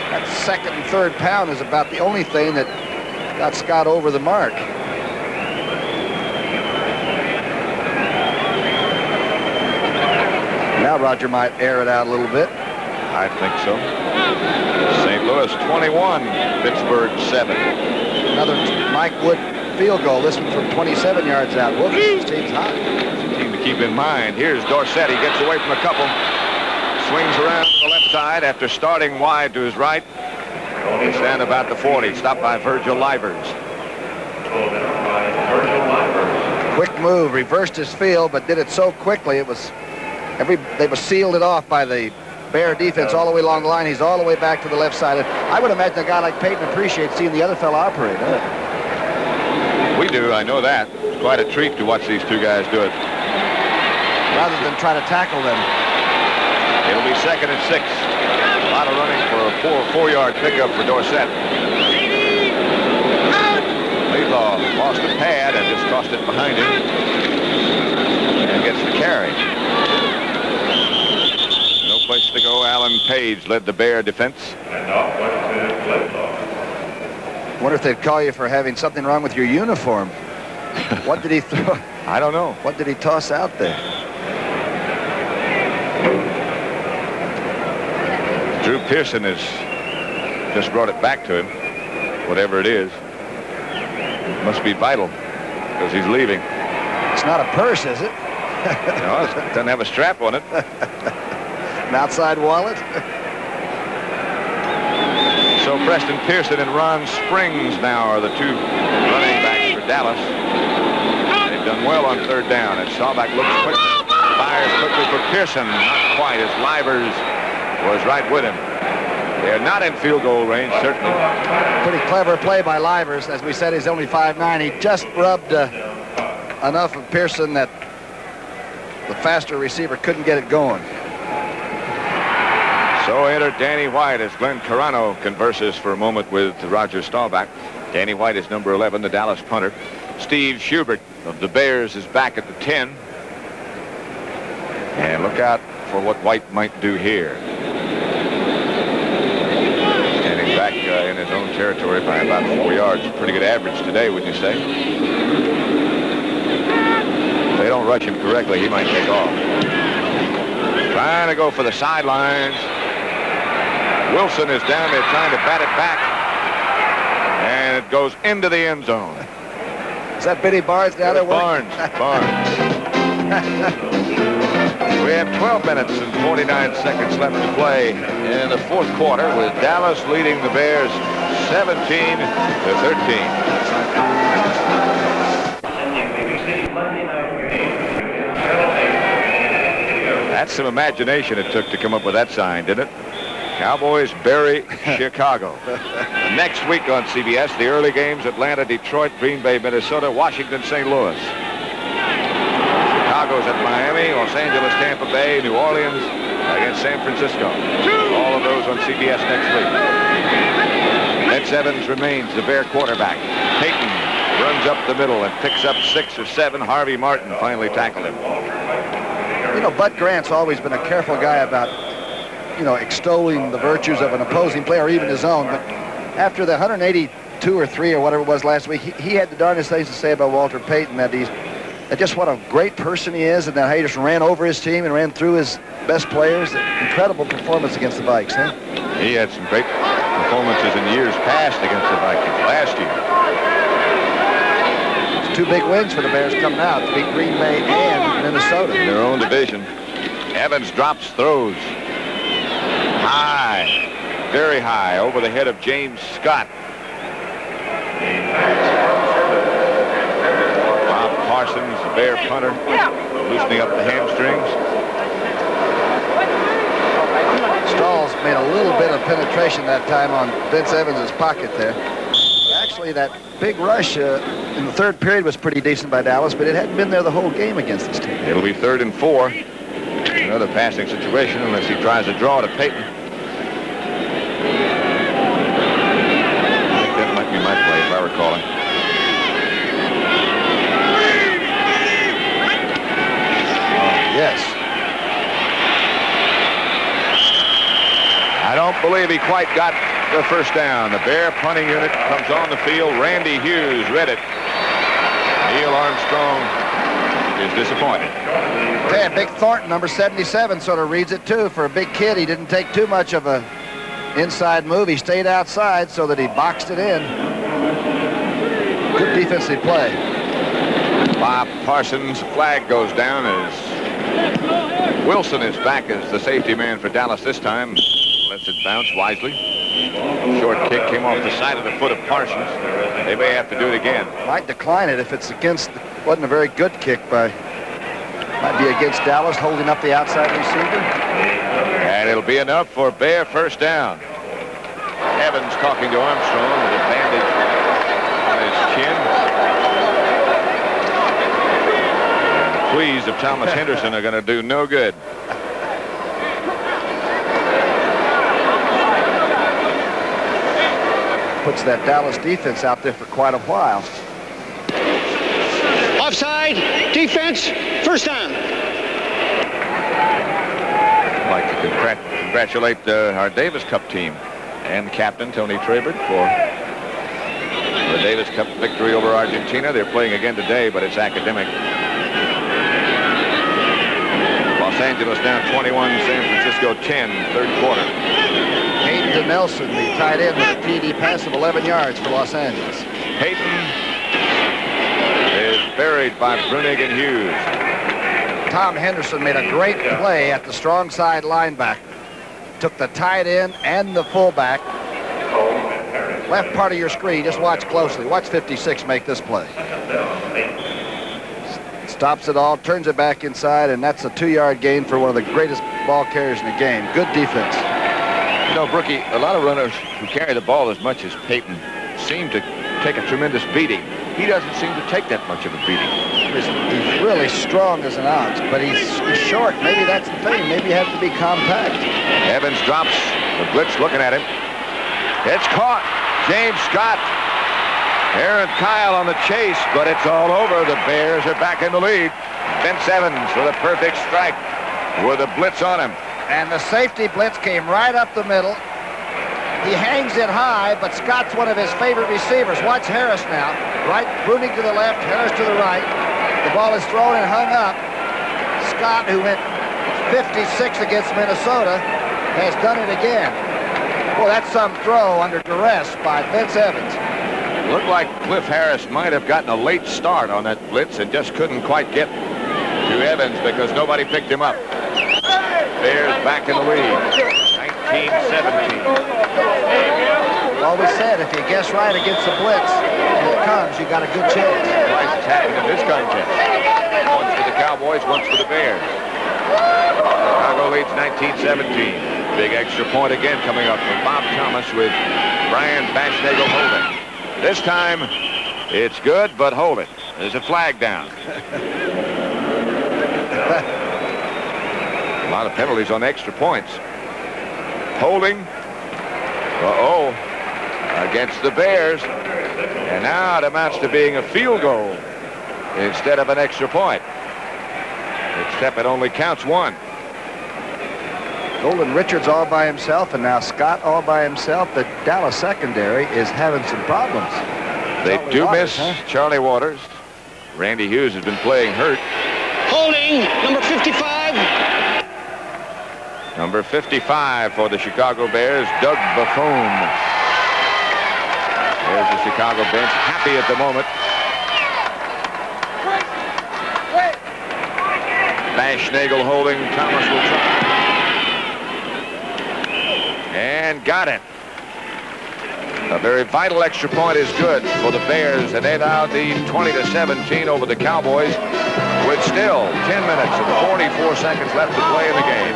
That 2nd and 3rd pound is about the only thing that got Scott over the mark. Now Roger might air it out a little bit. I think so. St. Louis 21, Pittsburgh 7. Another Mike Wood field goal. This one from 27 yards out. Whoops, this team's hot. Team to keep in mind. Here's Dorsett. He gets away from a couple. Swings around to the left side after starting wide to his right. He's down about the 40. Stopped by Virgil Livers. Quick move. Reversed his field, but did it so quickly. It was they were sealed it off by the Bear defense all the way along the line. He's all the way back to the left side. I would imagine a guy like Payton appreciates seeing the other fellow operate. We do. I know that. It's quite a treat to watch these 2 guys do it. Rather than try to tackle them. It'll be 2nd and 6. A lot of running for a 4-yard pickup for Dorsett. Laidlaw lost the pad and just tossed it behind him. And gets the carry. No place to go. Alan Page led the Bear defense. Wonder if they'd call you for having something wrong with your uniform. What did he throw? I don't know. What did he toss out there? Drew Pearson has just brought it back to him, whatever it is. Must be vital because he's leaving. It's not a purse, is it? No, it doesn't have a strap on it. An outside wallet? So Preston Pearson and Ron Springs now are the 2 running backs for Dallas. They've done well on 3rd down, and Staubach looks quick, fires quickly for Pearson. Not quite, as Livers was right with him. They're not in field goal range, certainly. Pretty clever play by Livers. As we said, he's only 5'9". He just rubbed enough of Pearson that the faster receiver couldn't get it going. So enter Danny White as Glenn Carano converses for a moment with Roger Staubach. Danny White is number 11, the Dallas punter. Steve Schubert of the Bears is back at the 10. And look out for what White might do here. Standing back in his own territory by about 4 yards. Pretty good average today, wouldn't you say? If they don't rush him correctly, he might take off. Trying to go for the sidelines. Wilson is down there trying to bat it back. And it goes into the end zone. Is that Billy Barnes down there? Barnes. We have 12 minutes and 49 seconds left to play in the fourth quarter, with Dallas leading the Bears 17-13. That's some imagination it took to come up with that sign, didn't it? Cowboys bury Chicago. Next week on CBS, the early games: Atlanta, Detroit, Green Bay, Minnesota, Washington, St. Louis. Chicago's at Miami, Los Angeles, Tampa Bay, New Orleans against San Francisco. All of those on CBS next week. Vince Evans remains the Bear quarterback. Peyton runs up the middle and picks up 6 or 7. Harvey Martin finally tackled him. You know, Bud Grant's always been a careful guy about, extolling the virtues of an opposing player, or even his own. But after the 182 or 3 or whatever it was last week, he had the darndest things to say about Walter Payton, that just what a great person he is, and that he just ran over his team and ran through his best players. Incredible performance against the Vikes, huh? He had some great performances in years past against the Vikings. Last year. It's 2 big wins for the Bears coming out, to beat Green Bay and Minnesota. In their own division. Evans drops, throws. High, very high, over the head of James Scott. Bob Parsons, the Bear punter, loosening up the hamstrings. Stalls made a little bit of penetration that time on Vince Evans' pocket there. Actually, that big rush in the third period was pretty decent by Dallas, but it hadn't been there the whole game against this team. It'll be 3rd and 4. Another passing situation unless he tries to draw to Peyton. I think that might be my play if I recall it. Yes. I don't believe he quite got the first down. The Bear punting unit comes on the field. Randy Hughes read it. Neil Armstrong is disappointed. Yeah, Big Thornton, number 77, sort of reads it too. For a big kid, he didn't take too much of a inside move. He stayed outside so that he boxed it in. Good defensive play. Bob Parsons' flag goes down as Wilson is back as the safety man for Dallas this time. Lets it bounce wisely. Short kick came off the side of the foot of Parsons. They may have to do it again. Might decline it if it's against, wasn't a very good kick by, might be against Dallas holding up the outside receiver. And it'll be enough for Bear first down. Evans talking to Armstrong with a bandage on his chin. And the pleas of Thomas Henderson are going to do no good. Puts that Dallas defense out there for quite a while. Offside, defense, first down. I'd like to congratulate our Davis Cup team and captain Tony Trabert for the Davis Cup victory over Argentina. They're playing again today, but it's academic. Los Angeles down 21, San Francisco 10, third quarter. Hayden to Nelson, the tight end, with a TD pass of 11 yards for Los Angeles. Peyton is buried by Brunig and Hughes. Tom Henderson made a great play at the strong side linebacker. Took the tight end and the fullback. Left part of your screen, just watch closely. Watch 56 make this play. Stops it all, turns it back inside, and that's a 2-yard gain for one of the greatest ball carriers in the game. Good defense. You know, Brookie, a lot of runners who carry the ball as much as Peyton seem to take a tremendous beating. He doesn't seem to take that much of a beating. He's really strong as an ox, but he's short. Maybe that's the thing. Maybe you have to be compact. Evans drops. The blitz looking at him. It's caught. James Scott Aaron Kyle on the chase, but it's all over. The Bears are back in the lead. Vince Evans with a perfect strike with a blitz on him. And the safety blitz came right up the middle. He hangs it high, but Scott's one of his favorite receivers. Watch Harris now. Right, Bruning to the left, Harris to the right. The ball is thrown and hung up. Scott, who went 56 against Minnesota, has done it again. Well, that's some throw under duress by Vince Evans. Looked like Cliff Harris might have gotten a late start on that blitz and just couldn't quite get to Evans because nobody picked him up. Bears back in the lead, 19-17. Always said, if you guess right against the blitz and it comes, you got a good chance. Twice it's happened in this contest. Once for the Cowboys, once for the Bears. Chicago leads 19-17. Big extra point again coming up from Bob Thomas with Brian Bashnagel holding. This time, it's good, but hold it. There's a flag down. A lot of penalties on extra points. Holding. Uh-oh. Against the Bears. And now it amounts to being a field goal instead of an extra point. Except it only counts one. Golden Richards all by himself, and now Scott all by himself. The Dallas secondary is having some problems. They Charlie do Waters, miss Charlie Waters. Randy Hughes has been playing hurt. Holding, number 55. Number 55 for the Chicago Bears, Doug Buffone. There's the Chicago bench, happy at the moment. Bashnagel holding, Thomas will try. And got it. A very vital extra point is good for the Bears, and they now lead 20-17 over the Cowboys with still 10 minutes and 44 seconds left to play in the game.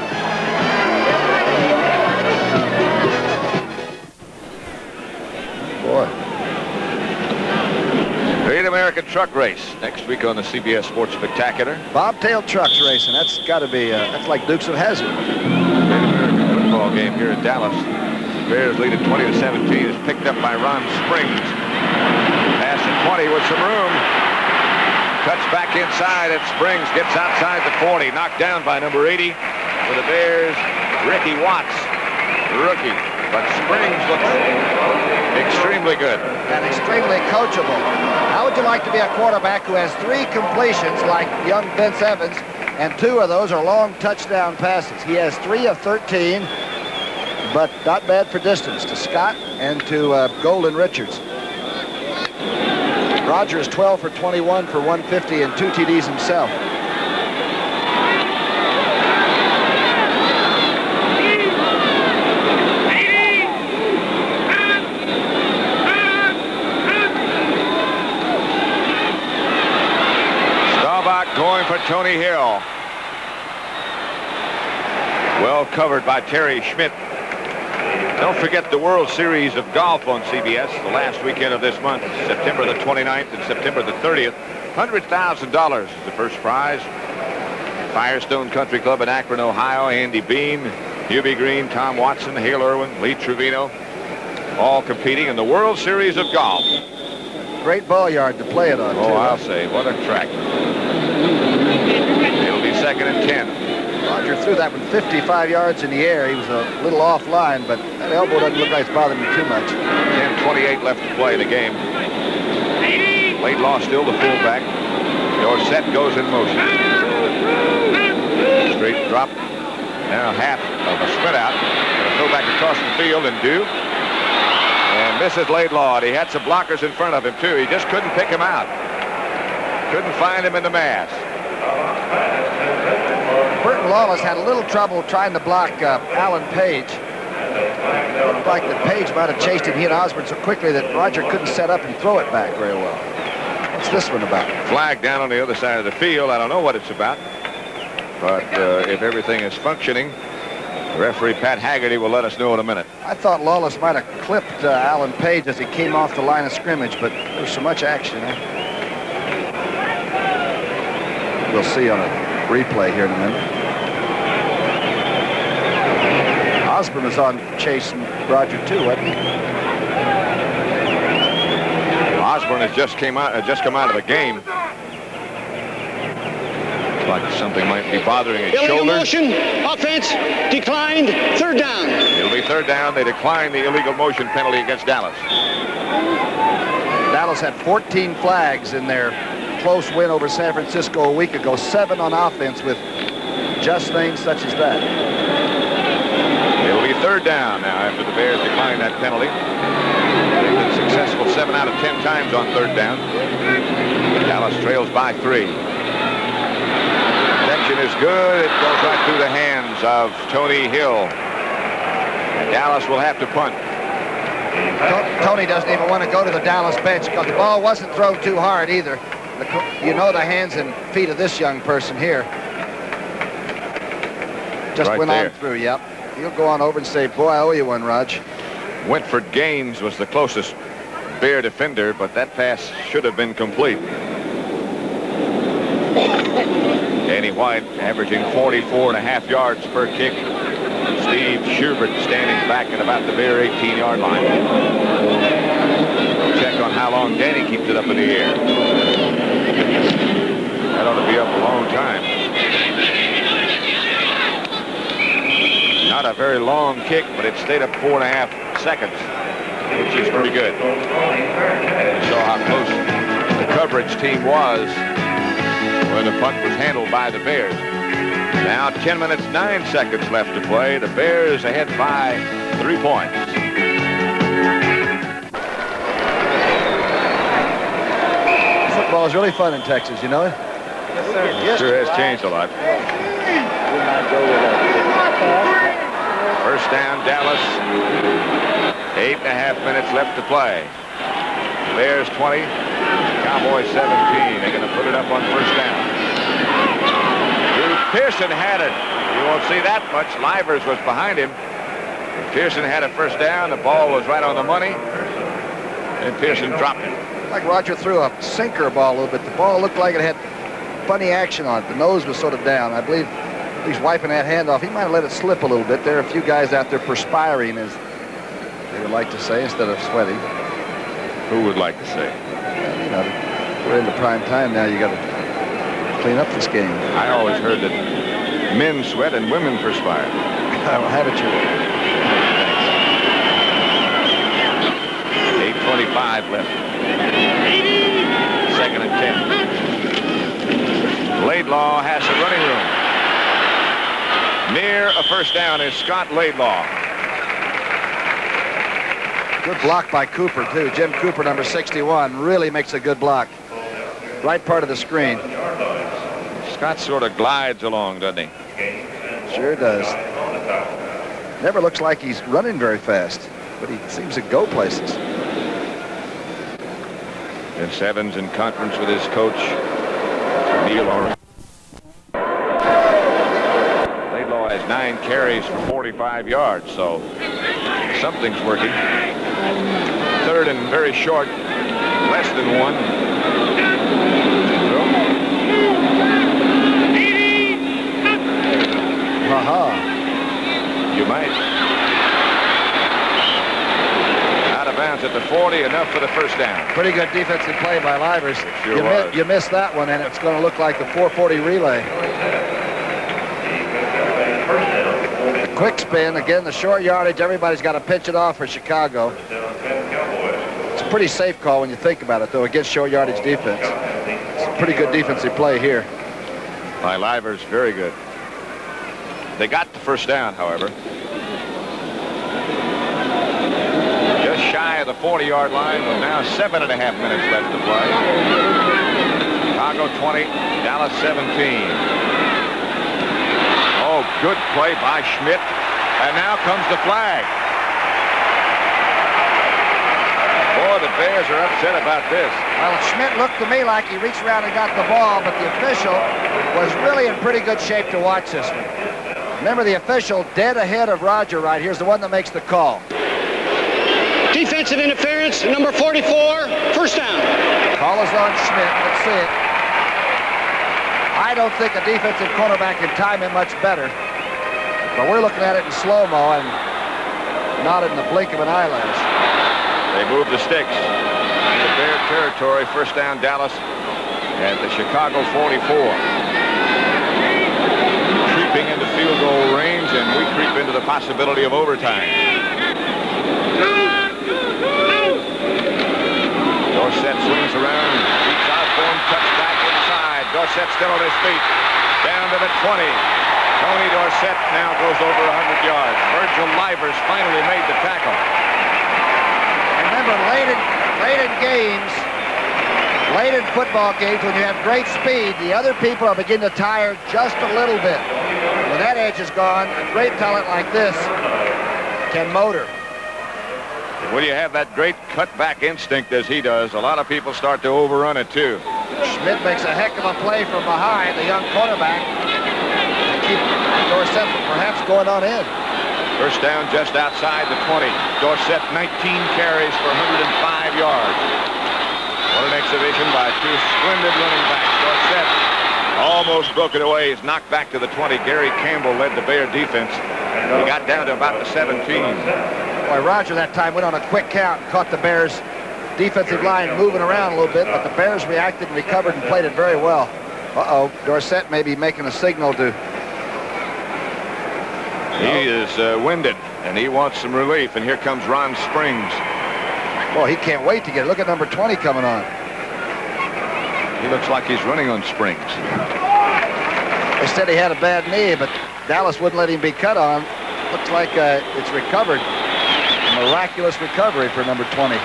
Boy. Great American Truck Race next week on the CBS Sports Spectacular. Bobtail trucks racing. That's got to be, that's like Dukes of Hazzard. Great American football game here in Dallas. Bears lead at 20-17. Is picked up by Ron Springs. Pass to 20 with some room. Cuts back inside, and Springs gets outside the 40. Knocked down by number 80 for the Bears, Ricky Watts, rookie. But Springs looks extremely good. And extremely coachable. How would you like to be a quarterback who has 3 completions like young Vince Evans, and 2 of those are long touchdown passes? He has 3 of 13. But not bad for distance to Scott and to Golden Richards. Rogers 12 for 21 for 150 and 2 TDs himself. Staubach going for Tony Hill. Well covered by Terry Schmidt. Don't forget the World Series of Golf on CBS the last weekend of this month, September the 29th and September the 30th. $100,000 is the first prize. Firestone Country Club in Akron, Ohio. Andy Bean, Hubie Green, Tom Watson, Hale Irwin, Lee Trevino, all competing in the World Series of Golf. Great ball yard to play it on, Oh, too. I'll say, what a track. It'll be 2nd and 10. Roger threw that one 55 yards in the air. He was a little offline, but that elbow doesn't look like it's bothering him too much. 10:28 left to play in the game. Laidlaw still the fullback. Dorsett goes in motion. Straight drop. Now half of a split out. Going to throw back across the field and do. And misses Laidlaw. He had some blockers in front of him, too. He just couldn't pick him out. Couldn't find him in the mass. Burton Lawless had a little trouble trying to block Alan Page. It looked like that Page might have chased him, he and Osborne, so quickly that Roger couldn't set up and throw it back very well. What's this one about? Flag down on the other side of the field. I don't know what it's about. But if everything is functioning, referee Pat Haggerty will let us know in a minute. I thought Lawless might have clipped Alan Page as he came off the line of scrimmage, but there's so much action. We'll see on a replay here in a minute. Osborne was on Chase and Roger too, wasn't he? Osborne has just come out of the game. Looks like something might be bothering his Illegal shoulder. motion, offense, declined, third down. It'll be third down. They decline the illegal motion penalty against Dallas. Dallas had 14 flags in their close win over San Francisco a week ago. 7 on offense with just things such as that. It'll be third down now after the Bears decline that penalty. They've been successful 7 out of 10 times on third down. Dallas trails by 3. Protection is good. It goes right through the hands of Tony Hill. And Dallas will have to punt. Tony doesn't even want to go to the Dallas bench because the ball wasn't thrown too hard either. You know the hands and feet of this young person here. Just Right went there. on through, yep. He'll go on over and say, boy, I owe you one, Raj. Winford Gaines was the closest Bear defender, but that pass should have been complete. Danny White averaging 44.5 yards per kick. Steve Schubert standing back at about the Bear 18-yard line. We'll check on how long Danny keeps it up in the air. That ought to be up a long time. Not a very long kick, but it stayed up 4.5 seconds, which is pretty good. You saw how close the coverage team was when the punt was handled by the Bears. Now 10 minutes, 9 seconds left to play. The Bears ahead by 3 points. Football is really fun in Texas, you know it? Yes, sir. It sure has changed a lot. First down, Dallas. 8.5 minutes left to play. Bears 20, Cowboys 17. They're going to put it up on first down. Pearson had it. You won't see that much. Livers was behind him. Pearson had a first down. The ball was right on the money. And Pearson dropped it. Like Roger threw a sinker ball a little bit. The ball looked like it had funny action on it. The nose was sort of down. I believe he's wiping that hand off. He might have let it slip a little bit. There are a few guys out there perspiring, as they would like to say, instead of sweating. Who would like to say? Well, you know, we're into prime time now. You got to clean up this game. I always heard that men sweat and women perspire. I will have it your way. 8:25 left. Second and 10. Laidlaw has the running room. Near a first down is Scott Laidlaw. Good block by Cooper, too. Jim Cooper, number 61, really makes a good block. Right part of the screen. Scott sort of glides along, doesn't he? Sure does. Never looks like he's running very fast, but he seems to go places. Vince Evans in conference with his coach, Neil Orr. Laidlaw has 9 carries for 45 yards, so something's working. Third and very short, less than 1. You might. Out of bounds at the 40, enough for the first down. Pretty good defensive play by Livers. Sure was. You missed that one, and it's going to look like the 440 relay. Quick spin, again, the short yardage. Everybody's got to pitch it off for Chicago. It's a pretty safe call when you think about it, though, against short yardage defense. It's a pretty good defensive play here. By Livers, very good. They got the first down, however. Just shy of the 40-yard line, with now 7.5 minutes left to play. Chicago 20, Dallas 17. Oh, good play by Schmidt. And now comes the flag. Boy, the Bears are upset about this. Well, Schmidt looked to me like he reached around and got the ball, but the official was really in pretty good shape to watch this one. Remember, the official dead ahead of Roger right here's the one that makes the call. Defensive interference, number 44, first down. Call is on Schmidt. Let's see it. I don't think a defensive cornerback can time him much better. But we're looking at it in slow-mo and not in the blink of an eyelash. They move the sticks. The Bear territory. First down, Dallas at the Chicago 44. Creeping into field goal range, and we creep into the possibility of overtime. Dorsett swings around, beats Osborne, cuts back inside. Dorsett still on his feet. Down to the 20. Tony Dorsett now goes over 100 yards. Virgil Livers finally made the tackle. Remember, late in games, late in football games, when you have great speed, the other people are beginning to tire just a little bit. When that edge is gone, a great talent like this can motor. When you have that great cutback instinct as he does, a lot of people start to overrun it too. Schmidt makes a heck of a play from behind, the young cornerback, to keep Dorsett from perhaps going on in. First down just outside the 20. Dorsett 19 carries for 105 yards. What an exhibition by two splendid running backs. Dorsett almost broke it away. He's knocked back to the 20. Gary Campbell led the Bear defense. He got down to about the 17. Boy, Roger that time went on a quick count and caught the Bears' defensive line moving around a little bit, but the Bears reacted and recovered and played it very well. Uh-oh, Dorsett may be making a signal to... He is winded, and he wants some relief, and here comes Ron Springs. Boy, he can't wait to get it. Look at number 20 coming on. He looks like he's running on springs. They said he had a bad knee, but Dallas wouldn't let him be cut on. Looks like it's recovered. A miraculous recovery for number 20.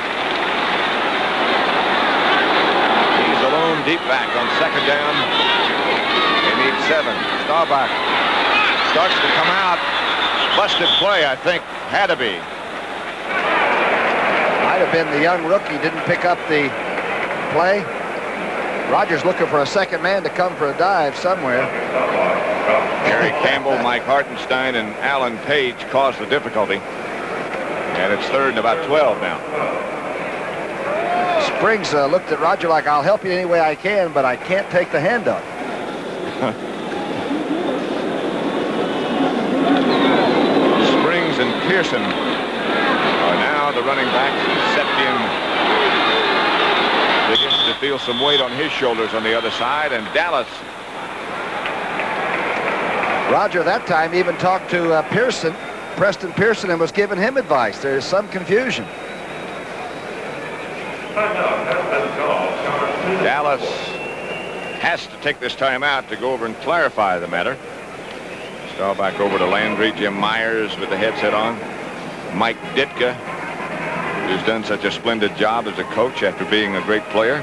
He's alone deep back on second down. They need 7. Staubach starts to come out. Busted play, I think. Had to be. Might have been the young rookie. Didn't pick up the play. Rogers looking for a second man to come for a dive somewhere. Gary Campbell, Mike Hartenstein, and Alan Page caused the difficulty. And it's third and about 12 now. Springs looked at Roger like, I'll help you any way I can, but I can't take the handoff. Springs and Pearson are now the running backs. Septian begins to feel some weight on his shoulders on the other side, and Dallas. Roger that time even talked to Pearson, Preston Pearson, and was giving him advice. There's some confusion. Dallas has to take this time out to go over and clarify the matter. Staubach over to Landry. Jim Myers with the headset on. Mike Ditka, who's done such a splendid job as a coach after being a great player,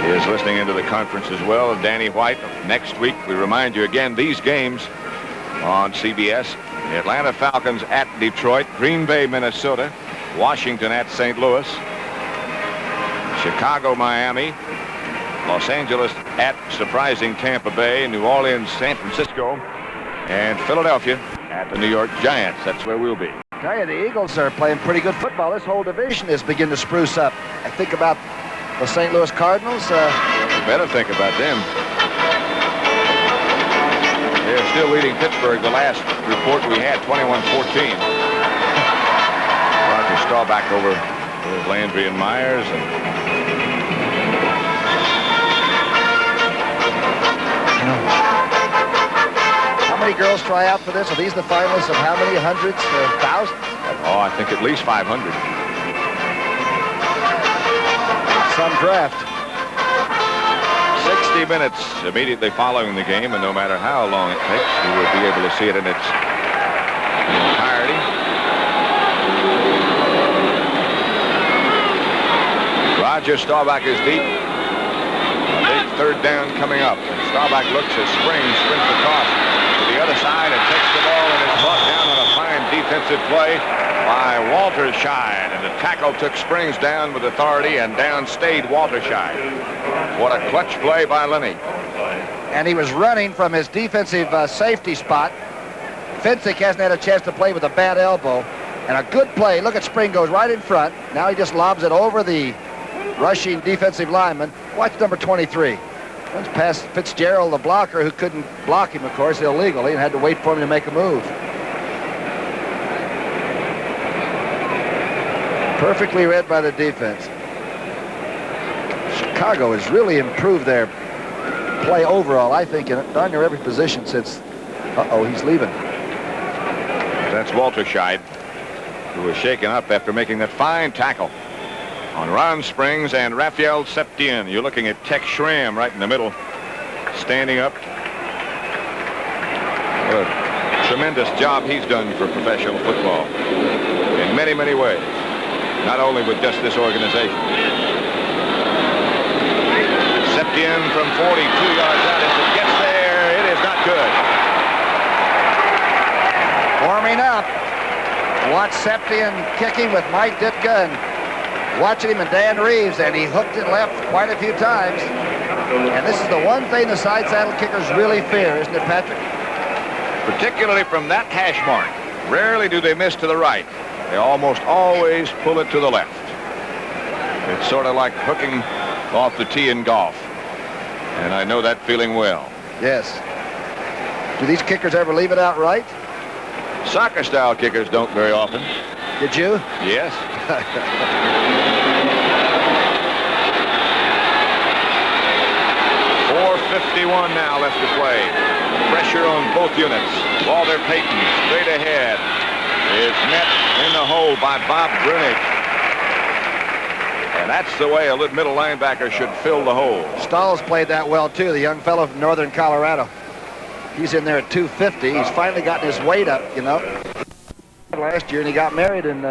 he is listening into the conference as well. Danny White. Next week, we remind you again, these games on CBS. The Atlanta Falcons at Detroit, Green Bay, Minnesota, Washington at St. Louis, Chicago, Miami, Los Angeles at surprising Tampa Bay, New Orleans, San Francisco, and Philadelphia at the New York Giants. That's where we'll be. I tell you, the Eagles are playing pretty good football. This whole division is beginning to spruce up. I think about the St. Louis Cardinals. You better think about them. They're still leading Pittsburgh. The last report we had, 21-14. Roger Staubach over with Landry and Myers. How many girls try out for this? Are these the finalists of how many hundreds or thousands? Oh, I think at least 500. Some draft. 60 minutes immediately following the game, and no matter how long it takes, you will be able to see it in its entirety. Roger Staubach is deep. A big third down coming up. And Staubach looks as Springs sprints across to the other side and takes the ball and is brought down on a fine defensive play by Walterscheid. And the tackle took Springs down with authority, and down stayed Walterscheid. What a clutch play by Lenny. And he was running from his defensive safety spot. Finsick hasn't had a chance to play with a bad elbow. And a good play. Look at Spring goes right in front. Now he just lobs it over the rushing defensive lineman. Watch number 23. Runs past Fitzgerald, the blocker, who couldn't block him, of course, illegally, and had to wait for him to make a move. Perfectly read by the defense. Chicago has really improved their play overall, I think, in darn near every position since... Uh-oh, he's leaving. That's Walter Scheid, who was shaken up after making that fine tackle on Ron Springs and Raphael Septien. You're looking at Tex Schramm right in the middle, standing up. What a tremendous job he's done for professional football in many, many ways, not only with just this organization. Septien from 42 yards out. If it gets there, it is not good. Warming up. Watch Septien kicking with Mike Ditka and watching him and Dan Reeves, and he hooked it left quite a few times. And this is the one thing the side saddle kickers really fear, isn't it, Patrick? Particularly from that hash mark. Rarely do they miss to the right. They almost always pull it to the left. It's sort of like hooking off the tee in golf. And I know that feeling well. Yes. Do these kickers ever leave it out right? Soccer-style kickers don't very often. Did you? Yes. 4:51 now left to play. Pressure on both units. Walter Payton straight ahead is met in the hole by Bob Brunick. And that's the way a middle linebacker should fill the hole. Stahl's played that well, too, the young fellow from Northern Colorado. He's in there at 250. He's finally gotten his weight up, you know. Last year, and he got married and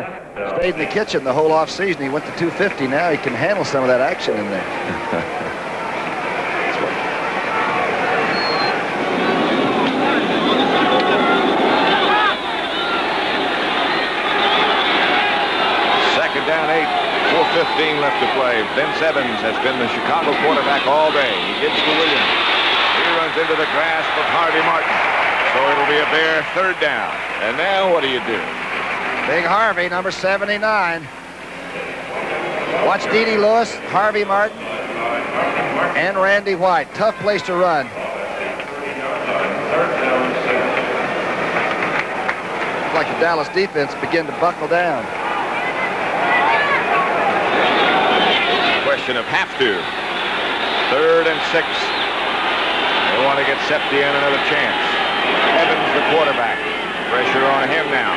stayed in the kitchen the whole off season. He went to 250. Now he can handle some of that action in there. Second down 8, 4:15 left to play. Vince Evans has been the Chicago quarterback all day. He gets to Williams. He runs into the grasp of Harvey Martin. So it'll be a Bear third down. And now what do you do? Big Harvey, number 79. Watch D.D. Lewis, Harvey Martin, and Randy White. Tough place to run. Looks like the Dallas defense begin to buckle down. Question of have to. 3rd and 6. They want to get Septien another chance. Evans, the quarterback. Pressure on him now.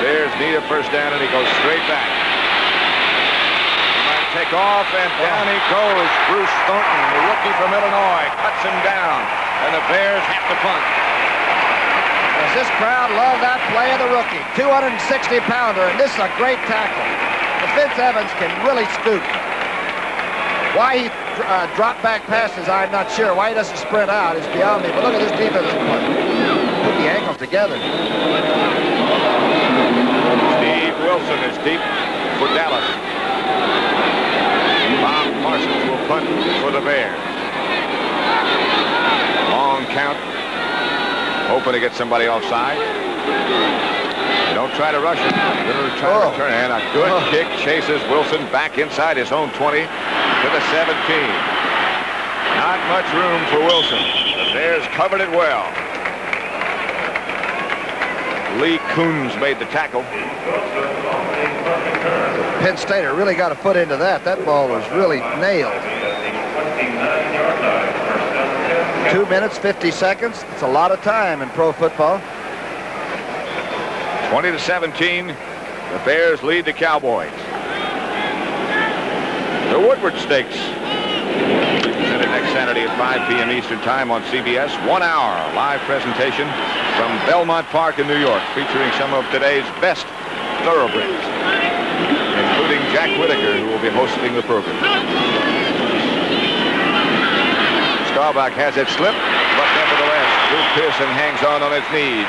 Bears need a first down, and he goes straight back. He might take off, and down he goes. Bruce Thornton, the rookie from Illinois, cuts him down, and the Bears have to punt. Does this crowd love that play of the rookie? 260-pounder, and this is a great tackle. But Vince Evans can really scoop. Why he dropped back passes, I'm not sure. Why he doesn't sprint out is beyond me. But look at this defensive play. Put the ankles together. Steve Wilson is deep for Dallas. Bob Parsons will punt for the Bears. Long count. Hoping to get somebody offside. They don't try to rush it. They're trying to return. And a good kick chases Wilson back inside his own 20 to the 17. Not much room for Wilson. The Bears covered it well. Lee Coons made the tackle. Penn Stater really got a foot into that. That ball was really nailed. 2 minutes, 50 seconds. It's a lot of time in pro football. 20-17. The Bears lead the Cowboys. The Woodward Stakes. Presented next Saturday at 5 p.m. Eastern Time on CBS. 1 hour live presentation from Belmont Park in New York, featuring some of today's best thoroughbreds, including Jack Whitaker, who will be hosting the program. Staubach has it slipped, but nevertheless, Drew Pearson hangs on his knees.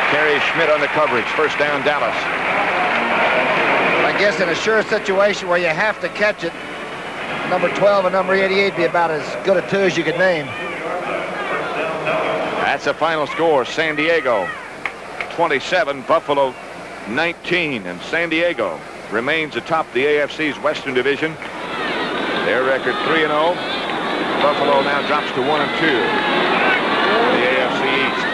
Terry Schmidt on the coverage. First down, Dallas. I guess in a sure situation where you have to catch it, number 12 and number 88 be about as good a two as you could name. That's the final score. San Diego 27, Buffalo 19, and San Diego remains atop the AFC's Western Division. Their record 3-0. Buffalo now drops to 1-2 in the AFC East.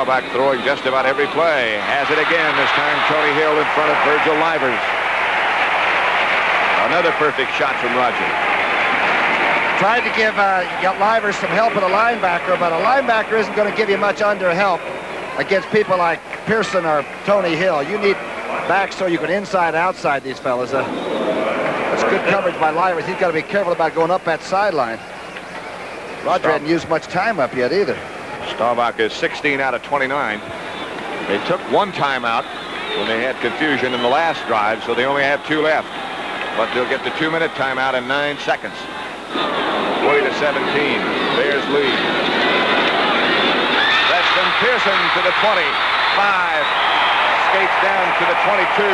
Staubach throwing just about every play. Has it again, this time Tony Hill in front of Virgil Livers. Another perfect shot from Roger. Tried to give Livers some help with a linebacker, but a linebacker isn't going to give you much under help against people like Pearson or Tony Hill. You need backs so you can inside-outside these fellas. That's good coverage by Livers. He's got to be careful about going up that sideline. Roger hadn't used much time up yet either. Staubach is 16 out of 29. They took one timeout when they had confusion in the last drive, so they only have 2 left. But they'll get the 2-minute timeout in 9 seconds. 20-17. Bears lead. Preston Pearson to the 25. Skates down to the 22.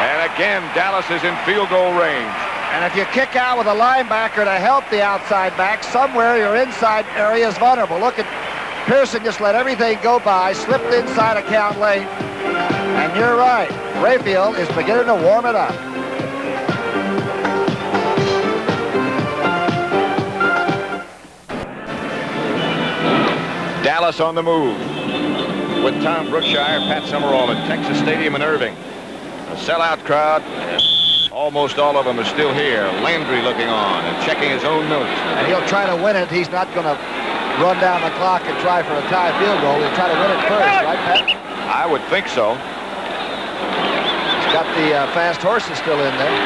And again, Dallas is in field goal range. And if you kick out with a linebacker to help the outside back, somewhere your inside area is vulnerable. Look at Pearson, just let everything go by, slipped inside a count late. And you're right, Rayfield is beginning to warm it up. Dallas on the move with Tom Brookshire, Pat Summerall at Texas Stadium in Irving. A sellout crowd. Almost all of them are still here. Landry looking on and checking his own notes. And he'll try to win it. He's not going to run down the clock and try for a tie field goal. He'll try to win it first, right, Pat? I would think so. He's got the fast horses still in there.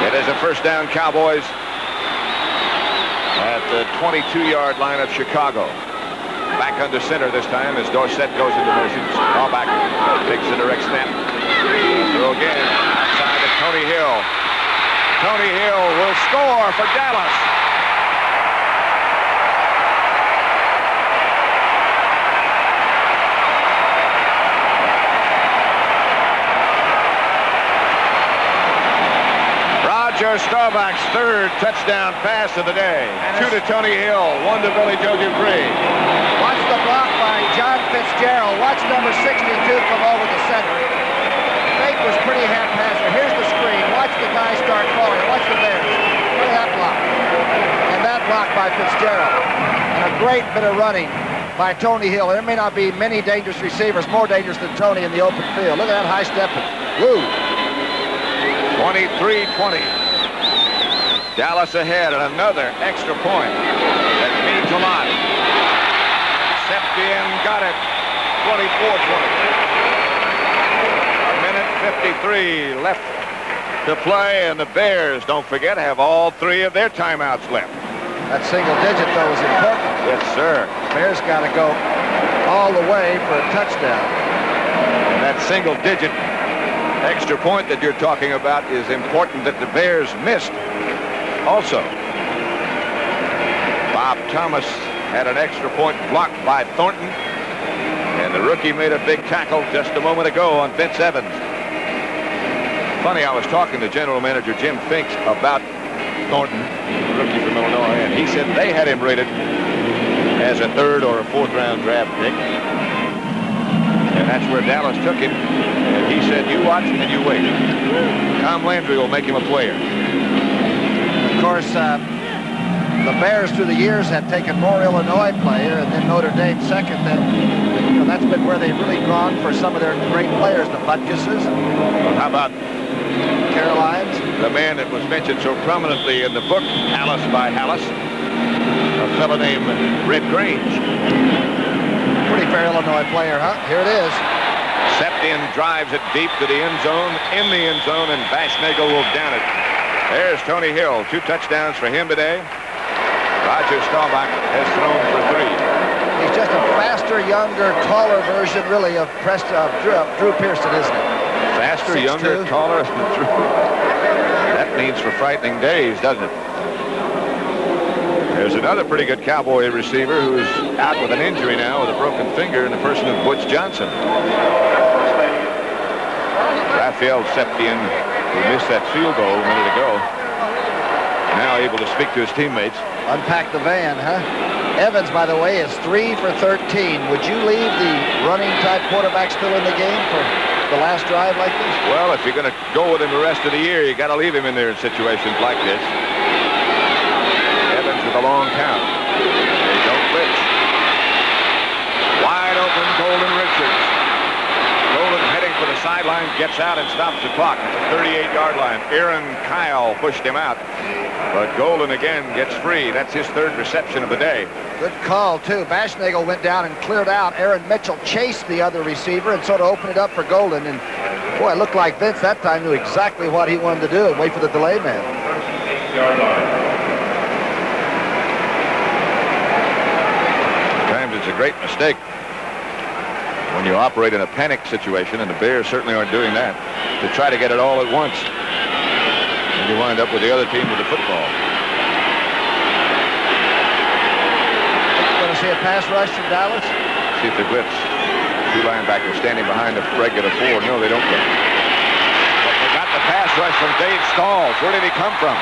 It is a first down, Cowboys at the 22-yard line of Chicago. Back under center this time as Dorsett goes into motion. Staubach takes the direct snap. Throw again. Outside to Tony Hill. Tony Hill will score for Dallas. Roger Staubach's 3rd touchdown pass of the day. 2 to Tony Hill, 1 to Billy Joe Dupree. Watch the block by John Fitzgerald. Watch number 62 come over the center. Fake was pretty haphazard. Here's the screen. Watch the guy start falling. Watch the Bears. Look at that block. And that block by Fitzgerald. And a great bit of running by Tony Hill. There may not be many dangerous receivers, more dangerous than Tony in the open field. Look at that high step. Woo. 23-20. Dallas ahead and another extra point. That means a lot. Septien got it. 24-20. A minute 53 left to play, and the Bears, don't forget, have all 3 of their timeouts left. That single digit, though, is important. Yes, sir. Bears got to go all the way for a touchdown. And that single digit extra point that you're talking about is important that the Bears missed also. Bob Thomas had an extra point blocked by Thornton, and the rookie made a big tackle just a moment ago on Vince Evans. Funny, I was talking to General Manager Jim Finks about Thornton, the rookie from Illinois, and he said they had him rated as a 3rd or a 4th round draft pick. And that's where Dallas took him. And he said, you watch and you wait. Tom Landry will make him a player. Of course, the Bears through the years have taken more Illinois player and then Notre Dame second. Then that's been where they've really gone for some of their great players, the Butkusses. How about Carolines? The man that was mentioned so prominently in the book, Hallis by Hallis, a fellow named Red Grange. Pretty fair Illinois player, huh? Here it is. Septien drives it deep to the end zone, and Bashnagel will down it. There's Tony Hill. 2 touchdowns for him today. Roger Staubach has thrown for 3. He's just a faster, younger, taller version, really, of Drew Pearson, isn't he? Faster, 6'2". younger, taller than Drew. That means for frightening days, doesn't it? There's another pretty good Cowboy receiver who's out with an injury now with a broken finger in the person of Butch Johnson. Raphael Septien, who missed that field goal a minute ago, now able to speak to his teammates. Unpack the van, huh? Evans, by the way, is 3 for 13. Would you leave the running-type quarterback still in the game for the last drive like this? Well, if you're going to go with him the rest of the year, you got to leave him in there in situations like this. Evans with a long count. Don't blitz. gets out and stops the clock at the 38-yard line. Aaron Kyle pushed him out, but Golden again gets free. That's his third reception of the day. Good call, too. Bashnagel went down and cleared out. Aaron Mitchell chased the other receiver and sort of opened it up for Golden. And, boy, it looked like Vince that time knew exactly what he wanted to do and wait for the delay man. 38-yard line. Sometimes it's a great mistake when you operate in a panic situation, and the Bears certainly aren't doing that, to try to get it all at once. And you wind up with the other team with the football. Going to see a pass rush from Dallas? See if they blitz. Two linebackers standing behind the regular four. No, they don't get it. But they got the pass rush from Dave Stalls. Where did he come from?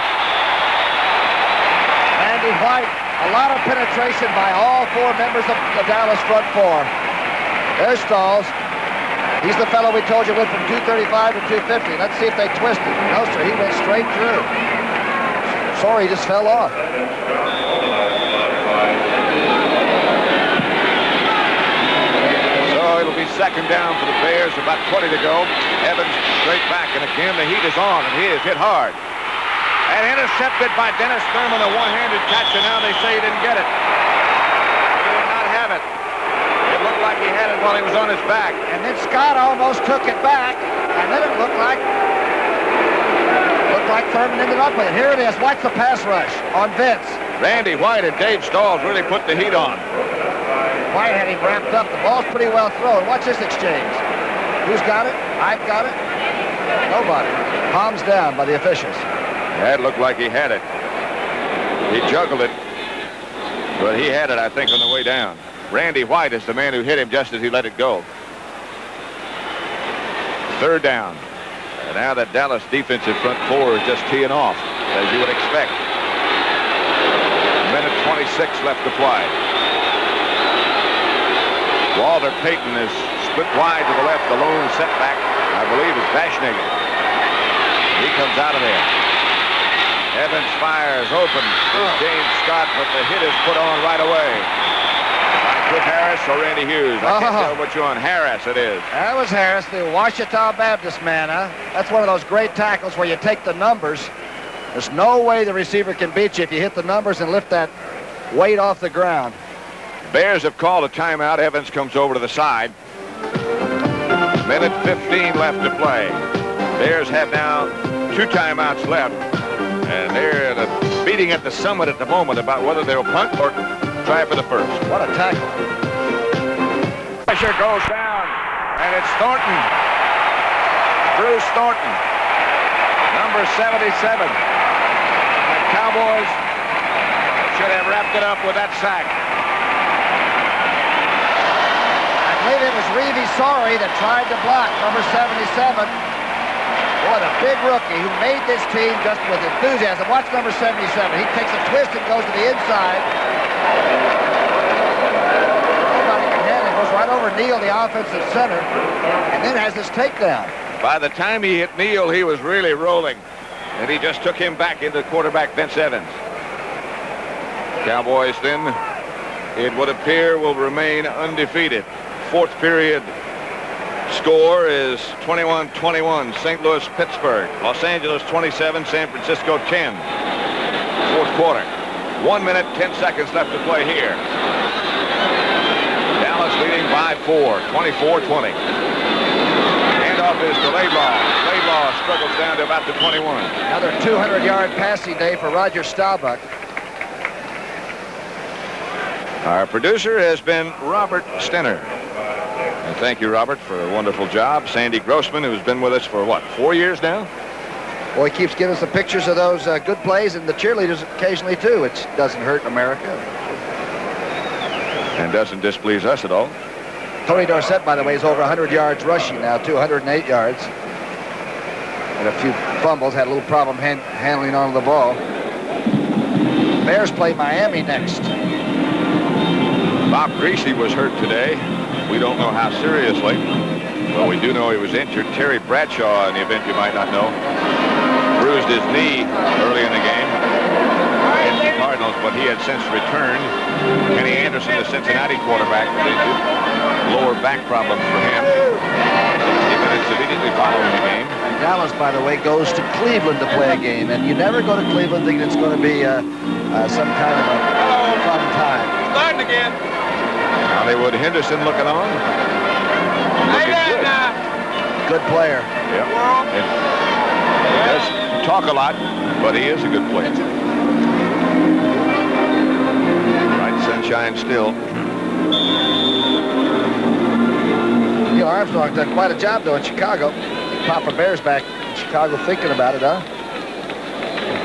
Randy White. A lot of penetration by all four members of the Dallas front four. There's Stalls. He's the fellow we told you went from 235 to 250. Let's see if they twist it. No, sir, he went straight through. Sorry, he just fell off. So it'll be second down for the Bears, about 20 to go. Evans straight back, and again the heat is on, and he is hit hard. And intercepted by Dennis Thurman, a one-handed catch, and now they say he didn't get it. He did not have it. It looked like he had it while he was on his back. And then Scott almost took it back, and then it looked like Thurman ended up with it. Here it is. Watch the pass rush on Vince. Randy White and Dave Stalls really put the heat on. White had him wrapped up. The ball's pretty well thrown. Watch this exchange. Who's got it? I've got it. Nobody. Palms down by the officials. That looked like he had it. He juggled it, but he had it, I think, on the way down. Randy White is the man who hit him just as he let it go. Third down. And now that Dallas defensive front four is just teeing off, as you would expect. Minute 26 left to play. Walter Payton is split wide to the left. The lone setback, I believe, is Bashnagel. He comes out of there. Evans fires open. James Scott, but the hit is put on right away. Cliff Harris or Randy Hughes. I can't tell which one. Harris it is. That was Harris, the Ouachita Baptist man, huh? That's one of those great tackles where you take the numbers. There's no way the receiver can beat you if you hit the numbers and lift that weight off the ground. Bears have called a timeout. Evans comes over to the side. Minute 15 left to play. Bears have now 2 timeouts left. And they're in a meeting at the summit at the moment about whether they'll punt or try for the first. What a tackle. Pressure goes down, and it's Thornton. Bruce Thornton, number 77. The Cowboys should have wrapped it up with that sack. I believe it was Reevy Sorry that tried to block, number 77. Boy, the big rookie who made this team just with enthusiasm. Watch number 77. He takes a twist and goes to the inside. Nobody can handle it. Goes right over Neal, the offensive center, and then has this takedown. By the time he hit Neal, he was really rolling, and he just took him back into quarterback Vince Evans. Cowboys then, it would appear, will remain undefeated. Fourth period score is 21-21, St. Louis, Pittsburgh. Los Angeles 27, San Francisco 10. Fourth quarter. 1 minute, 10 seconds left to play here. Dallas leading by 4, 24-20. Handoff is to Laidlaw. Laidlaw struggles down to about the 21. Another 200-yard passing day for Roger Staubach. Our producer has been Robert Stenner. And thank you, Robert, for a wonderful job. Sandy Grossman, who's been with us for, what, 4 years now? Boy, he keeps giving us the pictures of those good plays and the cheerleaders occasionally, too, which doesn't hurt America. And doesn't displease us at all. Tony Dorsett, by the way, is over 100 yards rushing now, 208 yards. And a few fumbles, had a little problem handling onto the ball. Bears play Miami next. Bob Greasy was hurt today. We don't know how seriously, but we do know he was injured. Terry Bradshaw, in the event you might not know, bruised his knee early in the game against the Cardinals, but he had since returned. Kenny Anderson, the Cincinnati quarterback, was injured. Lower back problems for him. He's been minutes immediately following the game. And Dallas, by the way, goes to Cleveland to play a game. And you never go to Cleveland thinking it's going to be some kind of a fun time. Starting again. Hollywood Henderson looking on. Looking good. Good player. Yep. He does talk a lot, but he is a good player. Right, Sunshine still. Neil Armstrong done quite a job, though, in Chicago. Papa Bears back in Chicago thinking about it, huh?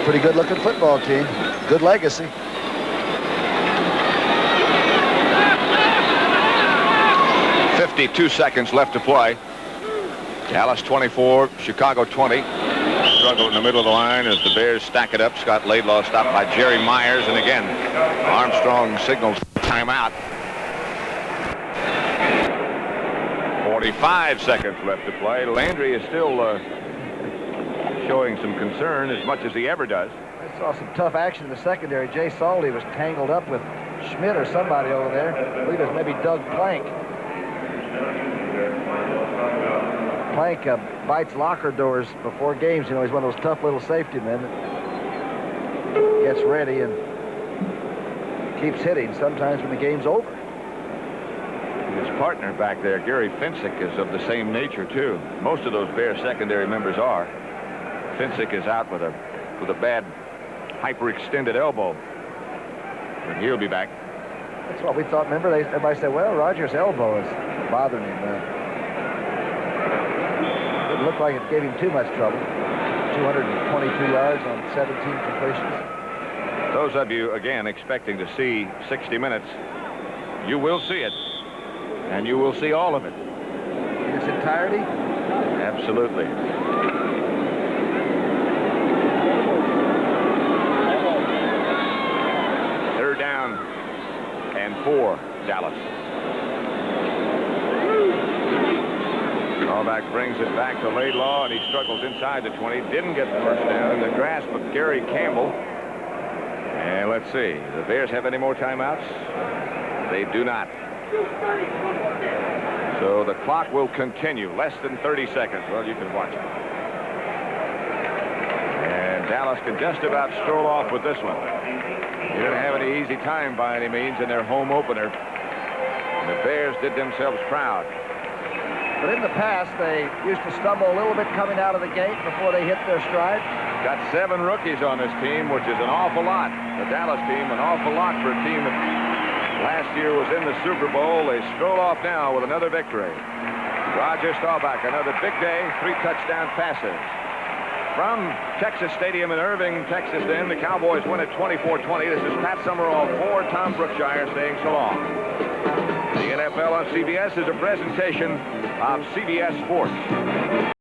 Pretty good-looking football team. Good legacy. .52 seconds left to play. Dallas 24, Chicago 20. Struggle in the middle of the line as the Bears stack it up. Scott Laidlaw stopped by Jerry Myers, and again, Armstrong signals timeout. 45 seconds left to play. Landry is still showing some concern, as much as he ever does. I saw some tough action in the secondary. Jay Salty was tangled up with Schmidt or somebody over there. I believe it was maybe Doug Plank. Plank bites locker doors before games. You know, he's one of those tough little safety men that gets ready and keeps hitting sometimes when the game's over. His partner back there, Gary Finsick, is of the same nature, too. Most of those Bears secondary members are. Finsick is out with a bad hyperextended elbow. But he'll be back. That's what we thought. Remember, everybody said, well, Rogers' elbow is bothering him. Didn't look like it gave him too much trouble. 222 yards on 17 completions. Those of you, again, expecting to see 60 minutes, you will see it. And you will see all of it. In its entirety? Absolutely. Third down and 4, Dallas. Callback brings it back to Laidlaw, and he struggles inside the 20. Didn't get the first down in the grasp of Gary Campbell. And let's see, the Bears have any more timeouts? They do not. So the clock will continue. Less than 30 seconds. Well, you can watch it. And Dallas can just about stroll off with this one. They didn't have any easy time by any means in their home opener. And the Bears did themselves proud. But in the past, they used to stumble a little bit coming out of the gate before they hit their stride. Got 7 rookies on this team, which is an awful lot. The Dallas team, an awful lot for a team that last year was in the Super Bowl. They stroll off now with another victory. Roger Staubach, another big day, 3 touchdown passes. From Texas Stadium in Irving, Texas, then, the Cowboys win at 24-20. This is Pat Summerall for Tom Brookshire saying so long. The NFL on CBS is a presentation of CBS Sports.